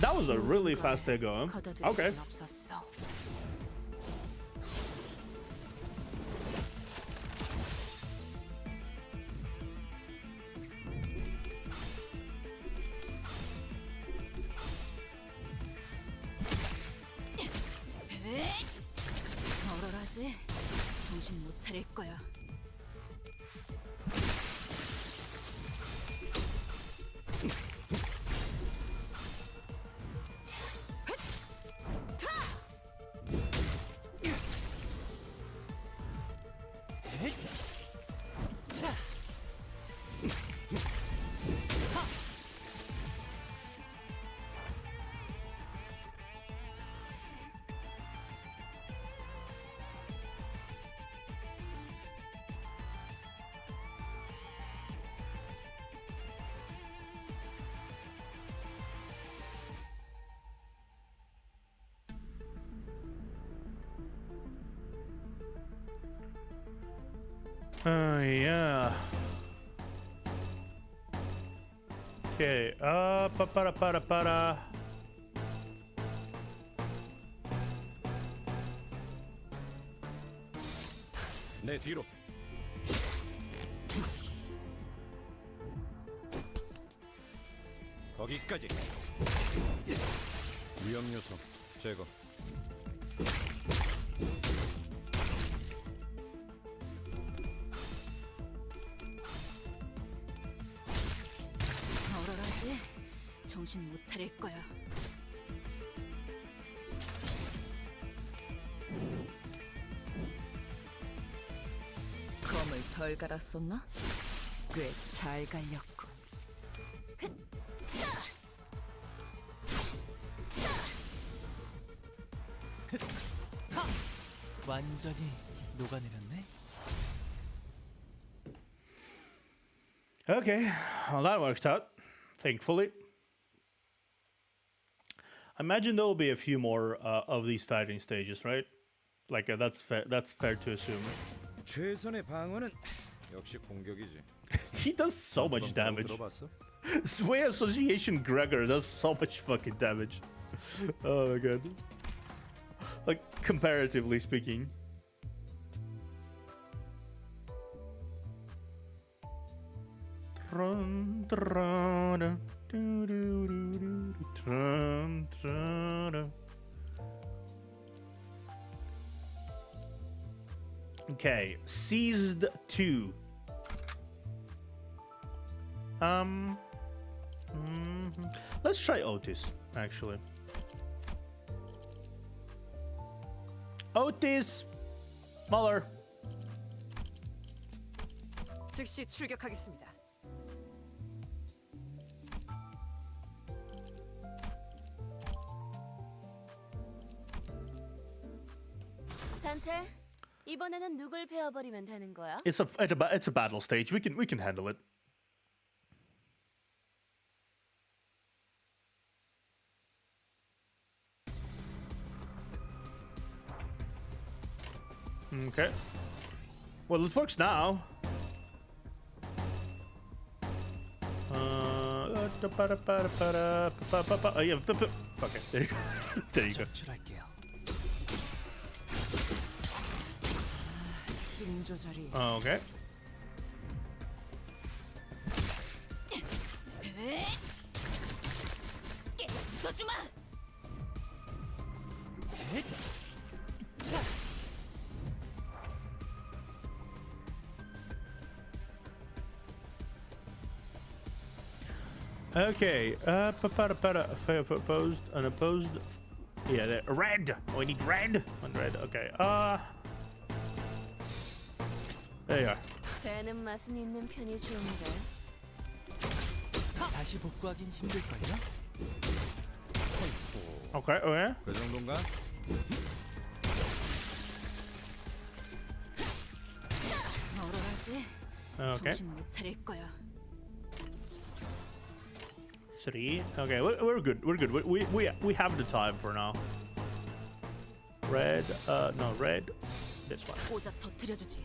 That was a really fast ego. Huh? Okay. 얼얼하지? 정신 못 차릴 거야. Yeah. Okay. Para. 내 뒤로. 거기까지. 위험 요소 제거. 얼얼하지? 정신 못 차릴 거야. 검을 덜 갈았었나? 꽤 잘 갈렸군. 완전히 녹아내렸네. Okay, well that worked out, thankfully. I imagine there will be a few more of these fighting stages, right? Like that's fair. That's fair to assume. 최선의 방어는 역시 공격이지. He does so much damage. 들어봤어? Sway Association Gregor does so much fucking damage. Oh my god. Like comparatively speaking. Okay, seized 2. Let's try Otis, actually. Otis! Muller! 즉시 출격하겠습니다. 단테, 이번에는 누굴 베어버리면 되는 거야? It's a battle stage. We can handle it. Okay. Well, it works now. Yeah. Okay, there you go. There you go. 적출할게요. 힘 조절이. Okay. 써주마. Okay. Opposed, unopposed. Yeah, red. We need red. One red. Okay. There you are. 배는 맛은 있는 편이 좋은데. 다시 복구하긴 힘들걸요? Okay. Okay. 그 정도인가? 얼얼하지? Okay. 정신 못 차릴 거야. 3. Okay, we're good. We're good. We have the time for now. Red. No, red. This one. 오자 터뜨려주지.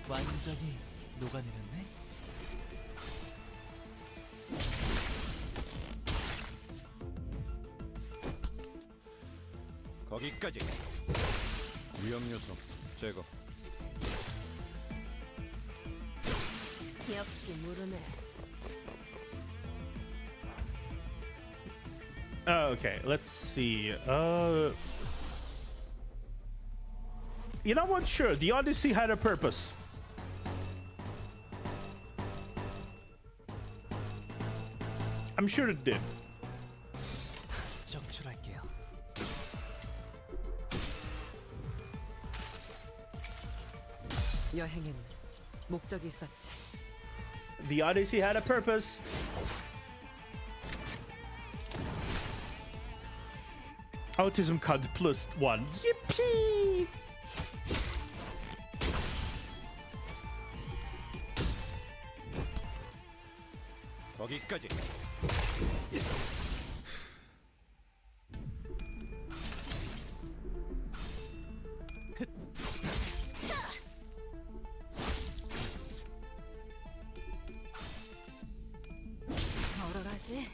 완전히 녹아내렸네. 거기까지. 위험 요소 제거. 역시 모르네. Okay, let's see. You know what? Sure, the Odyssey had a purpose. I'm sure it did. 적출할게요. 여행엔 목적이 있었지. The Odyssey had a purpose. Autism card +1. Yippee! 거기까지. 알지?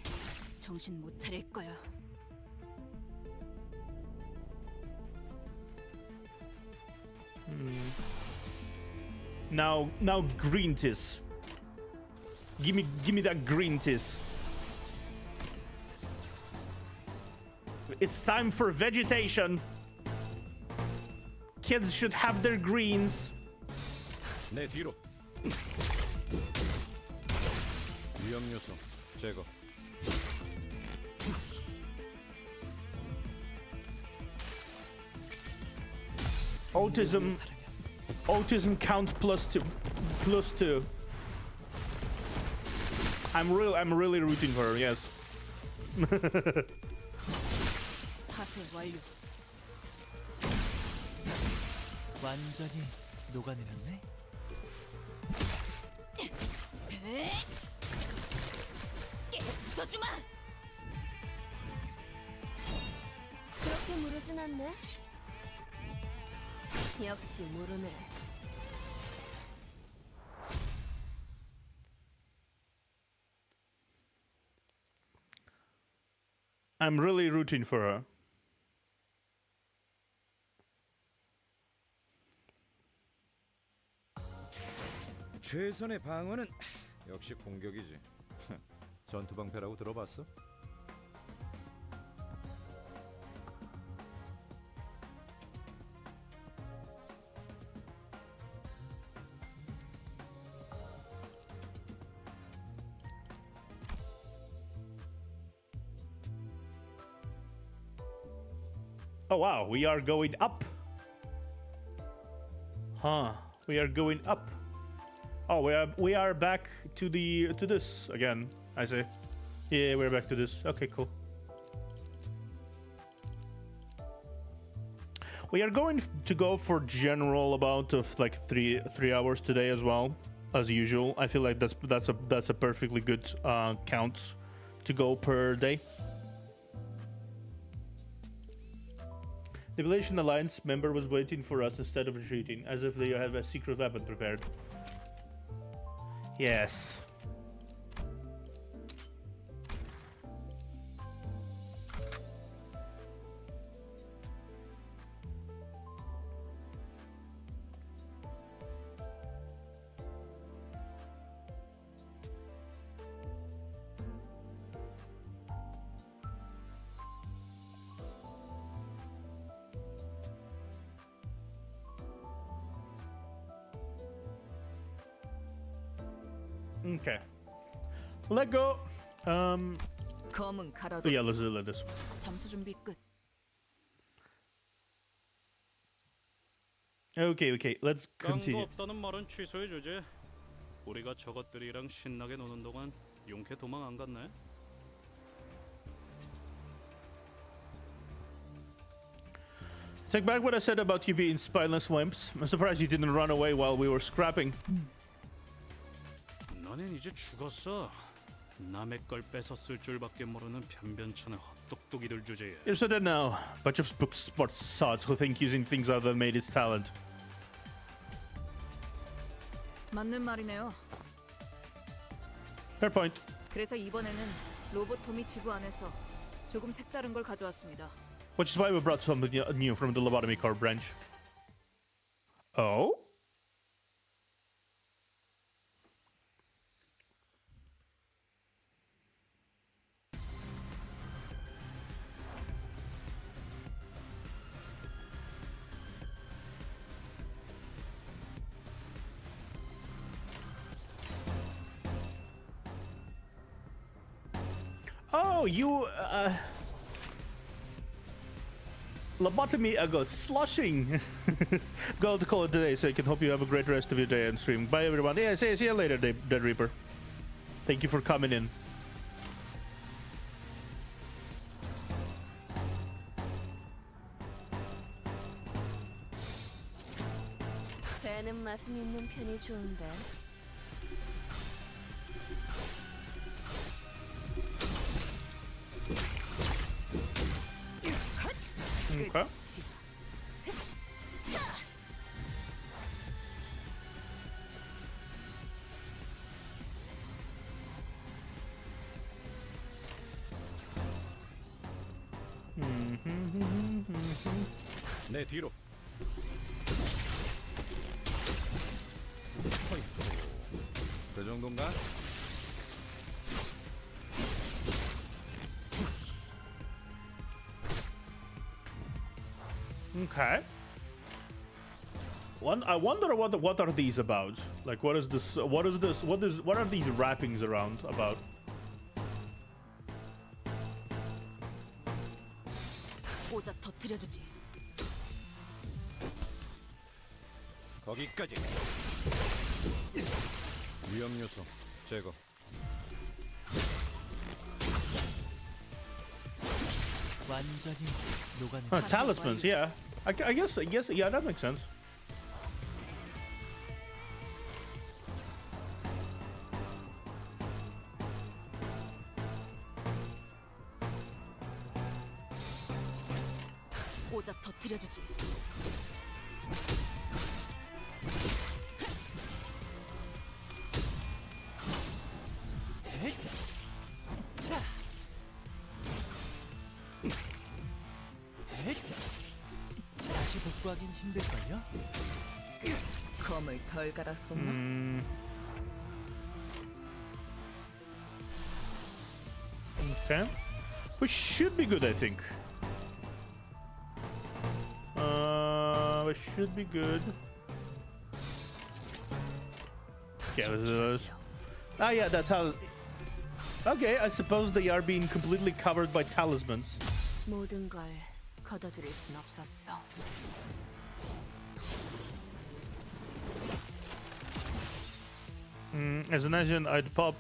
정신 못 차릴 거야. Now green tis. Give me that green tis. It's time for vegetation. Kids should have their greens. 내 뒤로. 위험 요소 제거. Autism count +2. I'm really rooting for her. Yes. 파쇄 완료. 완전히 녹아내렸네. 써주마. 그렇게 무르진 않네. 역시 모르네. I'm really rooting for her. 최선의 방어는 역시 공격이지. 전투 방패라고 들어봤어? Oh wow, we are going up. Huh? We are going up. Oh, we are back to this again. I say, yeah, we're back to this. Okay, cool. We are going to go for general about of like three hours today as well, as usual. I feel like that's a perfectly good count to go per day. The Liberation Alliance member was waiting for us instead of retreating, as if they have a secret weapon prepared. Yes. Okay. Let go. 검은 가라도. Yeah, let's do this. 잠수 준비 끝. Okay. Let's 깡도 continue. 없다는 말은 취소해 주지. 우리가 저것들이랑 신나게 노는 동안 용케 도망 안 갔네. Take back what I said about you being spineless wimps. I'm surprised you didn't run away while we were scrapping. 너넨 이제 죽었어. 남의 걸 뺏었을 줄밖에 모르는 변변찮은 헛똑똑이들 주제에. You're so dead now. Bunch of sports sods who think using things other than made its talent. 맞는 말이네요. Fair point. 그래서 이번에는 로보톰이 지구 안에서 조금 색다른 걸 가져왔습니다. Which is why we brought something new from the lobotomy core branch. Oh? Oh, you, lobotomy ago slushing. Go to call it today, so I can hope you have a great rest of your day and stream. Bye, everyone. Yeah, see you later, Dead Reaper. Thank you for coming in. 배는 맛은 있는 편이 좋은데. Okay. 내 뒤로. 그 정도인가? Okay. I wonder what are these about? Like, what is this? What is this? What are these wrappings around about? 고작 터뜨려주지. 거기까지. 위험 요소 제거. 완전히 녹아내. Talismans, yeah. I guess, yeah, that makes sense. 고작 터뜨려주지. 자. 다시 복구하긴 힘들걸요? 검을 덜 갈았었나? Okay. Which should be good, I think. It should be good. Yeah, yeah, that's how. Okay, I suppose they are being completely covered by talismans. 모든 걸 걷어들일 순 없었어. As an agent, I'd poop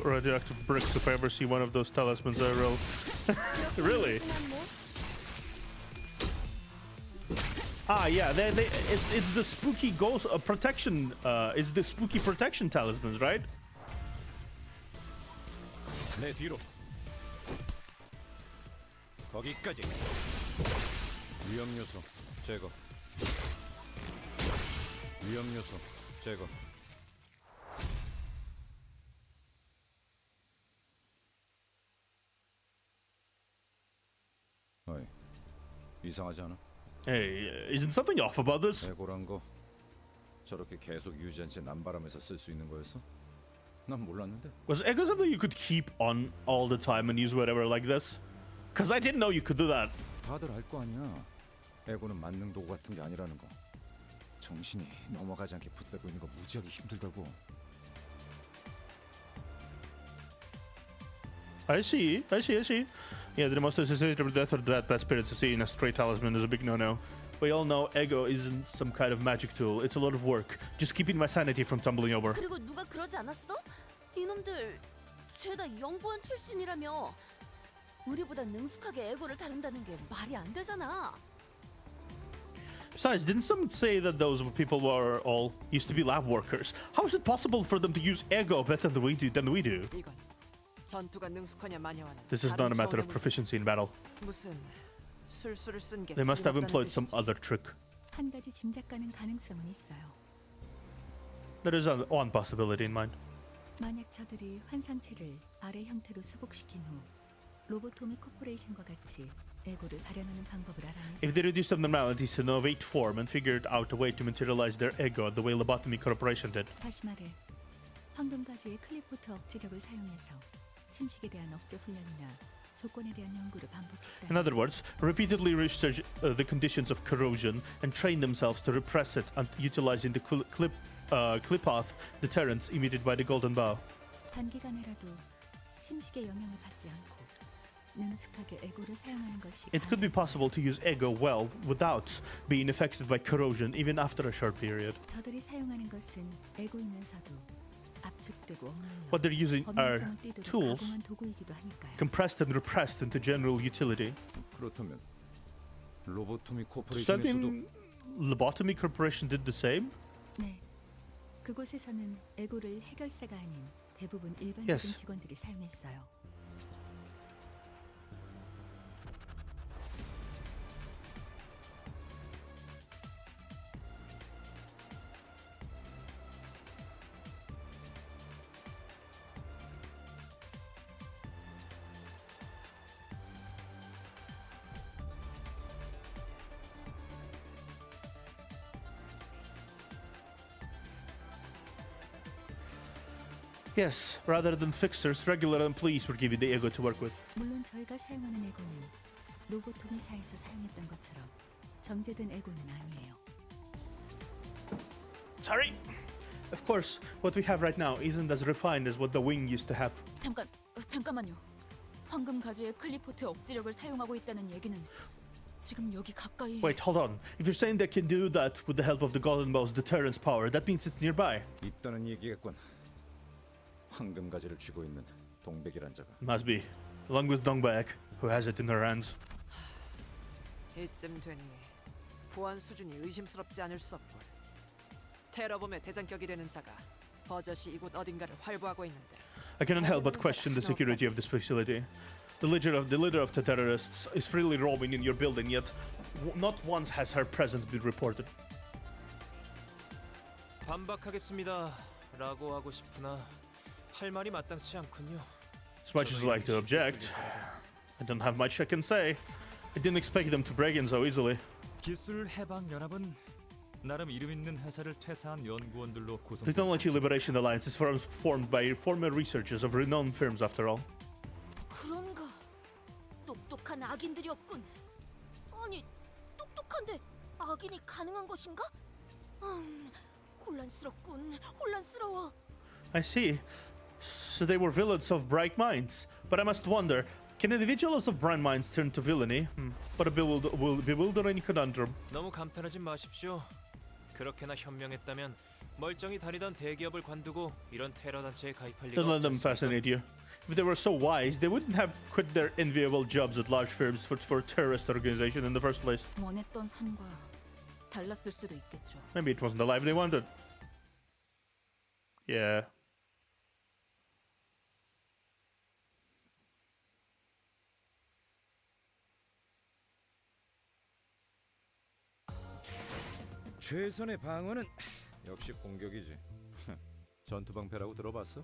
radioactive bricks if I ever see one of those talismans I roll. Really? Ah, yeah, it's the spooky ghost protection. It's the spooky protection talismans, right? 내 뒤로. 거기까지. 위험 요소 제거. 위험 요소 제거. 어이, 이상하지 않아? Hey, isn't something off about this? 애고란 거 저렇게 계속 유지한 채 남바람에서 쓸 수 있는 거였어? 난 몰랐는데. Was Echo something you could keep on all the time and use whatever like this? Because I didn't know you could do that. 다들 알 거 아니야. 애고는 만능 도구 같은 게 아니라는 거. 정신이 넘어가지 않게 붙들고 있는 거 무지하게 힘들다고. I see. Yeah, the most associated death or that bad spirits to see in a straight talisman is a big no-no. We all know ego isn't some kind of magic tool. It's a lot of work. Just keeping my sanity from tumbling over. 그리고 누가 그러지 않았어? 이놈들 죄다 영부원 출신이라며. 우리보다 능숙하게 애고를 다룬다는 게 말이 안 되잖아. Besides, didn't someone say that those people were all used to be lab workers? How is it possible for them to use ego better than we do? 이건 전투가 능숙하냐 마냐와는 This is not a matter of proficiency in battle. 무슨 술수를 쓴 게 They must have 틀림없다는 employed some 뜻이지. other trick. 한 가지 짐작 가능 가능성은 있어요. There is one possibility in mind. 만약 저들이 환상체를 아래 형태로 수복시킨 후 로보토미 코퍼레이션과 같이 에고를 발현하는 방법을 알아냈어요. If they reduced abnormalities to novate form and figured out a way to materialize their ego the way Lobotomy Corporation did. 다시 말해, 황금가지의 클리포트 억제력을 사용해서 침식에 대한 억제 훈련이나 조건에 대한 연구를 반복했다. In other words, repeatedly research the conditions of corrosion and train themselves to repress it and utilizing the clip-off deterrence emitted by the golden bow. 단기간에라도 침식의 영향을 받지 않고 능숙하게 에고를 사용하는 것이 It could be possible to use ego well without being affected by corrosion even after a short period. 저들이 사용하는 것은 에고이면서도 압축되고 What they're using are 범용성을 띠도록 tools 가공한 도구이기도 하니까요. compressed and repressed into general utility. 그렇다면 로보토미 Does that 코퍼레이션에서도 mean Lobotomy Corporation did the same? 네, 그곳에서는 에고를 해결사가 아닌 대부분 일반적인 Yes. 직원들이 사용했어요. Yes, rather than fixers, regular employees were given the ego to work with. 물론 저희가 사용하는 에고는 로보토미사에서 사용했던 것처럼 정제된 에고는 아니에요. Sorry. Of course, what we have right now isn't as refined as what the wing used to have. 잠깐만요. 황금 가지의 클리포트 억지력을 사용하고 있다는 얘기는 지금 여기 가까이. Wait, hold on. If you're saying they can do that with the help of the golden bow's deterrence power, that means it's nearby. 있다는 얘기겠군. 황금 가지를 쥐고 있는 동백이란 자가. Must be, along with Dongbak, who has it in her hands. 이쯤 되니 보안 수준이 의심스럽지 않을 수 없군. 테러범의 대장격이 되는 자가 버젓이 이곳 어딘가를 활보하고 있는데. I cannot help but question the security of this facility. The leader of the terrorists is freely roaming in your building, yet not once has her presence been reported. 반박하겠습니다라고 하고 싶으나 할 말이 마땅치 않군요. As much as I like to object, I don't have much I can say. I didn't expect them to break in so easily. 기술 해방 연합은 나름 이름 있는 회사를 퇴사한 연구원들로 구성된 Technology Liberation Alliance is formed by former researchers of renowned firms, after all. 그런가? 똑똑한 악인들이 없군. 아니, 똑똑한데 악인이 가능한 것인가? 혼란스러워. I see. So they were villains of bright minds. But I must wonder, can individuals of bright minds turn to villainy? What a bewildering conundrum. 너무 감탄하지 마십시오. 그렇게나 현명했다면 멀쩡히 다니던 대기업을 관두고 이런 테러 단체에 가입할 리가 Don't let them 없지 않습니까? fascinate you. If they were so wise, they wouldn't have quit their enviable jobs at large firms for terrorist organization in the first place. 원했던 삶과 달랐을 수도 있겠죠. Maybe it wasn't the life they wanted. Yeah. 최선의 방어는 역시 공격이지. 전투 방패라고 들어봤어?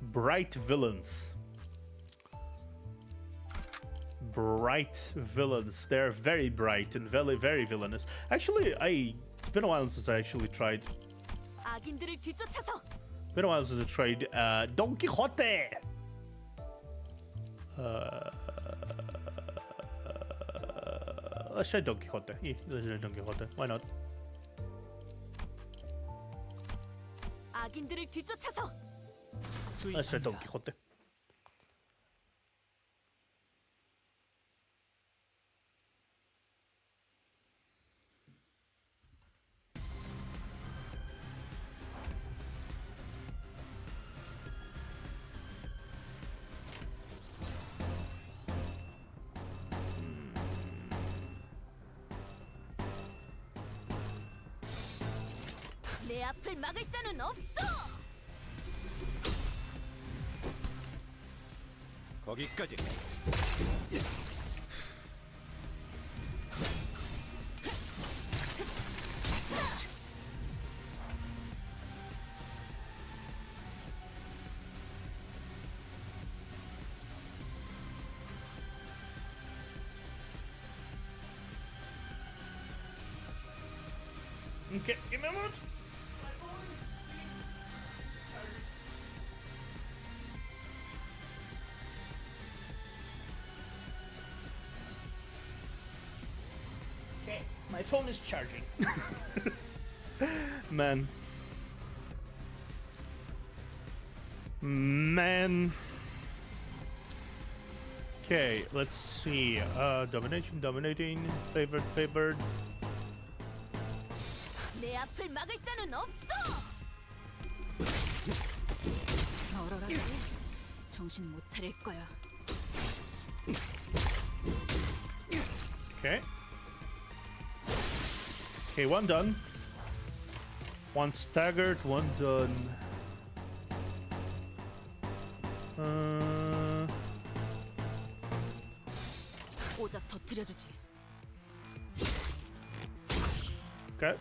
Bright villains. Bright villains. They're very bright and very, very villainous. Actually, it's been a while since I actually tried. 악인들을 뒤쫓아서. Been a while since I tried Don Quixote. Let's try Don Quixote. Yeah, let's try Don Quixote. Why not? 악인들을 뒤쫓아서. Let's try Don Quixote. 내 앞을 막을 자는 없어. 거기까지. Okay, give me a moment. Okay, my phone is charging. Man. Okay, let's see. Dominating, favored. 내 앞을 막을 자는 없어. 얼어라지. 정신 못 차릴 거야. Okay. Okay, one done. One staggered, one done. 오작 터뜨려주지. Okay.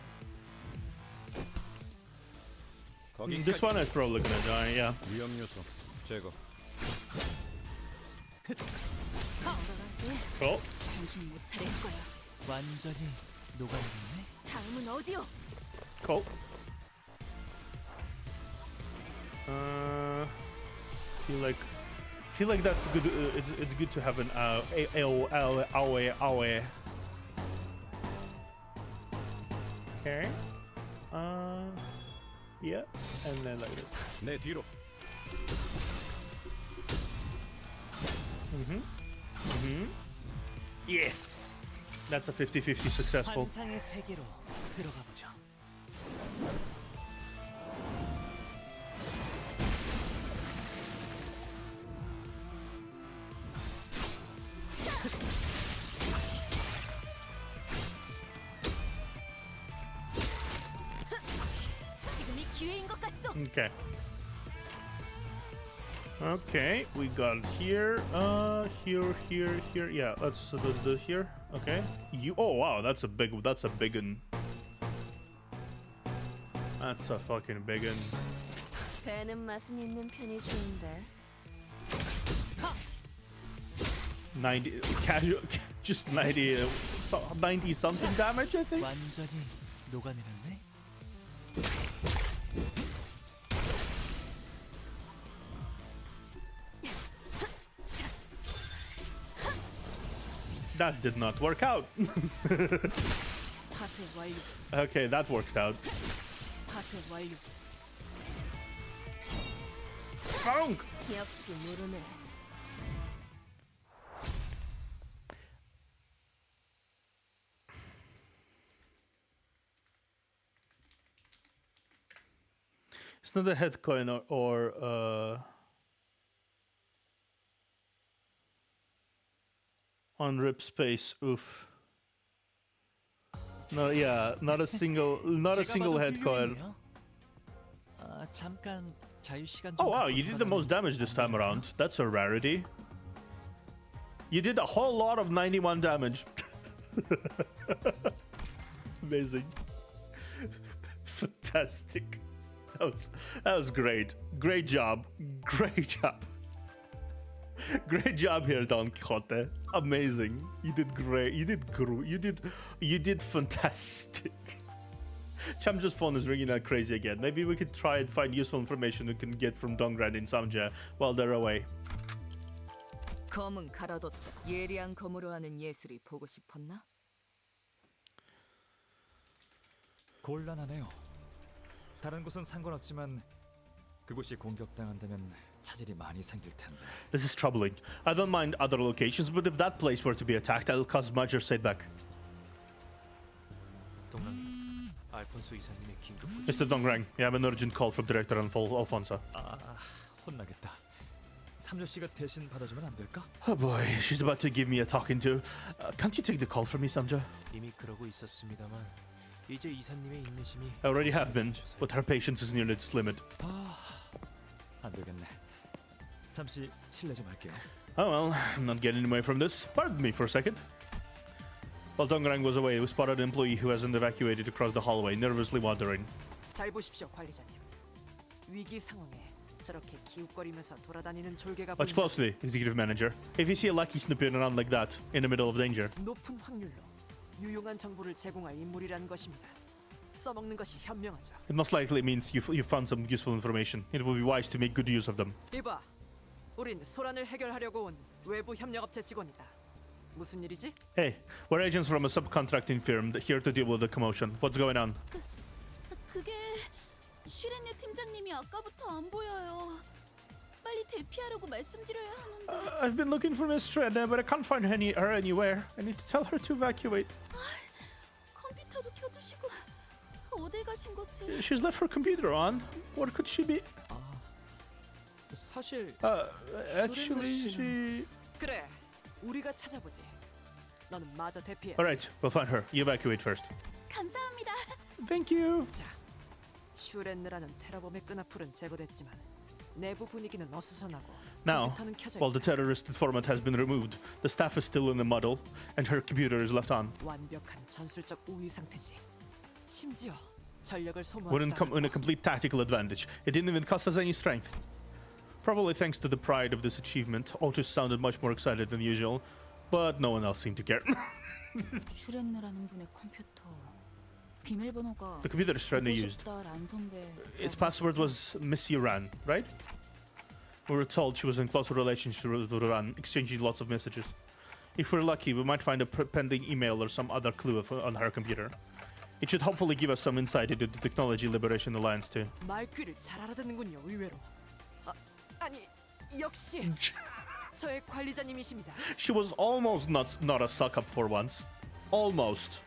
This one is probably gonna die, yeah. 위험 요소 제거. 얼어라지. Cool. 정신 못 차릴 거야. 완전히 녹아있네. 다음은 어디요? Cool. Feel like that's good. It's good to have an awe. Okay. Yeah, and then like this. 내 뒤로. Yeah. That's a 50-50 successful. 환상의 세계로 들어가 보죠. 지금이 기회인 것 같소. Okay. Okay, we got here, here. Yeah, let's do here. Okay. Oh wow, that's a big one. That's a fucking big one. 배는 맛은 있는 편이 좋은데. 90 casual, just 90 something damage, I think. 완전히 녹아내렸네. That did not work out. 파쇄 완료. Okay, that worked out. 파쇄 완료. Bonk! 역시 모르네. It's not a head coin or on rip space. Oof. No, yeah, not a single head coin. 잠깐 자유 시간 Oh wow, you did the most damage this time around. That's a rarity. You did a whole lot of 91 damage. Amazing. Fantastic. That was great. Great job. Great job. Great job here, Don Quixote. Amazing. You did great. You did fantastic. Chamja's phone is ringing like crazy again. Maybe we could try and find useful information we can get from Dongran in Samja while they're away. 검은 갈아뒀다. 예리한 검으로 하는 예술이 보고 싶었나? 곤란하네요. 다른 곳은 상관없지만 그곳이 공격당한다면 차질이 많이 생길 텐데. This is troubling. I don't mind other locations, but if that place were to be attacked, I'll cause major setback. 동랑 알폰소 이사님의 긴급 Mr. Dongrang, you have an urgent call from Director Alfonso. 혼나겠다. 삼조 씨가 대신 받아주면 안 될까? Oh boy, she's about to give me a talking to. Can't you take the call from me, Samja? 이미 그러고 있었습니다만 이제 이사님의 인내심이 I already have been, but her patience is near its limit. 안 되겠네. 잠시 실례 좀 할게요. Oh well, I'm not getting away from this. Pardon me for a second. While Dongrang was away, we spotted an employee who hasn't evacuated across the hallway, nervously wandering. 잘 보십시오, 관리자님. 위기 상황에 저렇게 기웃거리면서 돌아다니는 졸개가 Watch closely, Executive Manager. If you see a lucky snooping around like that, in the middle of danger, 높은 확률로 유용한 정보를 제공할 인물이라는 것입니다. 써먹는 것이 현명하죠. it most likely means you found some useful information. It will be wise to make good use of them. 이봐, 우린 소란을 해결하려고 온 외부 협력업체 직원이다. 무슨 일이지? Hey, we're agents from a subcontracting firm here to deal with the commotion. What's going on? 그게 슈렌네 팀장님이 아까부터 안 보여요. 빨리 대피하라고 말씀드려야 하는데. I've been looking for Miss Shredder, but I can't find her anywhere. I need to tell her to evacuate. 컴퓨터도 켜두시고 어딜 가신 거지? She's left her computer on. What could she be? 사실 Actually, she... 그래, 우리가 찾아보지. 너는 마저 대피해. Alright, we'll find her. You evacuate first. 감사합니다. Thank you. 자, 슈렌느라는 테러범의 끈앞풀은 제거됐지만 내부 분위기는 어수선하고 Now, 컴퓨터는 켜져 while the 있다. terrorist informant has been removed, the staff is still in the muddle, and her computer is left on. 완벽한 전술적 우위 상태지. 심지어 전력을 We're 소모하지도 in a 않고 complete tactical advantage. It didn't even cost us any strength. Probably thanks to the pride of this achievement, Otis sounded much more excited than usual, but no one else seemed to care. 슈렌느라는 분의 컴퓨터 비밀번호가 The computer Shredder used. 란 선배. Its password was Miss Iran, right? We were told she was in close relationship with Ran, exchanging lots of messages. If we're lucky, we might find a pending email or some other clue on her computer. It should hopefully give us some insight into the Technology Liberation Alliance too. 말귀를 잘 알아듣는군요, 의외로. 아니, 역시 저의 관리자님이십니다. She was almost not a suck up for once. Almost.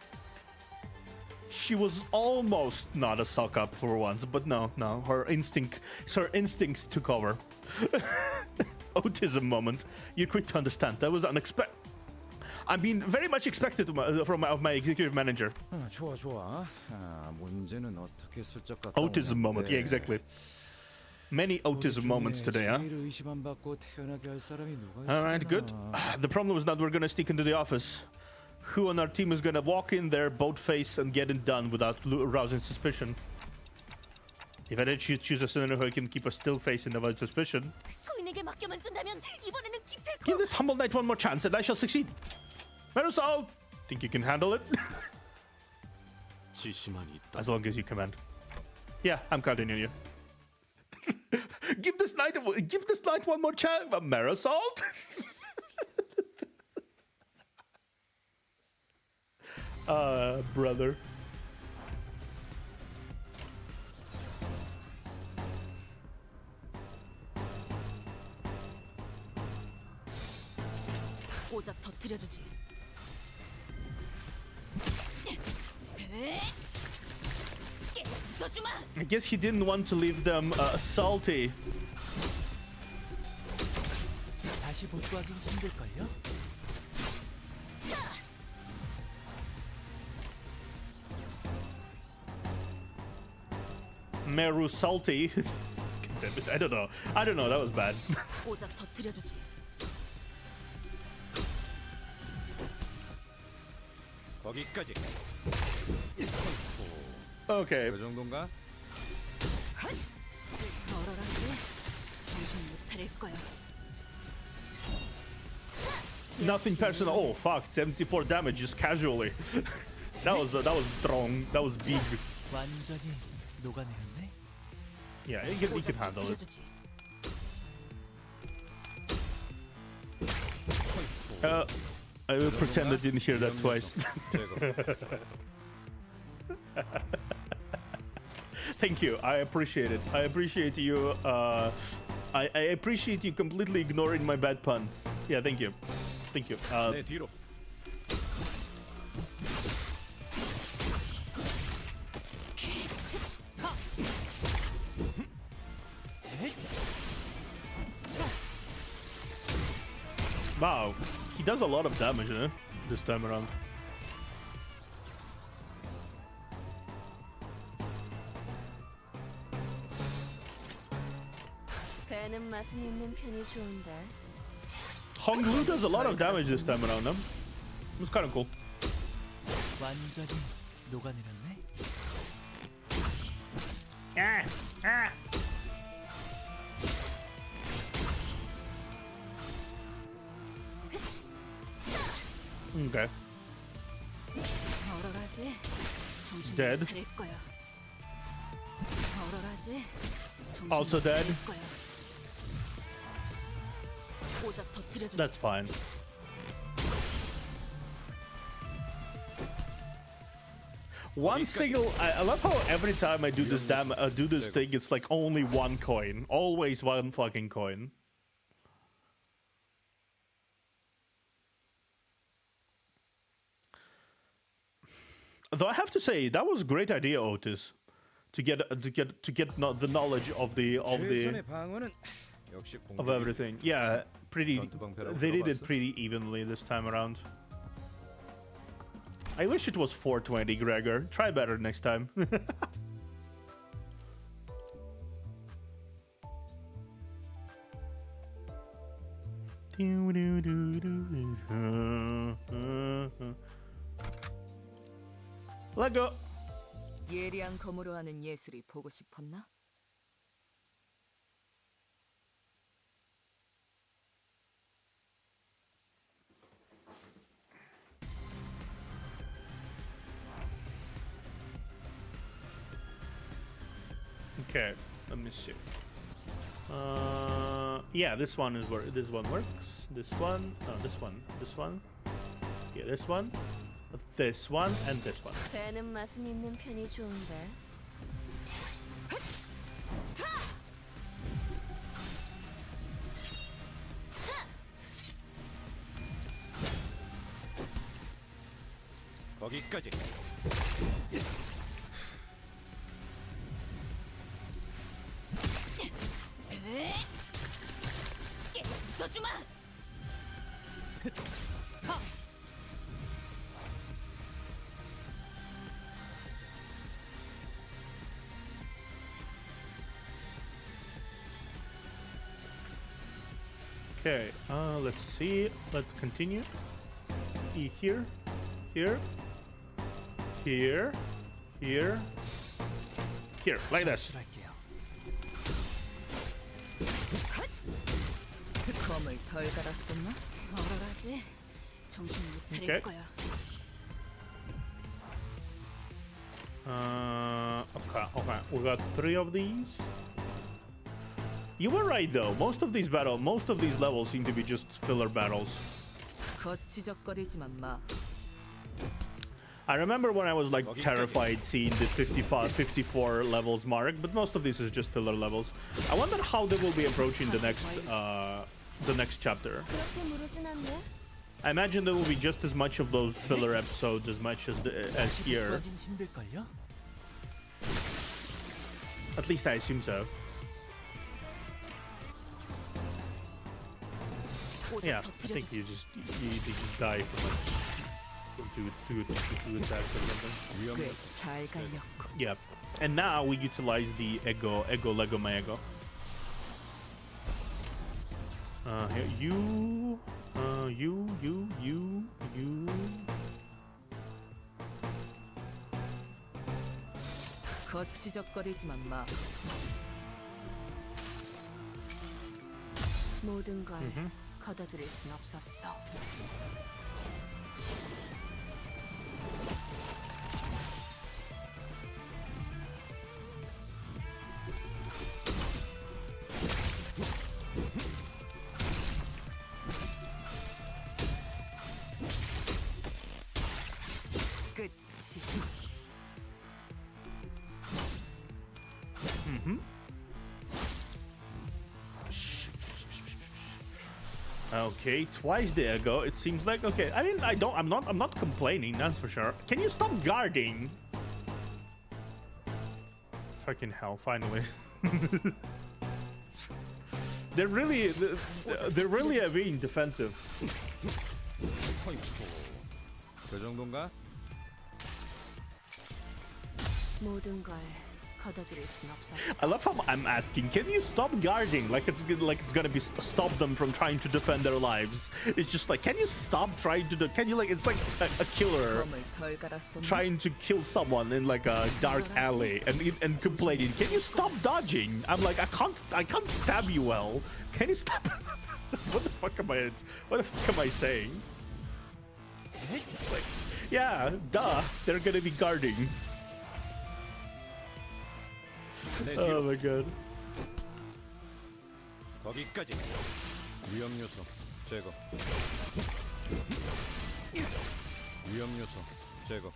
She was almost not a suck up for once, but no, her instincts took over. Autism moment. You're quick to understand. That was unexpected. I mean, very much expected from my executive manager. 좋아. 문제는 어떻게 슬쩍 갔다 Autism moment. Yeah, exactly. Many autism moments today, huh? Alright, good. The problem is that we're gonna sneak into the office. Who on our team is gonna walk in there, boat-faced, and get it done without arousing suspicion? If I did choose a senator who can keep a still face and avoid suspicion, 소인에게 맡겨만 준다면 이번에는 기필코. give this humble knight one more chance and I shall succeed. Marisol, think you can handle it? 지시만 있다. As long as you command. Yeah, I'm counting on you. Give this knight one more chance, Marisol. Brother. 고작 터뜨려주지. I guess he didn't want to leave them salty. 다시 복구하긴 힘들걸요? Meru salty. I don't know. That was bad. 고작 터뜨려주지. 거기까지. Okay. 그 정도인가? 얼얼하지? 정신 못 차릴 거야. Nothing personal. Oh fuck! 74 damage just casually. that was strong. That was big. 완전히 녹아내렸네. Yeah, he can handle it. I will pretend I didn't hear that twice. Thank you. I appreciate it. I appreciate you. I appreciate you completely ignoring my bad puns. Yeah, thank you. Thank you. 네, 뒤로. Wow, he does a lot of damage, this time around. 배는 맛은 있는 편이 좋은데. Honglu does a lot of damage this time around, It was kind of cool. 완전히 녹아내렸네. Okay. 얼얼하지? 정신 Dead. 못 차릴 거야. 얼얼하지? 정신 Also 못 dead. 차릴 거야. 고작 터뜨려주지. That's fine. One single. I love how every time I do this thing, it's like only one coin. Always one fucking coin. Though I have to say that was a great idea, Otis, to get the knowledge of everything. Yeah, pretty. They did it pretty evenly this time around. I wish it was 420, Gregor. Try better next time. Let go. 예리한 검으로 하는 예술이 보고 싶었나? Okay, let me see. Yeah, this one is where this one works. This one, no, this one, this one. Yeah, this one, and this one. 배는 맛은 있는 편이 좋은데. 거기까지. 써주마. Okay, let's see. Let's continue. Here, here, here, here, here, like this. 검을 덜 갈았었나? 어라라지. 정신 못 차릴 Okay. 거야. Okay. We got 3 of these. You were right though. Most of these levels seem to be just filler battles. 거치적거리지만 마. I remember when I was like terrified seeing the 54 levels mark, but most of this is just filler levels. I wonder how they will be approaching the next chapter. 그렇게 무르진 않네. I imagine there will be just as much of those filler episodes as much as here. At least I assume so. Yeah, I think you just die from two attacks or something. 잘 갈렸고. Yeah, and now we utilize the ego Lego my ego. Here, you. 거치적거리지만 마. 모든 걸 걷어들일 순 없었어. 끝이. Okay, twice the ego. It seems like okay. I mean, I'm not complaining. That's for sure. Can you stop guarding? Fucking hell! Finally. they're really being defensive. 그 정도인가? 모든 걸 걷어들일 순 없었어. I love how I'm asking. Can you stop guarding? Like it's gonna be stop them from trying to defend their lives. It's just like, can you stop trying to? Can you like? It's like a killer 검을 덜 갈았었나? trying to kill someone in like a dark alley and complaining. Can you stop dodging? I'm like, I can't stab you well. Can you stop? What the fuck am I saying? Like, yeah, duh. They're gonna be guarding. Oh my god. 거기까지. 위험 요소 제거. 위험 요소 제거.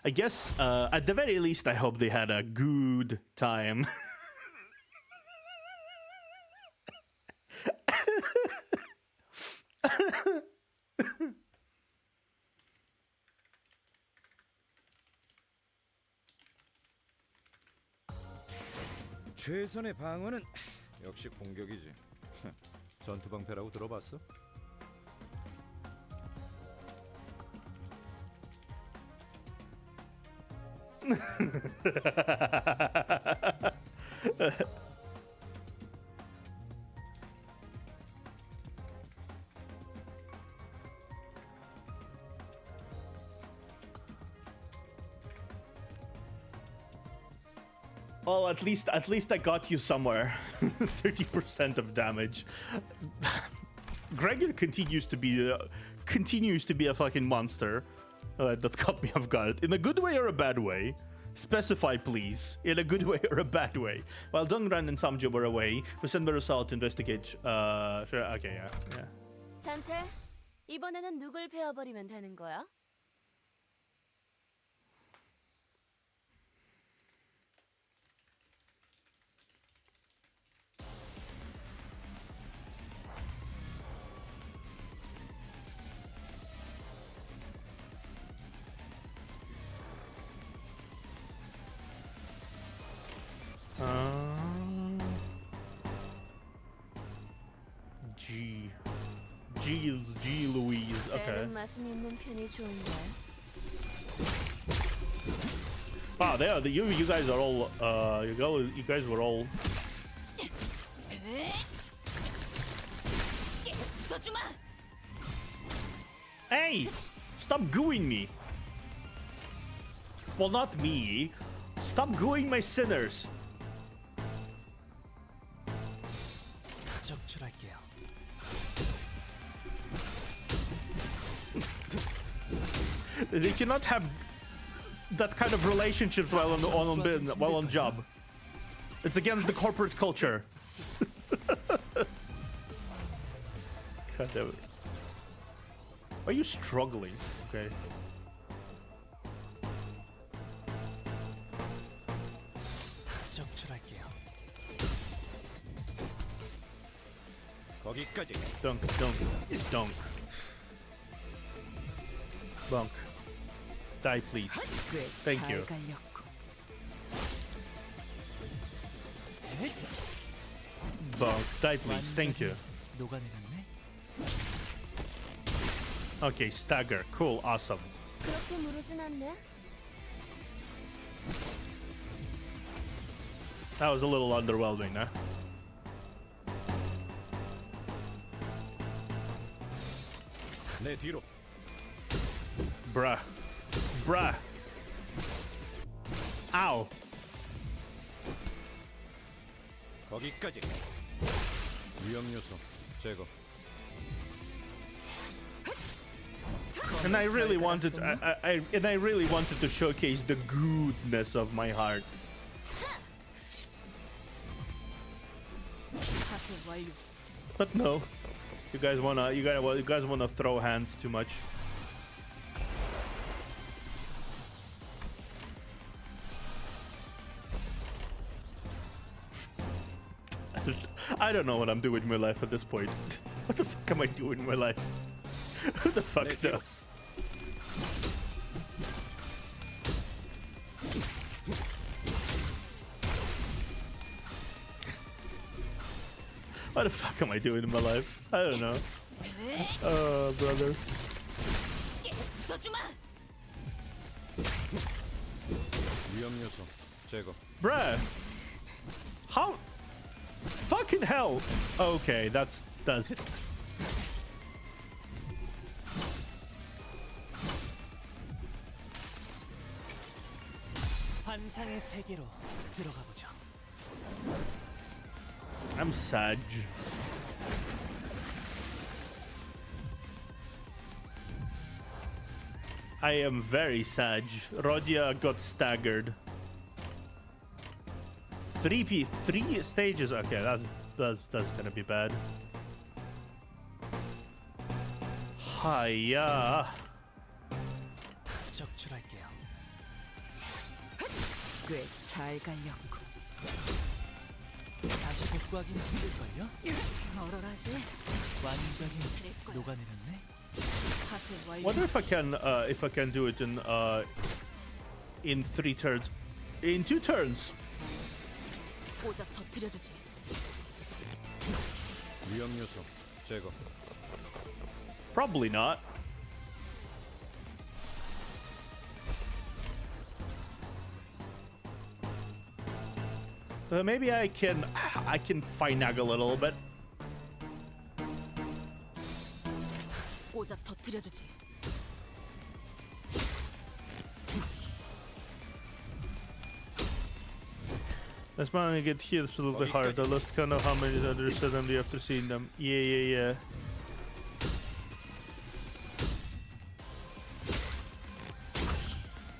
I guess at the very least I hope they had a good time. 최선의 방어는 역시 공격이지. 전투 방패라고 들어봤어? Well, at least I got you somewhere. 30% of damage. Gregor continues to be a fucking monster that caught me off guard in a good way or a bad way. Specify, please, in a good way or a bad way. While Dongran and Samjo were away, we sent Marusal to investigate. Sure, okay, yeah. 단테, 이번에는 누굴 베어버리면 되는 거야? G Louise. Okay. 배는 맛은 있는 편이 좋은데. Wow, you guys are all you guys were all. Hey, stop gooing me. Well, not me. Stop gooing my sinners. 적출할게요. They cannot have that kind of relationships while on job. It's against the corporate culture. God damn it. Are you struggling? Okay. 적출할게요. 거기까지. Dunk. Bunk. Die, please. Thank you. Bunk. Die, please. Thank you. 녹아내렸네. Okay, stagger. Cool. Awesome. 그렇게 무르진 않네. That was a little underwhelming, huh? 내 뒤로. Bruh. Ow. 거기까지. 위험 요소 제거. And I really wanted, I really wanted to showcase the goodness of my heart. But no, you guys wanna throw hands too much. I don't know what I'm doing with my life at this point. What the fuck am I doing in my life? Who the fuck knows? What the fuck am I doing in my life? I don't know. Oh, brother. 위험 요소 제거. Bruh. How? Fucking hell. Okay, that's. 환상의 세계로 들어가 보죠. I'm sad. I am very sad. Rodia got staggered. 3 stages. Okay, that's gonna be bad. Hiya. 적출할게요. 꽤 잘 갈렸고. 다시 복구하기는 힘들걸요? 얼얼하지? 완전히 녹아내렸네. Wonder if I can do it in 3 turns, in 2 turns. 오작 터뜨려주지. 위험 요소 제거. Probably not. Maybe I can finagle a little bit. 오작 터뜨려주지. This man to get hit absolutely hard. I lost count of how many others suddenly after seeing them. Yeah.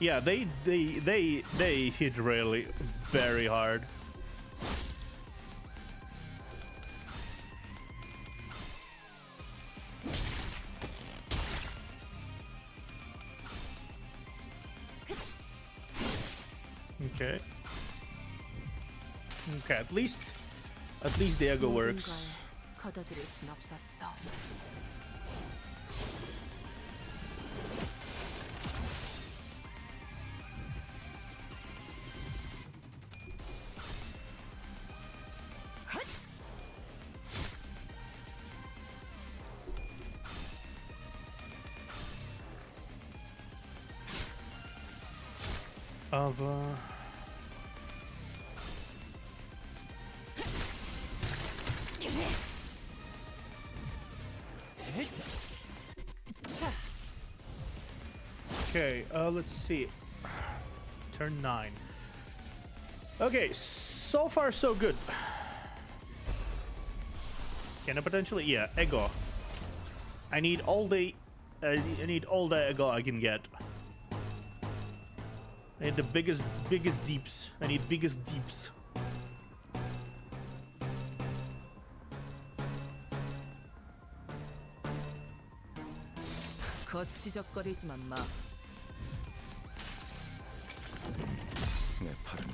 Yeah, they hit really very hard. Okay. Okay, at least the ego works. 걷어들일 순 없었어. Of Okay, let's see. Turn 9. Okay, so far so good. Can I potentially? Yeah, ego. I need all the ego I can get. I need the biggest deeps. I need biggest deeps. 거치적거리지만 마. 내 팔은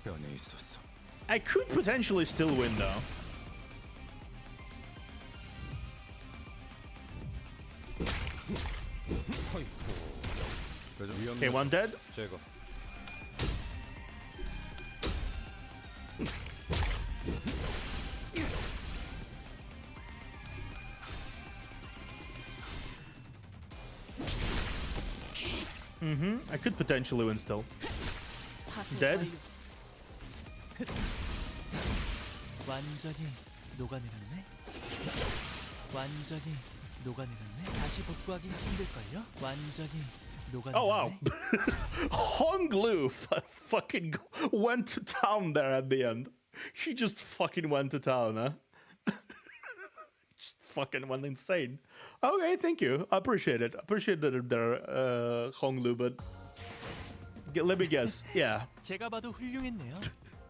변해 있었어. I could potentially still win though. Okay, one dead. 제거. I could potentially win still. Dead. 완전히 녹아내렸네. 완전히 녹아내렸네. 다시 복구하기 힘들걸요? 완전히 녹아내렸네. Oh wow. Honglu fucking went to town there at the end. He just fucking went to town, huh? Just fucking went insane. Okay, thank you. I appreciate it. I appreciate that there, Honglu, but let me guess. Yeah. 제가 봐도 훌륭했네요.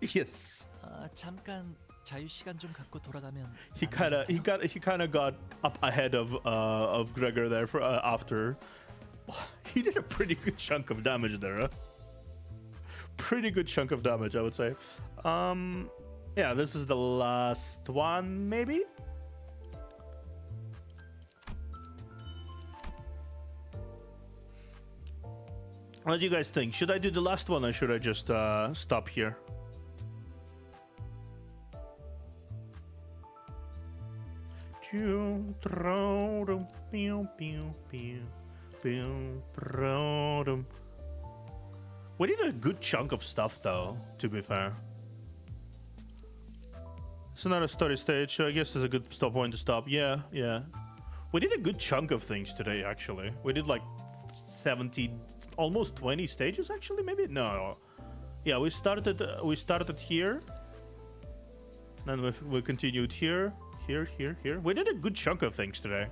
Yes. 잠깐 자유 시간 좀 갖고 돌아가면. He kind of got up ahead of Gregor there for after. He did a pretty good chunk of damage there. Huh? Pretty good chunk of damage, I would say. Yeah, this is the last one, maybe. What do you guys think? Should I do the last one or should I just stop here? We did a good chunk of stuff though, to be fair. It's not a story stage, so I guess it's a good stop point to stop. Yeah. We did a good chunk of things today, actually. We did like 70, almost 20 stages, actually, maybe? No. Yeah, we started here. Then we continued here. Here. We did a good chunk of things today.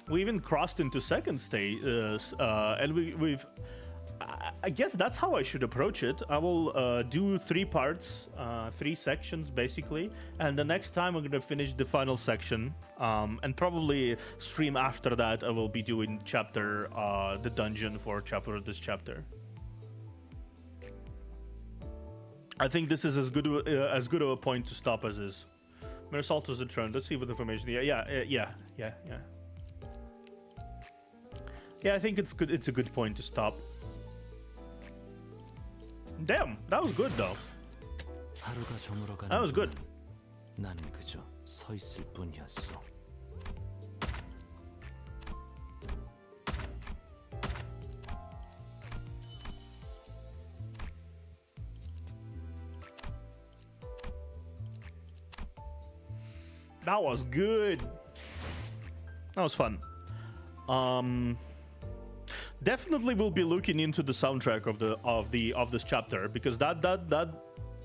We even crossed into second stage, and we've. I guess that's how I should approach it. I will do 3 parts, 3 sections basically, and the next time I'm gonna finish the final section, and probably stream after that. I will be doing chapter, the dungeon for this chapter. I think this is as good of a point to stop as is. Mirasalt is returned. Let's see what information. Yeah. Yeah, I think it's good. It's a good point to stop. Damn, that was good though. That was good. 나는 그저 서 있을 뿐이었어. That was good. That was fun. Definitely will be looking into the soundtrack of this chapter, because that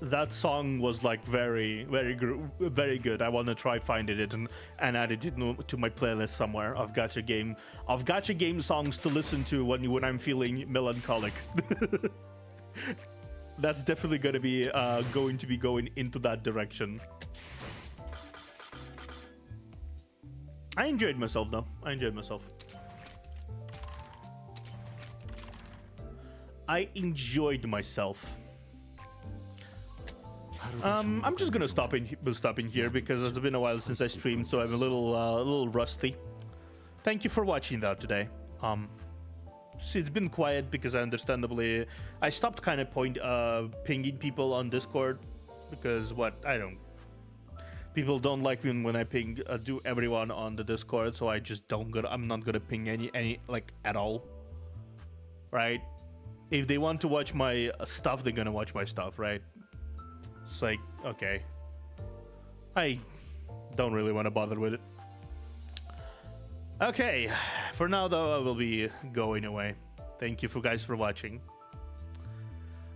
that song was like very good. I want to try finding it and add it to my playlist somewhere of gacha game songs to listen to when I'm feeling melancholic. That's definitely going to be going into that direction. I enjoyed myself though. I enjoyed myself. I'm just gonna stop in here because it's been a while since I streamed, so I'm a little rusty. Thank you for watching though today. It's been quiet because I stopped kind of pinging people on Discord because people don't like when I ping do everyone on the Discord, so I'm not gonna ping any like at all, right? If they want to watch my stuff, they're gonna watch my stuff, right? It's like, okay, I don't really want to bother with it. Okay, for now though, I will be going away. Thank you guys for watching.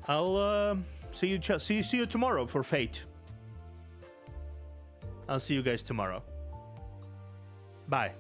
I'll see you tomorrow for Fate. I'll see you guys tomorrow. Bye.